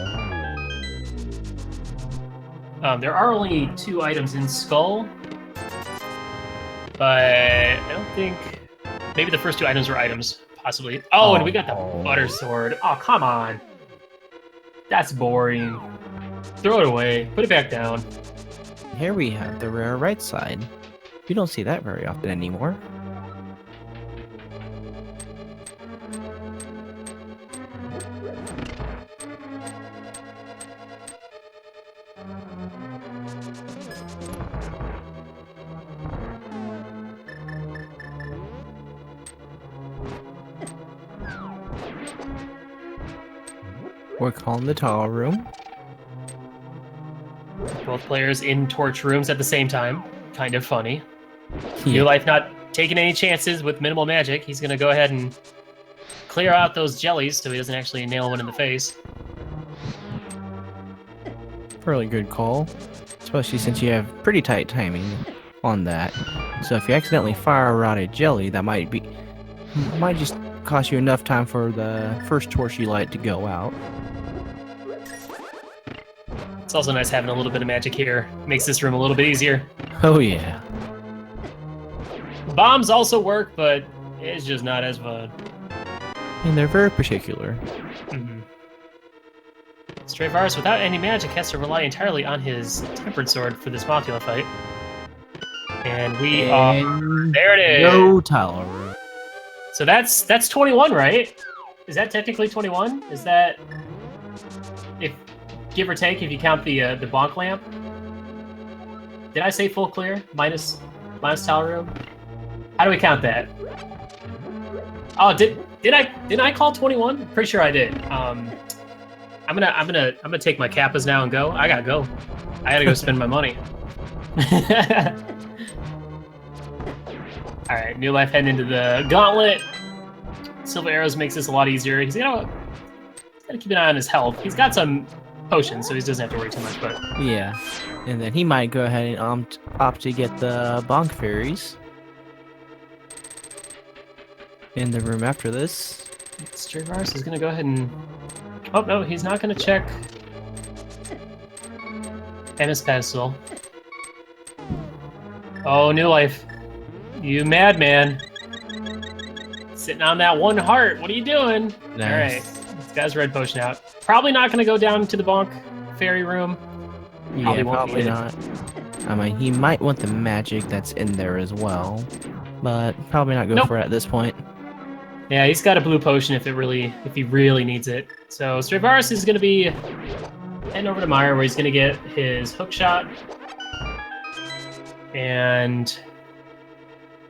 There are only 2 items in Skull, but I don't think... Maybe the first 2 items were items, possibly. Oh, and we got the Butter Sword. Oh, come on. That's boring. Throw it away. Put it back down. Here we have the rare right side. You don't see that very often anymore. We're calling the tall room. Both players in torch rooms at the same time. Kind of funny. Yeah. New Life not taking any chances with minimal magic. He's going to go ahead and clear out those jellies so he doesn't actually nail one in the face. Really good call, especially since you have pretty tight timing on that. So if you accidentally fire out a jelly, that might just cost you enough time for the first torch you light to go out. It's also nice having a little bit of magic here. Makes this room a little bit easier. Oh yeah. Bombs also work, but it's just not as fun. And they're very particular. Mm-hmm. Straevaras, without any magic, has to rely entirely on his tempered sword for this Mothula fight. And we are... There it is! No tolerance. So that's 21, right? Is that technically 21? Is that... if give or take, if you count the bonk lamp? Did I say full clear? Minus tower room? How do we count that? Oh, didn't I call 21? Pretty sure I did. I'm gonna take my kappas now and go. I gotta go. I gotta go spend my money. All right, New Life heading into the gauntlet. Silver arrows makes this a lot easier. He's gotta keep an eye on his health. He's got some potions, so he doesn't have to worry too much. But yeah, and then he might go ahead and opt to get the bonk fairies in the room after this. Straevaras is gonna go ahead and... Oh no, he's not gonna check Emma's pedestal. Oh, New Life, you madman! Sitting on that one heart. What are you doing? Nice. All right, this guy's red potion out. Probably not gonna go down to the bonk fairy room. Yeah, probably not. I mean, he might want the magic that's in there as well, but probably not go for it at this point. Yeah, he's got a blue potion if he really needs it. So Straevaras is going to be heading over to Meyer, where he's going to get his hook shot, and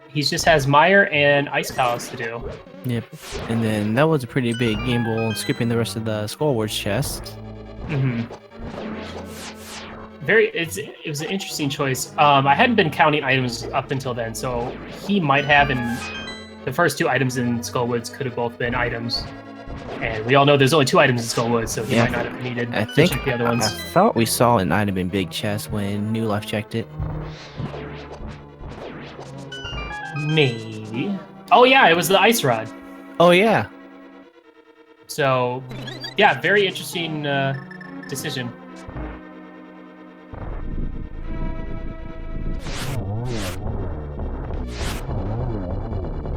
he just has Meyer and Ice Palace to do. Yep, and then that was a pretty big gamble, skipping the rest of the Skullwards chest. Mm-hmm. It was an interesting choice. I hadn't been counting items up until then, so he might have, and the first two items in Skullwoods could have both been items. And we all know there's only 2 items in Skullwoods, so he might not have needed to check the other ones. I thought we saw an item in Big Chest when New Life checked it. Maybe. Oh yeah, it was the ice rod. Oh yeah. So, yeah, very interesting decision.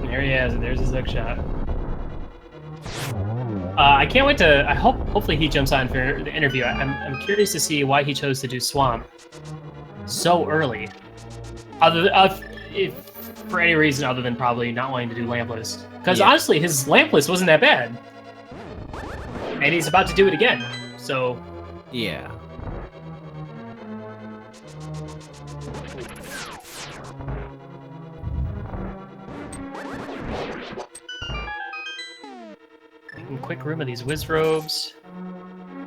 There he is. There's his hook shot. I can't wait to... hopefully he jumps on for the interview. I'm curious to see why he chose to do Swamp so early. If for any reason other than probably not wanting to do Lampless. Because honestly, his Lampless wasn't that bad. And he's about to do it again. So... yeah. Quick room of these whiz robes.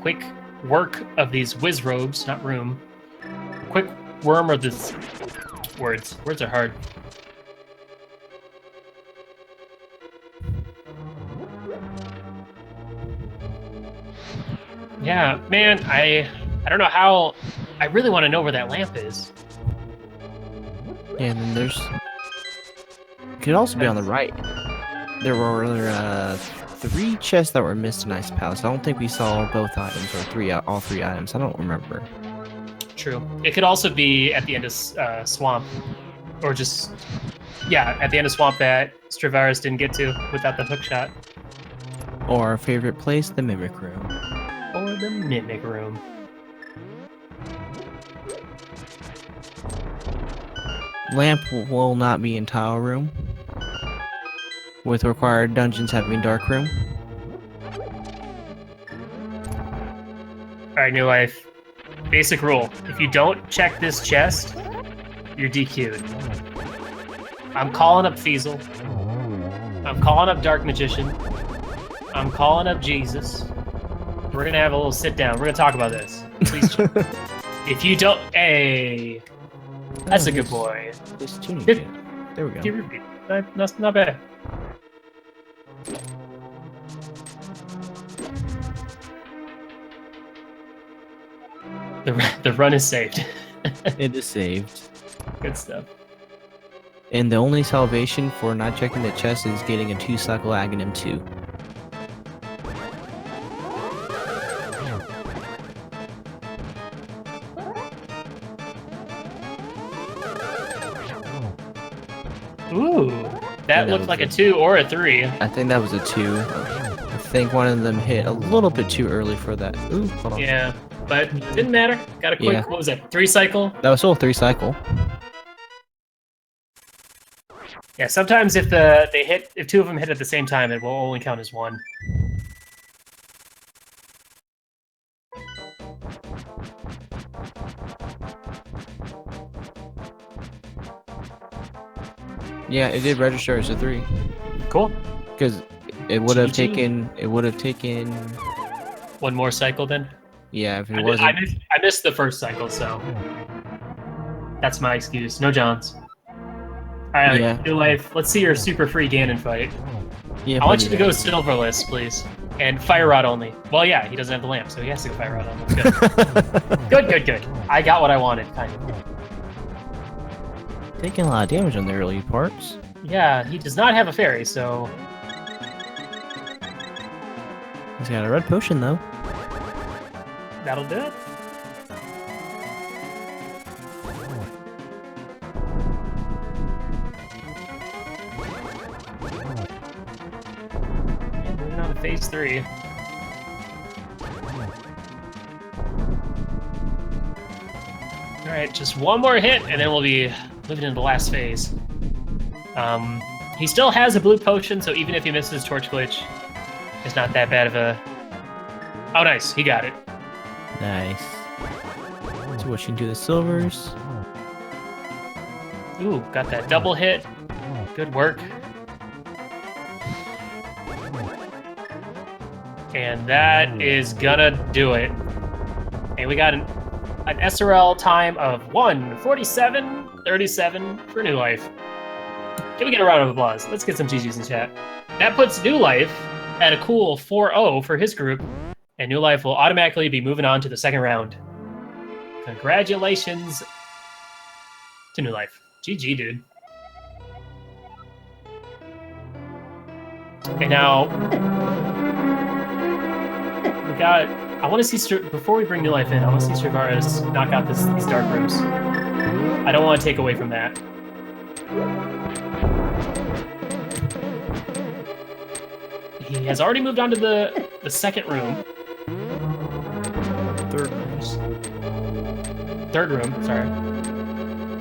Quick work of these whiz robes, not room. Quick worm of this... Words are hard. Yeah, man, I don't know how... I really want to know where that lamp is. Yeah, and then there's... could also be on the right. There were 3 chests that were missed in Ice Palace. I don't think we saw both items, or all three items. I don't remember. True. It could also be at the end of Swamp. Or just... yeah, at the end of Swamp that Straevaras didn't get to without the hook shot. Or our favorite place, the Mimic Room. Or the Mimic Room. Lamp will not be in Tile Room, with required dungeons having Dark Room. Alright, New Life. Basic rule. If you don't check this chest, you're DQ'd. I'm calling up Feasel. I'm calling up Dark Magician. I'm calling up Jesus. We're gonna have a little sit down. We're gonna talk about this. Please check. If you don't... Hey... That's a good boy. This tuning kit. There we go. Keep repeating. That's not bad. The run is saved. It is saved. Good stuff. And the only salvation for not checking the chest is getting a 2-cycle Aghanim 2. Ooh, that looked like a 2 or a 3. I think that was a 2. I think one of them hit a little bit too early for that. Ooh, hold on. Yeah, but didn't matter. Got a quick, Yeah. what was that, 3-cycle? That was still a 3-cycle. Yeah, sometimes if if 2 of them hit at the same time, it will only count as 1. Yeah, it did register as a 3. Cool. Because it would have GG. taken. One more cycle then? Yeah, if it I wasn't. missed the first cycle, so that's my excuse. No Johns. Alright, Yeah. New Life, let's see your super free Ganon fight. Yeah, I want you to buddy, go silverless, please. And Fire Rod only. Well, yeah, he doesn't have the lamp, so he has to go Fire Rod only. Good. Good. I got what I wanted, kind of. Taking a lot of damage on the early parts. Yeah, he does not have a fairy, so... He's got a red potion, though. That'll do it. And moving on to phase 3. Alright, just one more hit, and then we'll be moving into the last phase. He still has a blue potion, so even if he misses Torch Glitch, it's not that bad of a... Oh, nice. He got it. Nice. Switching to the silvers. Ooh, got that double hit. Good work. And that is gonna do it. And we got an SRL time of 1:47:37 for New Life. Can we get a round of applause? Let's get some GGs in chat. That puts New Life at a cool 4-0 for his group, and New Life will automatically be moving on to the second round. Congratulations to New Life. GG, dude. Okay, now we got. I want to see before we bring New Life in. I want to see Straevaras knock out these dark rooms. I don't want to take away from that. He has already moved on to the second room. Third room, sorry.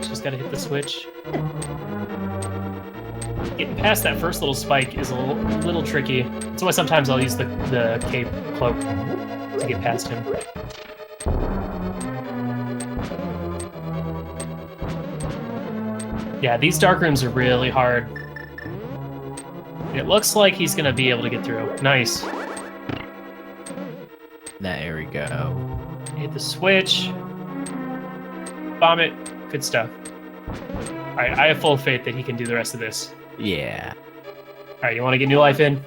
Just gotta hit the switch. Getting past that first little spike is a little tricky. That's why sometimes I'll use the cape cloak to get past him. Yeah, these dark rooms are really hard. It looks like he's gonna be able to get through. Nice. There we go. Hit the switch. Bomb it. Good stuff. Alright, I have full faith that he can do the rest of this. Yeah. Alright, you want to get New Life in?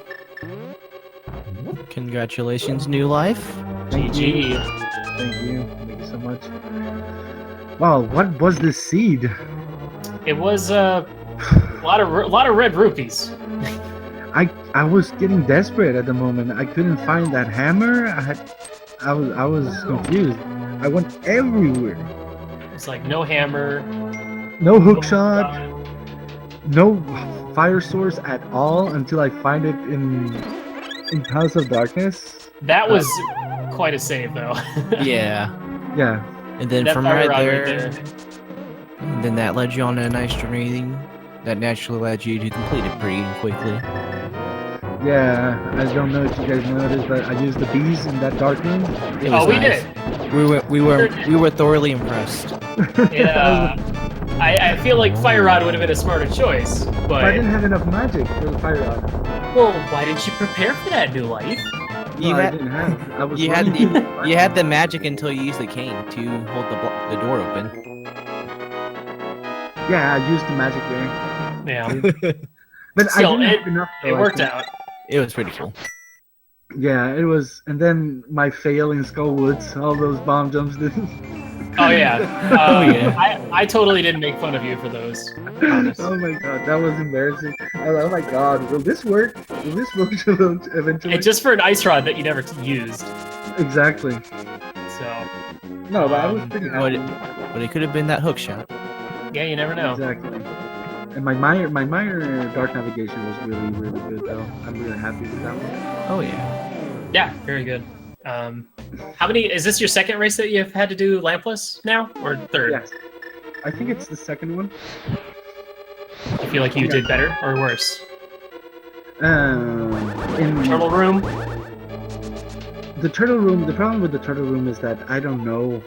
Congratulations, New Life. Thank GG. you. Thank you. Thank you so much. Wow, what was this seed? It was a lot of red rupees. I was getting desperate at the moment. I couldn't find that hammer. I was confused. I went everywhere. It's like no hammer, No hook shot, no fire source at all until I find it in in House of Darkness. That was quite a save, though. Yeah. Yeah, And then That from fire right rod there, and then that led you on a nice journey that naturally led you to complete it pretty quickly. yeah. I don't know if you guys noticed, but I used the bees in that dark room. It was Oh, we nice. did. We were thoroughly impressed. Yeah. I feel like fire rod would have been a smarter choice, But I but didn't have enough magic for the fire rod. well, why didn't you prepare for that, New Life? You No, I had didn't have. I was you had running the, you had the magic until you used the cane to hold the door open. Yeah, I used the magic there. Yeah, But Still, I didn't have enough. it though, I worked think. out. It was pretty cool. Yeah, it was. And then my fail in Skull Woods, all those bomb jumps didn't. Oh yeah. Yeah. I totally didn't make fun of you for those. Promise. Oh my god, that was embarrassing. I was like, oh my god, will this work? Will this work eventually? And just for an ice rod that you never used. Exactly. So No, but I was pretty But happy. it could have been that hook shot. yeah, you never know. Exactly. And my minor dark navigation was really good though. I'm really happy with that one. Oh yeah. Yeah, very good. How many? Is this your second race that you've had to do lampless now, or third? Yes. I think it's the second one. You feel like you did better or worse? In Turtle room. the turtle room, the problem with the turtle room is that I don't know.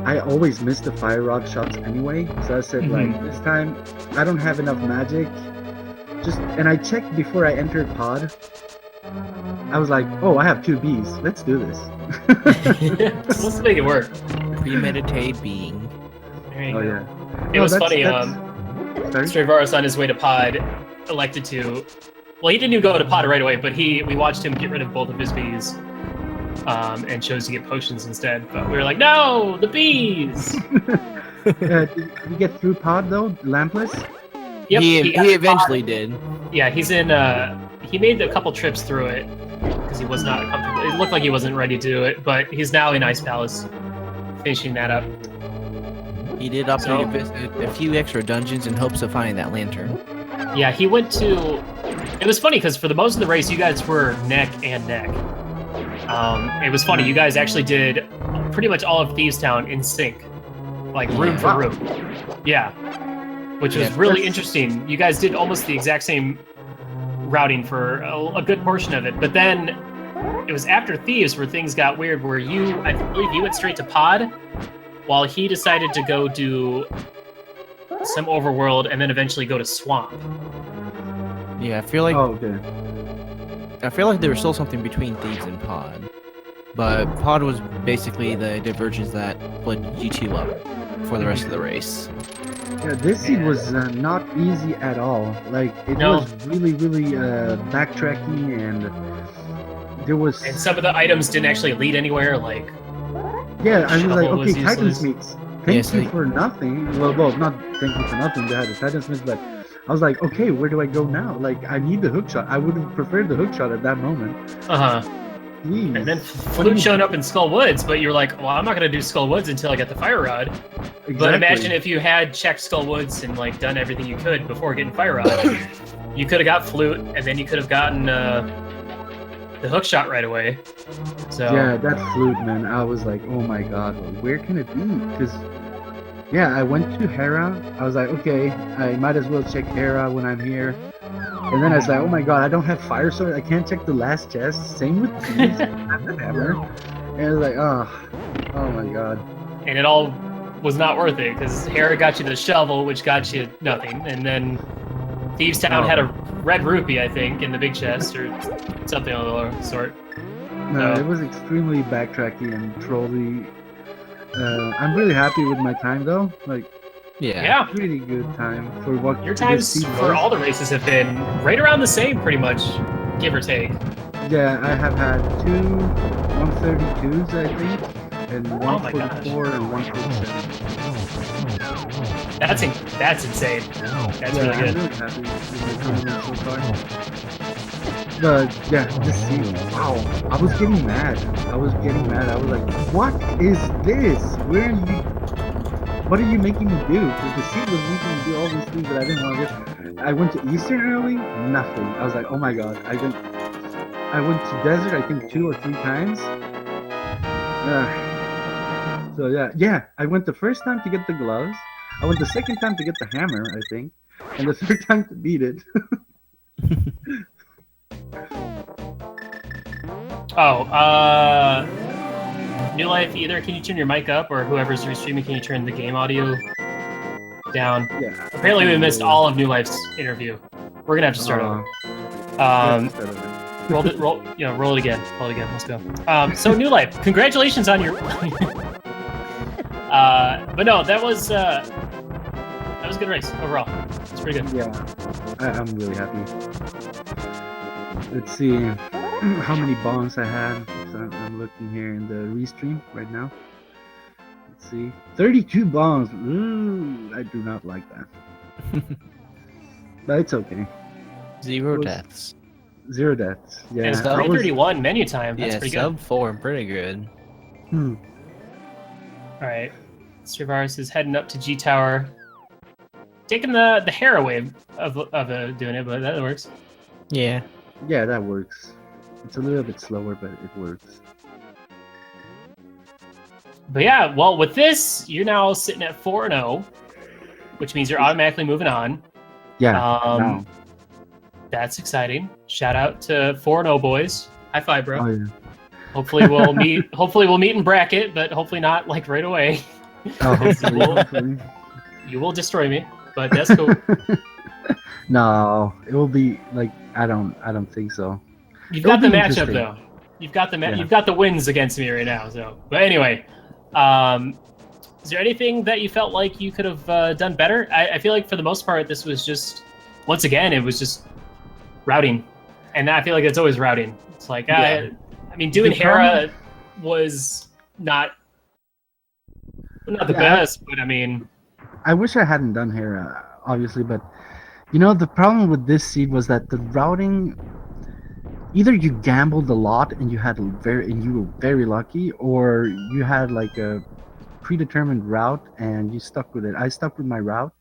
I always miss the fire rod shots anyway. So I said like this time I don't have enough magic. And I checked before I entered pod. I was like, oh, I have 2 bees. Let's do this. Let's make it work. Premeditated being. There you Oh go. yeah. It was that's- funny. Sorry? Straevaras on his way to pod elected to. Well, he didn't even go to pod right away, but we watched him get rid of both of his bees, and chose to get potions instead. But we were like, no, the bees. Did we get through pod though? Lampless? Yep, he got to eventually pod. did. Yeah, he's in. He made a couple trips through it because he was not comfortable. It looked like he wasn't ready to do it, but he's now in Ice Palace, finishing that up. He did opt So- to visit a few extra dungeons in hopes of finding that lantern. Yeah, he went to. It was funny because for the most of the race, you guys were neck and neck. It was funny. You guys actually did pretty much all of Thieves Town in sync, like room for room. Yeah, which was Yeah, really that's- interesting. You guys did almost the exact same routing for a good portion of it, but then it was after Thieves where things got weird. Where I believe you went straight to Pod, while he decided to go do some Overworld and then eventually go to Swamp. Yeah, I feel like Oh, okay. there was still something between Thieves and Pod, but Pod was basically the divergence that split G2 up for the rest of the race. Yeah, this seed was not easy at all. Like it No. was really backtracking, and there was And some of the items didn't actually lead anywhere, like yeah. I was like, shovel was okay, Titan useless. Smiths. Yeah, Thank so you you- for nothing. Well, not thank you for nothing. They had the Titan Smiths, but I was like, okay, where do I go now? Like, I need the hook shot. I would have preferred the hook shot at that moment. Please. And then Flute showed up in Skull Woods, but you're like, well, I'm not gonna do Skull Woods until I get the Fire Rod. Exactly. But imagine if you had checked Skull Woods and like done everything you could before getting Fire Rod. You could have got Flute, and then you could have gotten the hook shot right away. So Yeah, that flute, man. I was like, oh my god, where can it be? Because, yeah, I went to Hera. I was like, okay, I might as well check Hera when I'm here. And then I was like, oh my god, I don't have fire sword. I can't check the last chest. Same with these. I have the hammer. And I was like, oh my god. and it all was not worth it because Hera got you the shovel, which got you nothing, and then Thieves Town had a red rupee, I think, in the big chest or something of the sort. No, No. it was extremely backtracky and trolly. I'm really happy with my time though. Like, Yeah, pretty good time for what your this times seed for was. all the races have been right around the same, pretty much, give or take. Yeah, I have had 2 132s, I think, and Oh my gosh. 144 and 147. That's insane. That's Yeah, really I'm good. really happy with my tournament so far. But yeah, this seed, wow, I was getting mad. I was like, what is this? What are you making me do? Because the seed was making me do all these things that I didn't want to do. I went to Eastern early, nothing. I was like, oh my god, I went to desert, I think 2 or 3 times. So yeah. I went the first time to get the gloves. I went the second time to get the hammer, I think, and the third time to beat it. New Life, either can you turn your mic up, or whoever's restreaming, can you turn the game audio down? Yeah. Apparently, we missed all of New Life's interview. We're gonna have to start over. Roll it again. Roll it again. Let's go. So New Life, congratulations on your. But no, that was a good race overall. It's pretty good. Yeah, I'm really happy. Let's see how many bombs I had. So I'm looking here in the restream right now. Let's see, 32 bombs. Ooh, I do not like that. But it's okay. 0 deaths. 0 deaths. Yeah. And it's 331 menu time. That's pretty good. Sub 4, pretty good. Hmm. All right. Straevaras is heading up to G Tower. Taking the Hera wave of doing it, but that works. Yeah. Yeah, that works. It's a little bit slower, but it works. But yeah, well, with this, you're now sitting at 4-0, which means you're automatically moving on. Yeah. Wow. That's exciting. Shout out to 4-0 boys. High five, bro. Oh, yeah. Hopefully we'll meet. Hopefully we'll meet in bracket, but hopefully not like right away. Oh, hopefully. You will destroy me, but that's cool. No, it will be like I don't think so. You've got the matchup though. You've got the You've got the wins against me right now. So, but anyway, is there anything that you felt like you could have done better? I feel like for the most part, this was just once again it was just routing, and I feel like it's always routing. It's like I mean, doing Hera was not the best, but I mean, I wish I hadn't done Hera, obviously, but you know the problem with this seed was that the routing. Either you gambled a lot and you were very lucky, or you had like a predetermined route and you stuck with it. I stuck with my route,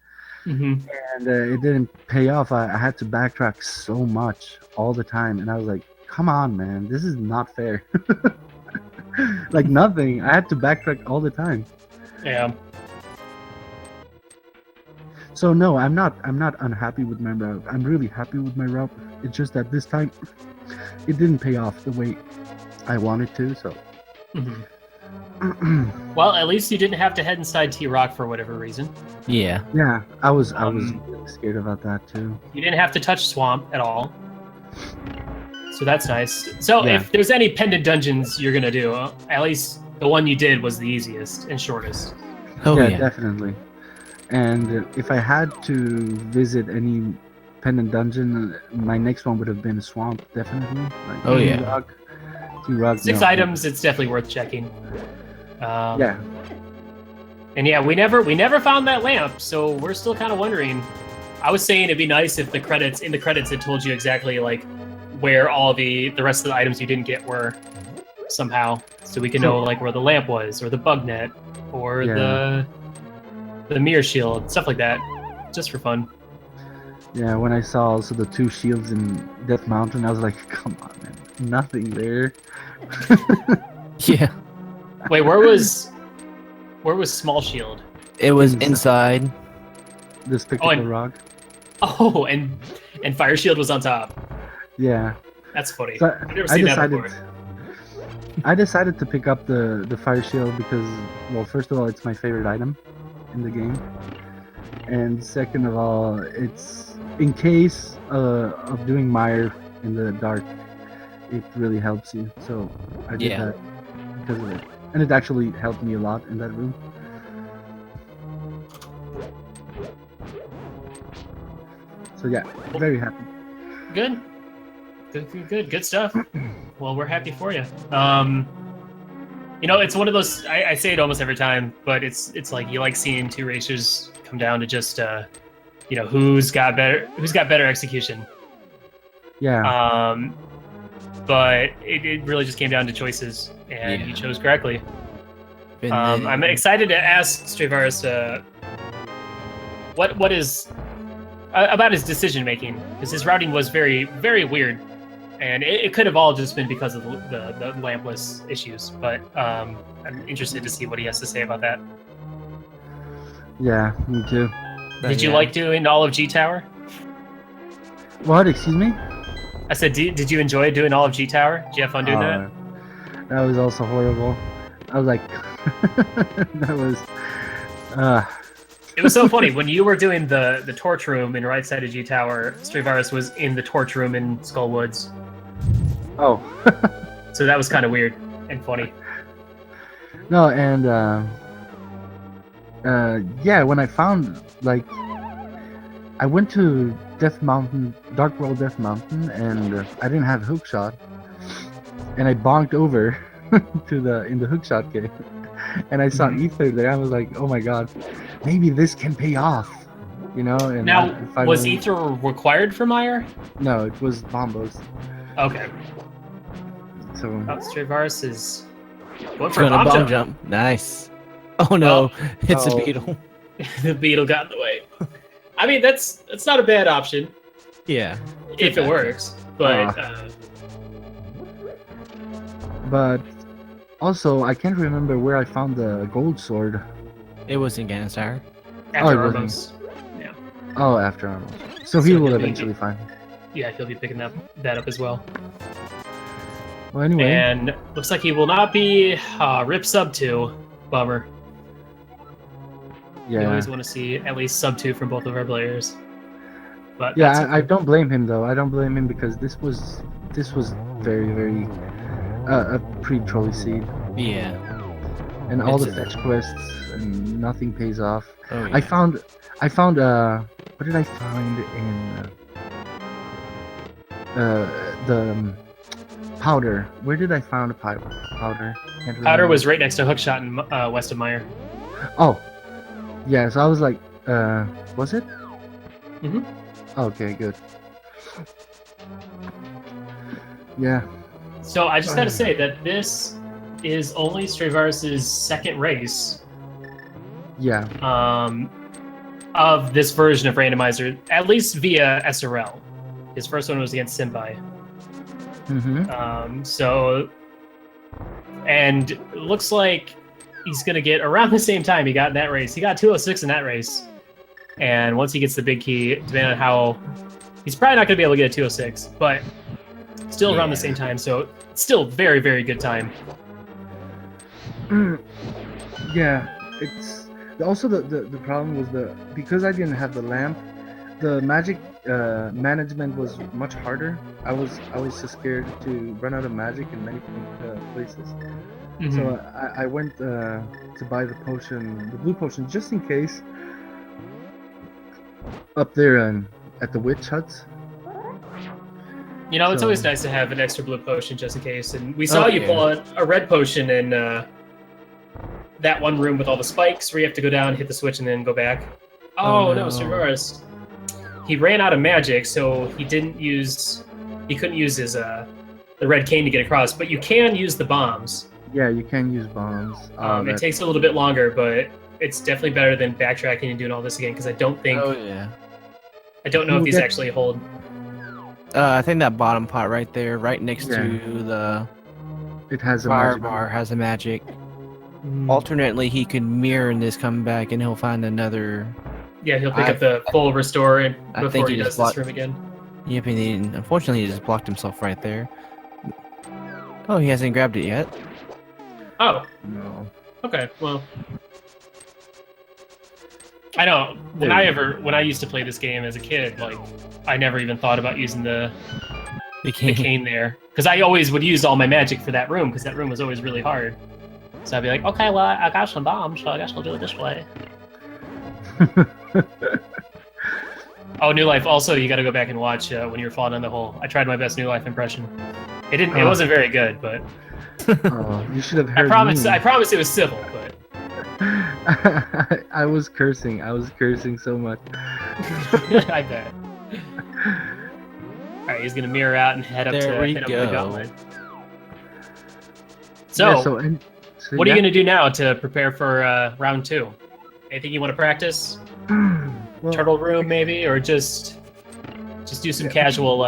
and it didn't pay off. I had to backtrack so much all the time, and I was like, "Come on, man, this is not fair." Like nothing. I had to backtrack all the time. Yeah. So no, I'm not unhappy with my route. I'm really happy with my route. It's just that this time it didn't pay off the way I wanted to, so. Well, at least you didn't have to head inside T-Rock for whatever reason. Yeah. Yeah, I was really scared about that too. You didn't have to touch Swamp at all. So that's nice. So if there's any pendant dungeons you're gonna do, at least the one you did was the easiest and shortest. Oh yeah, definitely. And if I had to visit any pendant dungeon, my next one would have been Swamp, definitely. Like T-Rock, 6 items, it's definitely worth checking. Yeah. And yeah, we never found that lamp, so we're still kind of wondering. I was saying it'd be nice if in the credits it told you exactly like where all the rest of the items you didn't get were somehow, so we can know like where the lamp was, or the bug net, or the mirror shield, stuff like that, just for fun. Yeah, when I saw also the 2 shields in Death Mountain, I was like, come on, man, nothing there. Yeah. Wait, where was Small Shield? It was inside the Spectacle Rock. Oh, and Fire Shield was on top. Yeah. That's funny. So I've never seen that before. I decided to pick up the Fire Shield because, well, first of all, it's my favorite item in the game, and second of all, it's in case of doing Mire in the dark, it really helps you. So I did that because of it, and it actually helped me a lot in that room. So yeah, very happy. Good stuff. Well, we're happy for you. You know, it's one of those. I say it almost every time, but it's like you like seeing 2 racers come down to just who's got better execution. Yeah. But it really just came down to choices, and you chose correctly. I'm excited to ask Straevaras what is about his decision making, because his routing was very, very weird. And it could have all just been because of the lampless issues, but I'm interested to see what he has to say about that. Yeah, me too. Did you like doing all of G Tower? What? Excuse me? I said, did you enjoy doing all of G Tower? Did you have fun doing that? That was also horrible. I was like, that was. It was so funny when you were doing the torch room in right side of G Tower. Straevaras was in the torch room in Skull Woods. Oh. So that was kind of weird and funny. No, and yeah, when I found like, I went to Death Mountain, Dark World Death Mountain, and I didn't have hookshot, and I bonked over to in the hookshot cave, and I saw Ether there. I was like, oh my god, maybe this can pay off, you know. And now, finally, was Ether required for Meyer? No, it was Bombos. Okay. So Straevaras is going for a Gonna bomb jump. Nice. Oh no, it's a beetle. The beetle got in the way. I mean, that's not a bad option. Yeah. If it works, but. But also, I can't remember where I found the gold sword. It was in Ganasar. After Armos. Yeah. Oh, after Armos. So he will eventually find it. Yeah, he'll be picking that up as well. Well, anyway. And looks like he will not be Rip Sub 2. Bummer. Yeah. We always want to see at least Sub 2 from both of our players. But yeah, I don't blame him though. I don't blame him because this was very, very a pre-trolley seed. Yeah. And all the fetch quests and nothing pays off. Oh, yeah. I found what did I find in the powder? Where did I find a powder? Powder was right next to Hookshot in west of Meyer. Oh, yeah. So I was like, was it? Mhm. Okay, good. Yeah. So I just gotta say that this is only Straevaras' second race. Yeah. Of this version of Randomizer, at least via SRL. His first one was against Senpai. Mm-hmm. So, and it looks like he's gonna get around the same time he got in that race. He got 206 in that race. And once he gets the big key, depending on how, he's probably not gonna be able to get a 206, but still around the same time. So it's still very, very good time. Yeah, it's also the problem was because I didn't have the lamp, the magic management was much harder. I was so scared to run out of magic in many places. Mm-hmm. So I went to buy the potion, the blue potion, just in case. Up there at the witch huts. You know, it's always nice to have an extra blue potion just in case. And we saw you pull a red potion in that one room with all the spikes where you have to go down, hit the switch, and then go back. Oh no, Straevaras. He ran out of magic, so he couldn't use his the red cane to get across. But you can use the bombs. Yeah, you can use bombs. It takes a little bit longer, but it's definitely better than backtracking and doing all this again, because I don't think. Oh yeah. I don't know if these actually hold. I think that bottom pot right there, right next to the. It has a fire magic bar has a magic. Alternately, he can mirror in this, come back, and he'll find another. Yeah, he'll pick up the full restore before he does this room again. Yep, and unfortunately, he just blocked himself right there. Oh, he hasn't grabbed it yet. Oh. No. Okay, well. I know, when I used to play this game as a kid, like, I never even thought about using the cane there. Because I always would use all my magic for that room, because that room was always really hard. So I'd be like, okay, well, I got some bombs, so I guess we'll do it this way. Oh, New Life, also, you gotta go back and watch when you're falling in the hole. I tried my best New Life impression. It wasn't very good, but... You should have heard I promise it was civil, but... I was cursing so much. I bet. Alright, he's gonna mirror out and head up to the gauntlet. So, what are you gonna do now to prepare for round 2? Anything you want to practice? Well, Turtle room maybe, or just do some casual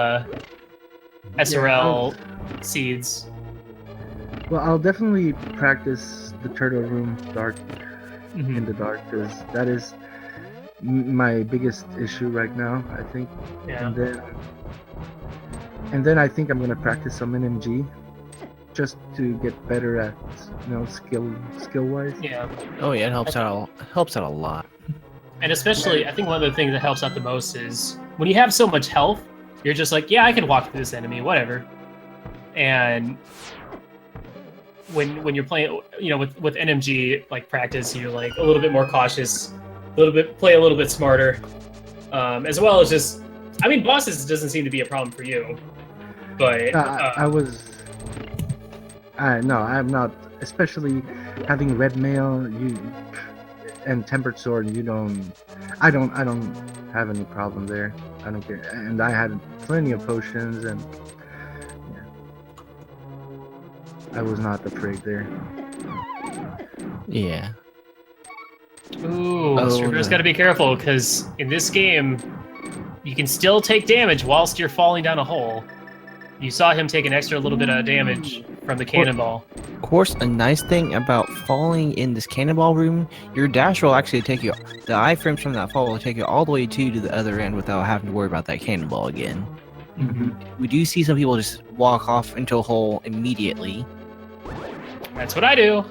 SRL seeds. Well, I'll definitely practice the turtle room dark in the dark, because that is my biggest issue right now, I think. Yeah. And then I think I'm gonna practice some NMG, just to get better at, skill wise. Yeah. Oh yeah, it helps out. Helps out a lot. And especially, I think one of the things that helps out the most is when you have so much health, you're just like, yeah, I can walk through this enemy, whatever. And when you're playing, with NMG like practice, you're like a little bit more cautious, play a little bit smarter, as well as just, I mean, bosses doesn't seem to be a problem for you, but no, I'm not. Especially having red mail, and tempered sword, I don't have any problem there. I don't care, and I had plenty of potions, and yeah, I was not afraid there. Yeah. Ooh, Straevaras no. got to be careful, because in this game, you can still take damage whilst you're falling down a hole. You saw him take an extra little bit of damage from the cannonball. Of course, a nice thing about falling in this cannonball room, your dash will actually take you, the iframes from that fall will take you all the way to the other end without having to worry about that cannonball again. We do see some people just walk off into a hole immediately. That's what I do.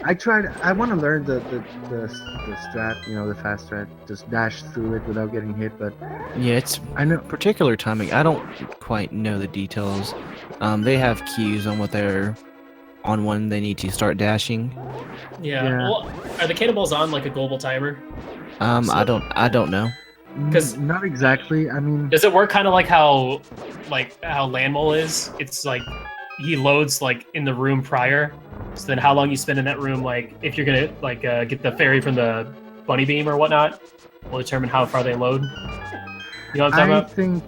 I want to learn the strat, the fast strat, just dash through it without getting hit, but Yeah, I know particular timing. I don't quite know the details. They have cues on when they need to start dashing. Yeah. Well, are the cannonballs on like a global timer? I don't know. Because not exactly. I mean, does it work kind of like how Landmole is? It's like he loads like in the room prior. So then how long you spend in that room, like if you're gonna like get the fairy from the bunny beam or whatnot, will determine how far they load. You know what I'm talking about? I think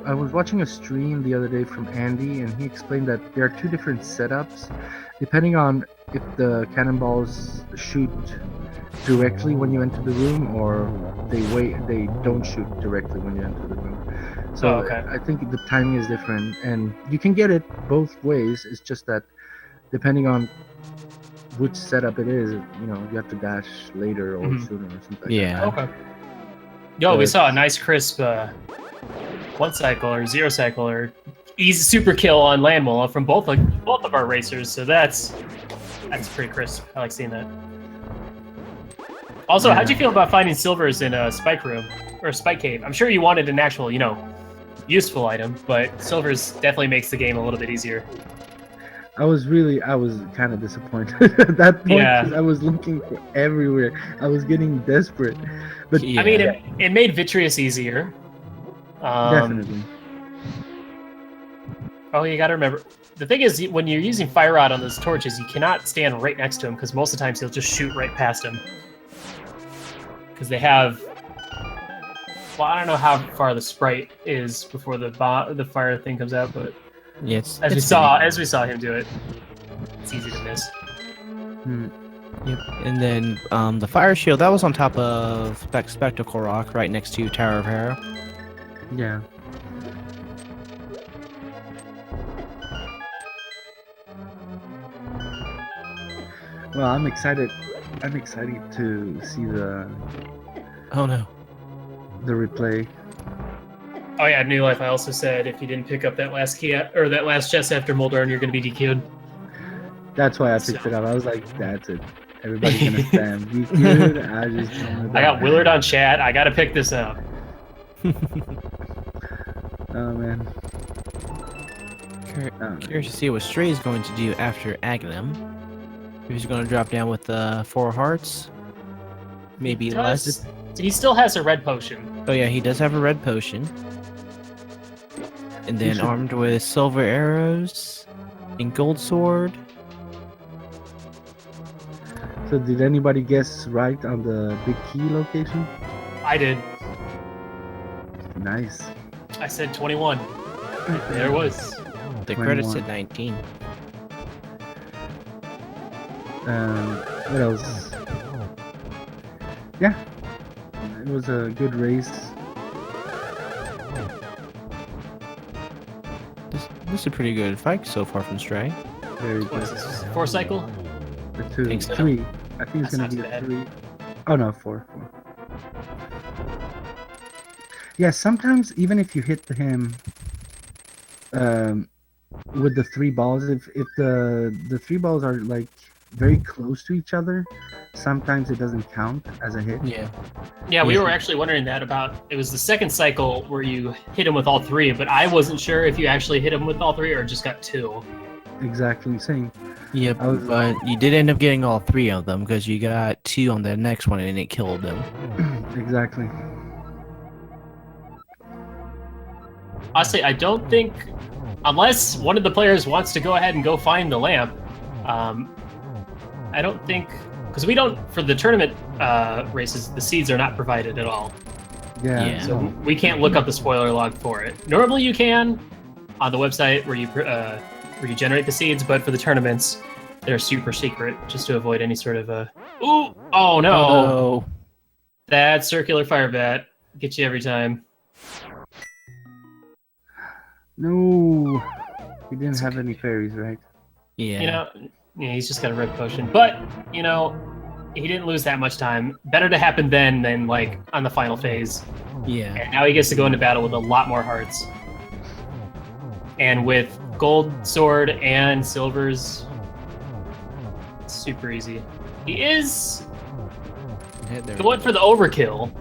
I was watching a stream the other day from Andy, and he explained that there are two different setups, depending on if the cannonballs shoot directly when you enter the room, or they don't shoot directly when you enter the room. So I think the timing is different, and you can get it both ways. It's just that depending on which setup it is, you have to dash later or sooner or something like that. Okay. Yo, we saw a nice crisp 1 cycle or 0 cycle or easy super kill on Landmole from both of our racers, so that's pretty crisp. I like seeing that. Also, how'd you feel about finding silvers in a spike room or a spike cave? I'm sure you wanted an actual, useful item, but silvers definitely makes the game a little bit easier. I was kind of disappointed at that point, because I was looking for everywhere. I was getting desperate. But I mean, it made Vitreous easier. Definitely. Oh, you gotta remember, the thing is, when you're using Fire Rod on those torches, you cannot stand right next to him, because most of the times he'll just shoot right past him. Because they have... Well, I don't know how far the sprite is before the fire thing comes out, but... Yeah, as we saw him do it, it's easy to miss. Yep. And then the fire shield that was on top of Spectacle Rock, right next to Tower of Hera. Yeah. Well, I'm excited. I'm excited to see the. Oh no. The replay. Oh yeah, New Life. I also said if you didn't pick up that last key or that last chest after Moldorn, you're going to be DQ'd. That's why I picked it up. I was like, that's it. Everybody's gonna spam DQ'd. I got Willard on chat. I got to pick this up. Oh man. Curious to see what Stray is going to do after Aghanim. If he's going to drop down with 4 hearts, maybe less. He still has a red potion. Oh yeah, he does have a red potion. And then armed with silver arrows and gold sword. So did anybody guess right on the big key location? I did. Nice. I said 21. There it was. The credits said 19. What else? Yeah. It was a good race. This is a pretty good fight so far from Stray. Very What is good. this? 4 cycle? The 2, Think so. 3. I think it's That's gonna not be too a bad. 3. Oh no, 4. Yeah, sometimes even if you hit him with the 3 balls, if the 3 balls are like very close to each other, sometimes it doesn't count as a hit. Yeah, we Yeah. were actually wondering that about. It was the second cycle where you hit him with all 3, but I wasn't sure if you actually hit him with all 3 or just got 2. Exactly same. Yep, I was- but you did end up getting all 3 of them because you got 2 on the next one and it killed them. Exactly. Honestly, I don't think, unless one of the players wants to go ahead and go find the lamp, I don't think, because we don't, for the tournament races, the seeds are not provided at all. Yeah. Yeah. So we can't look up the spoiler log for it. Normally you can on the website where you generate the seeds, but for the tournaments, they're super secret, just to avoid any sort of ooh, oh no, Oh, that circular fire bat gets you every time. No, we didn't have any fairies, right? yeah. You know, yeah, he's just got a red potion, but you know, he didn't lose that much time. Better to happen then than like on the final phase. Yeah. And now he gets to go into battle with a lot more hearts. And with gold sword and silvers, it's super easy. He is going for the overkill.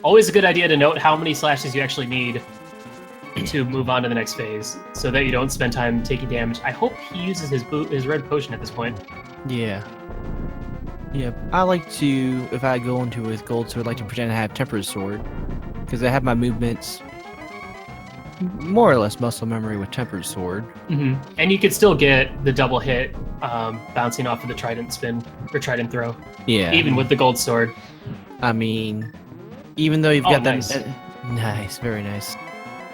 Always a good idea to note how many slashes you actually need to move on to the next phase, so that you don't spend time taking damage. I hope he uses his red potion at this point. Yeah. Yep. I like to, if I go into with gold sword, I like to pretend I have tempered sword, because I have my movements more or less muscle memory with tempered sword. And you could still get the double hit bouncing off of the trident spin or trident throw, Yeah. even with the gold sword. I mean, even though you've Oh, got nice. that. Nice, very nice.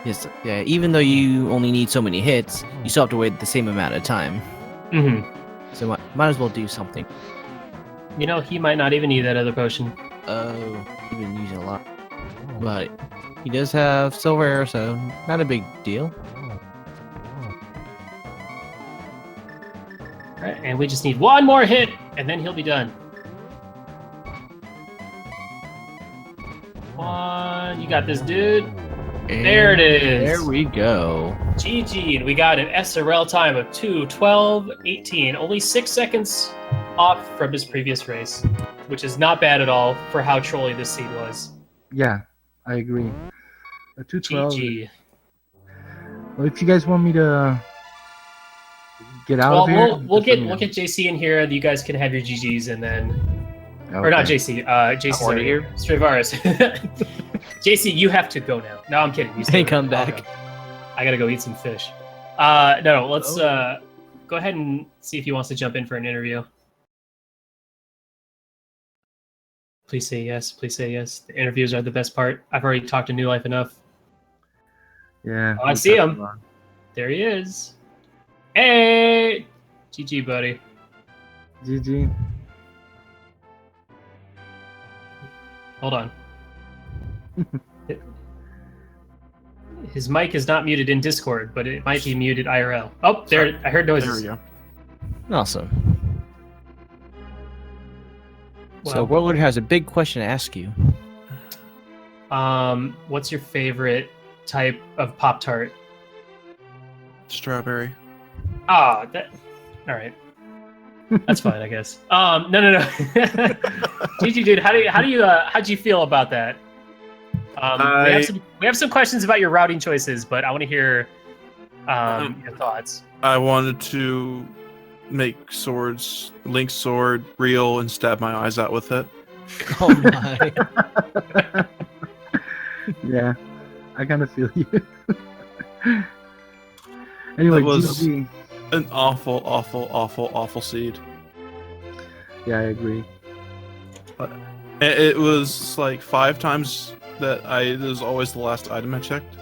Yes, yeah. Even though you only need so many hits, you still have to wait the same amount of time. So might as well do something. You know, he might not even need that other potion. Oh, he's been using a lot, but he does have silver, so not a big deal. All right, and we just need one more hit, and then he'll be done. One, you got this, dude. There it is. There we go. GG, and we got an SRL time of 2:12:18, only 6 seconds off from his previous race, which is not bad at all for how trolly this seed was. Yeah, I agree. A 212. GG. Well, if you guys want me to get out Well, of here, we'll just let get me know. JC in here. You guys can have your GGs, and then or Okay. not JC. JC's already already here. Straevaras. JC, you have to go now. No, I'm kidding. You stay Hey, with come me. I'll back. go. I gotta go eat some fish. No, let's go ahead and see if he wants to jump in for an interview. Please say yes. Please say yes. The interviews are the best part. I've already talked to New Life enough. Yeah. Oh, I we see talked him. a lot. There he is. Hey, GG, buddy. GG. Hold on. His mic is not muted in Discord, but it might be muted IRL. Oh, there! Sorry. I heard noises. There we go. Awesome. So Well, Warlord has a big question to ask you. what's your favorite type of Pop-Tart? Strawberry. Ah, that. All right. That's fine, I guess. No. GG, dude, how'd you feel about that? We have some questions about your routing choices, but I want to hear your thoughts. I wanted to make swords, Link's sword, real, and stab my eyes out with it. Oh my. Yeah, I kind of feel you. Anyway, That was- GG. An awful, awful, awful, awful seed. Yeah, I agree. It was like 5 times that it was always the last item I checked.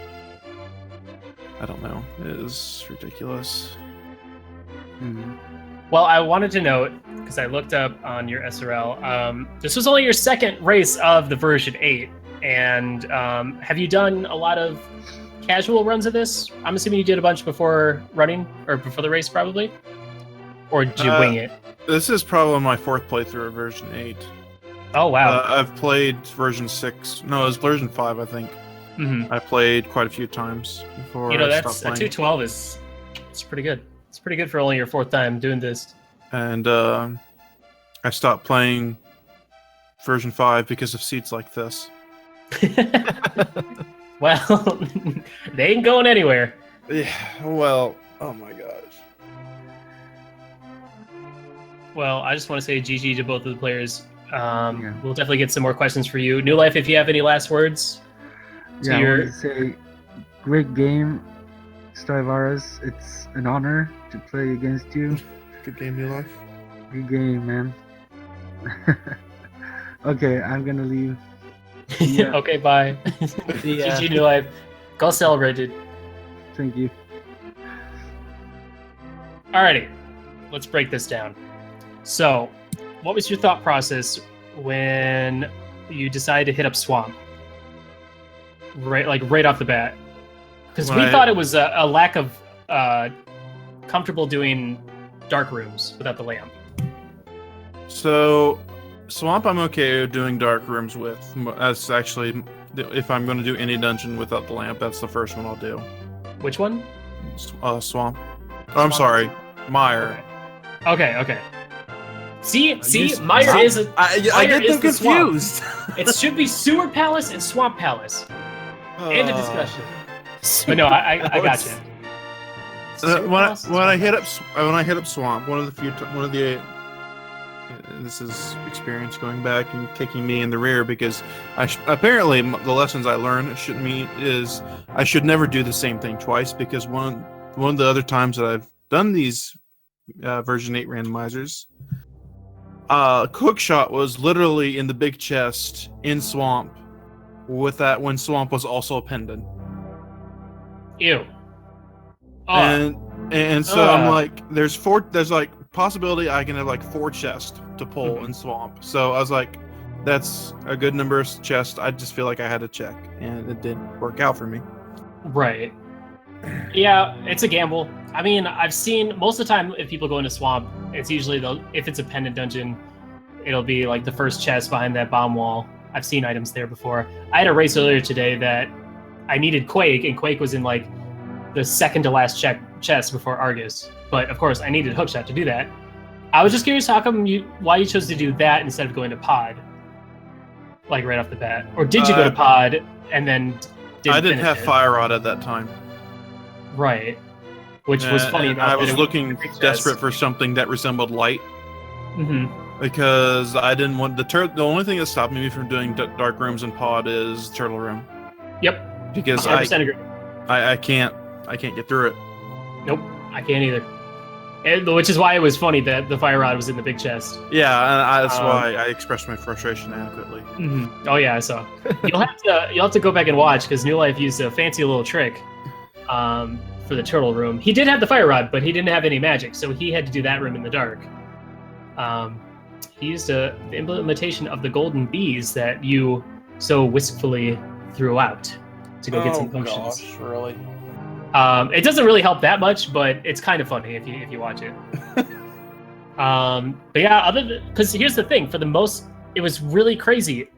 I don't know. It was ridiculous. Mhm. Well, I wanted to note, because I looked up on your SRL, this was only your second race of the version 8, and have you done a lot of casual runs of this? I'm assuming you did a bunch before running, or before the race, probably? Or did you wing it? This is probably my 4th playthrough of version 8. Oh, wow. I've played version 6. No, it was version 5, I think. Mm-hmm. I played quite a few times before I that's stopped a playing. 212 it's pretty good. It's pretty good for only your 4th time doing this. And I stopped playing version 5 because of seats like this. Well, they ain't going anywhere. Yeah, well, oh my gosh. Well, I just want to say GG to both of the players. We'll definitely get some more questions for you. New Life, if you have any last words. I want to say, great game, Straevaras. It's an honor to play against you. Good game, New Life. Good game, man. Okay, I'm gonna leave. Okay, bye. GG New Life. Go celebrate, dude. Thank you. Alrighty, let's break this down. So, what was your thought process when you decided to hit up Swamp? Right off the bat. Because we thought it was a lack of comfortable doing dark rooms without the lamp. So, Swamp I'm okay with doing dark rooms with. That's actually, if I'm going to do any dungeon without the lamp, that's the first one I'll do. Which one? Swamp. Oh, I'm sorry. Mire. Okay. See, Mire is a... I get them confused. It should be Sewer Palace and Swamp Palace. End of discussion. But no, I got you. When I hit up Swamp, one of the this is experience going back and kicking me in the rear, because apparently the lessons I learned is I should never do the same thing twice, because one of the other times that I've done these version 8 randomizers, Cookshot was literally in the big chest in Swamp with that when Swamp was also a pendant. Ew. And so I'm like, there's like possibility I can have like 4 chests to pull in Swamp. So I was like, that's a good number of chests. I just feel like I had to check, and it didn't work out for me. Right. Yeah, it's a gamble. I mean, I've seen most of the time if people go into Swamp, it's usually if it's a pendant dungeon, it'll be like the first chest behind that bomb wall. I've seen items there before. I had a race earlier today that I needed Quake, and Quake was in like the second to last chest before Argus. But of course, I needed Hookshot to do that. I was just curious why you chose to do that instead of going to Pod, like right off the bat, or did you go to Pod and then? I didn't have Fire Rod at that time. Right, which was funny. I was looking desperate for something that resembled light. Mm-hmm. Because I didn't want the only thing that stopped me from doing dark rooms in Pod is Turtle Room. Yep. Because 100% agree. I can't get through it. Nope, I can't either. Which is why it was funny that the Fire Rod was in the big chest. Yeah, and that's why I expressed my frustration adequately. Mm-hmm. Oh yeah, I saw. You'll have to go back and watch, because New Life used a fancy little trick for the Turtle Room. He did have the Fire Rod, but he didn't have any magic, so he had to do that room in the dark. He used the implementation of the golden bees that you so wistfully threw out to go get some potions. Gosh, really? It doesn't really help that much, but it's kind of funny if you watch it. But yeah, because here's the thing: it was really crazy.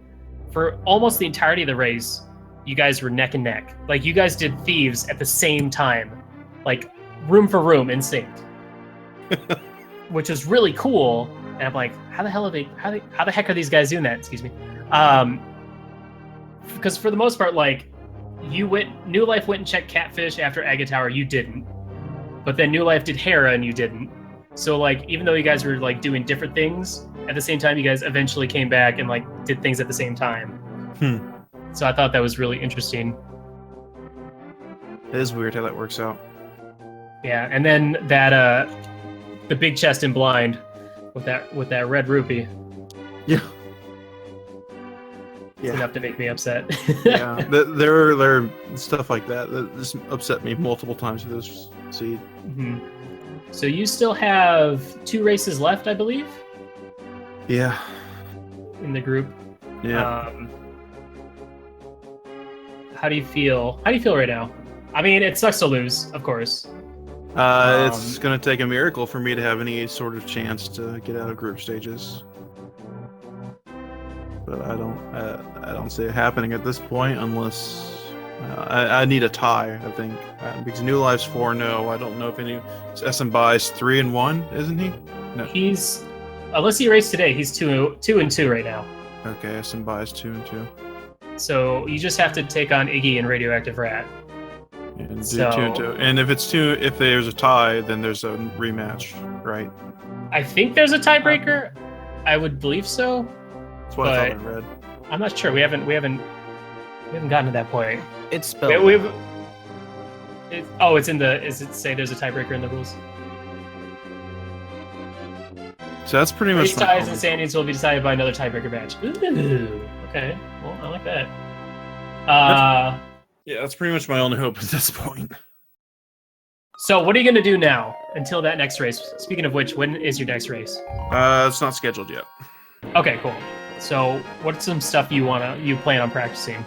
For almost the entirety of the race, you guys were neck and neck. Like, you guys did Thieves at the same time, like room for room in sync, which was really cool. And I'm like, how the heck are these guys doing that? Excuse me. Because for the most part, like, New Life went and checked Catfish after Agate Tower, you didn't. But then New Life did Hera and you didn't. So like, even though you guys were like doing different things, at the same time you guys eventually came back and like did things at the same time. So I thought that was really interesting. It is weird how that works out. Yeah, and then that the big chest in blind with that red rupee. Yeah. It's enough to make me upset. Yeah, there are stuff like that just upset me multiple times with this seed. Mm-hmm. So you still have 2 races left, I believe? Yeah. In the group. Yeah. How do you feel? How do you feel right now? I mean, it sucks to lose, of course. It's going to take a miracle for me to have any sort of chance to get out of group stages. But I don't see it happening at this point unless I need a tie. I think because New Life's 4-0. I don't know if any SM Bai's 3-1, isn't he? No. He's unless he raced today, he's 2-2 right now. Okay, SM Bai's 2-2. So you just have to take on Iggy and Radioactive Rat. And do So- 2-2. And if there's a tie, then there's a rematch, right? I think there's a tiebreaker. I would believe so. That's what I thought I read. I'm not sure. We haven't gotten to that point. It's spelled. We've it's in the. Is it say there's a tiebreaker in the rules? So that's pretty much Race ties and standings will be decided by another tiebreaker match. Ooh, okay. Well, I like that. Yeah, that's pretty much my only hope at this point. So what are you going to do now until that next race? Speaking of which, when is your next race? It's not scheduled yet. Okay, cool. So what's some stuff you plan on practicing?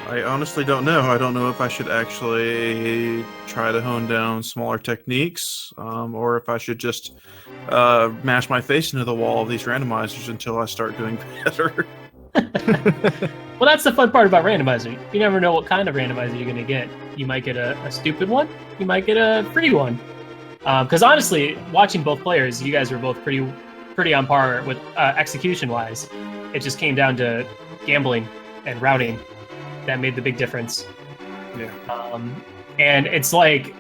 I honestly don't know. I don't know if I should actually try to hone down smaller techniques, or if I should just mash my face into the wall of these randomizers until I start doing better. Well, that's the fun part about randomizer. You never know what kind of randomizer you're going to get. You might get a stupid one. You might get a free one. Because honestly, watching both players, you guys were both pretty on par with execution-wise. It just came down to gambling and routing that made the big difference. Yeah. And it's like,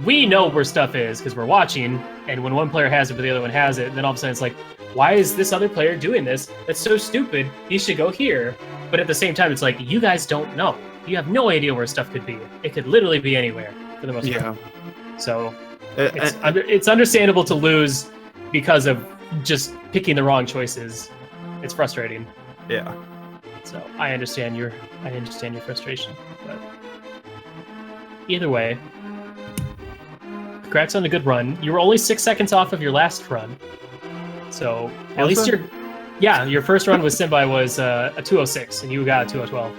we know where stuff is because we're watching, and when one player has it but the other one has it, then all of a sudden it's like, why is this other player doing this? That's so stupid. He should go here. But at the same time, it's like, you guys don't know. You have no idea where stuff could be. It could literally be anywhere for the most part. So it's understandable to lose because of just picking the wrong choices. It's frustrating. Yeah. So I understand your frustration. But either way, congrats on a good run. You were only 6 seconds off of your last run. So at least your first run with Simbai was a 2:06, and you got a 2:12.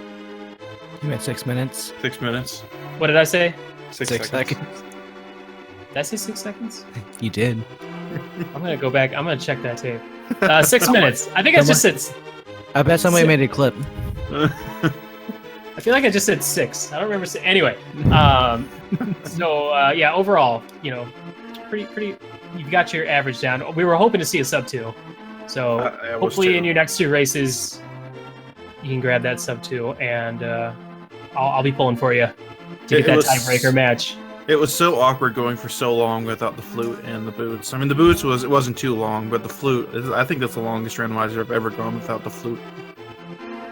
You had 6 minutes. 6 minutes. What did I say? 6 6 seconds. seconds. Did I say 6 seconds? You did. I'm gonna go back. I'm gonna check that tape. 6 minutes. I think I just said. I bet somebody made a clip. I feel like I just said 6. I don't remember. Anyway, yeah. Overall, pretty. You've got your average down. We were hoping to see a sub 2, so hopefully in your next 2 races, you can grab that sub 2, and I'll be pulling for you to get that tiebreaker match. It was so awkward going for so long without the flute and the boots. I mean, the boots wasn't too long, but the flute, I think that's the longest randomizer I've ever gone without the flute.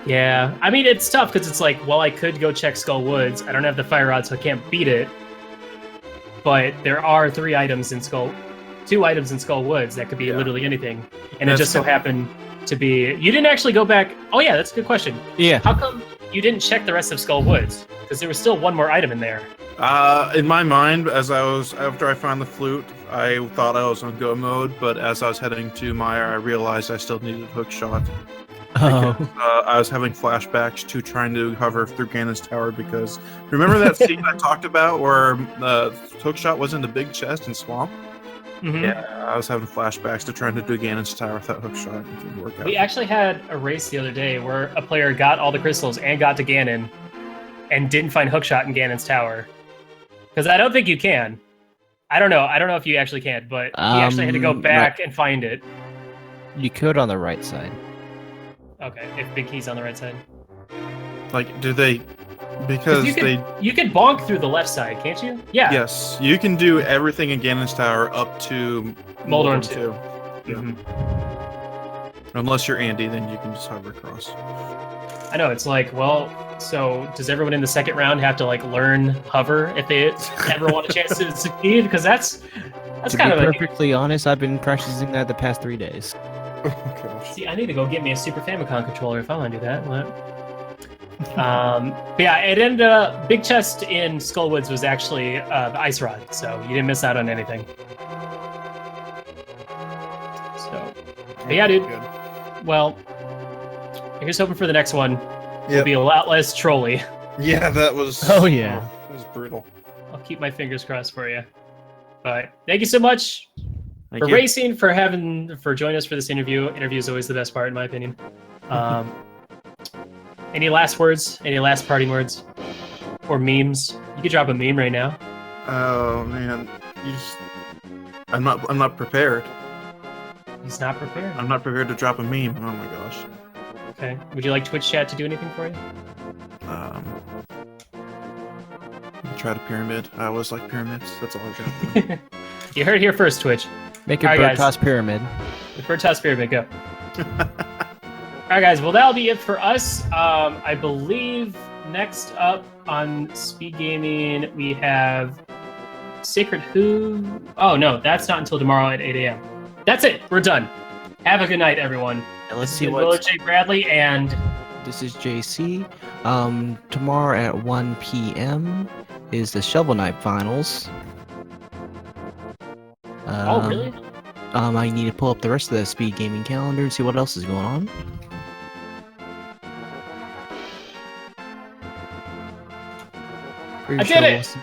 Yeah, I mean, it's tough because it's like, well, I could go check Skull Woods. I don't have the fire rod, so I can't beat it. But there are 2 items in Skull Woods that could be literally anything. And it just so happened to be... You didn't actually go back... Oh yeah, that's a good question. Yeah. How come you didn't check the rest of Skull Woods? Because there was still one more item in there. In my mind, after I found the flute, I thought I was on go mode, but as I was heading to Maya, I realized I still needed hook shot. Oh. Because, I was having flashbacks to trying to hover through Ganon's tower because remember that scene I talked about where the hook shot was in the big chest and swamp? Mm-hmm. Yeah, I was having flashbacks to trying to do Ganon's tower with that hook shot. It didn't work out. We actually had a race the other day where a player got all the crystals and got to Ganon and didn't find hookshot in Ganon's tower. Because I don't think you can. I don't know if you actually can, but he actually had to go back and find it. You could on the right side. Okay, if Big Key's on the right side. Like, do they... Because you can bonk through the left side, can't you? Yeah. Yes, you can do everything in Ganon's tower up to Moldorm 2. Yeah. Mm-hmm. Unless you're Andy, then you can just hover across. I know, it's like, well, so does everyone in the second round have to like learn hover if they ever want a chance to succeed? Because that's kind of perfectly honest, I've been practicing that the past 3 days. Oh gosh. See, I need to go get me a Super Famicom controller if I want to do that. But yeah, it ended up big chest in Skullwoods was actually the ice rod, so you didn't miss out on anything. So, but yeah, dude. Good. Well, here's hoping for the next one. Yep. It'll be a lot less trolly. Yeah, that was... Oh, yeah. It was brutal. I'll keep my fingers crossed for you. But thank you so much Thank for you. racing, for joining us for this interview. Interview is always the best part, in my opinion. Any last words? Any last parting words? Or memes? You could drop a meme right now. Oh man, I'm not prepared. He's not prepared. I'm not prepared to drop a meme. Oh my gosh. Okay. Would you like Twitch chat to do anything for you? Try to pyramid. I always like pyramids. That's all I got. You heard it here first, Twitch. Make a All right, bird guys. toss pyramid. The bird toss pyramid, go. All right, guys. Well, that'll be it for us. I believe next up on Speed Gaming, we have Sacred Who. Oh, no, that's not until tomorrow at 8 a.m. That's it. We're done. Have a good night, everyone. And let's This see has been what. Willard J. Bradley, and This is JC. Tomorrow at 1 p.m. is the Shovel Knight Finals. oh, really? I need to pull up the rest of the Speed Gaming calendar and see what else is going on. I did it!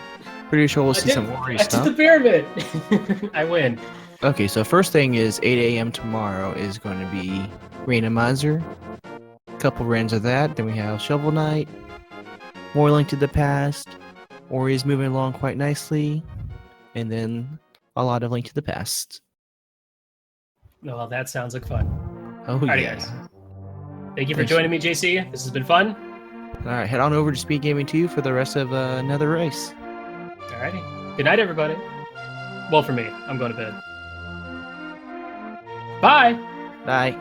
Pretty sure we'll I see did- some Warrior I did stuff. the pyramid. I win. Okay, so first thing is 8 a.m. tomorrow is going to be Randomizer. A couple runs of that. Then we have Shovel Knight, more Link to the Past, Ori is moving along quite nicely, and then a lot of Link to the Past. Well, that sounds like fun. Oh Alrighty, yeah. guys. Thank you for Thanks. joining me, JC. This has been fun. All right, head on over to Speed Gaming 2 for the rest of another race. Alrighty. Good night, everybody. Well, for me, I'm going to bed. Bye. Bye.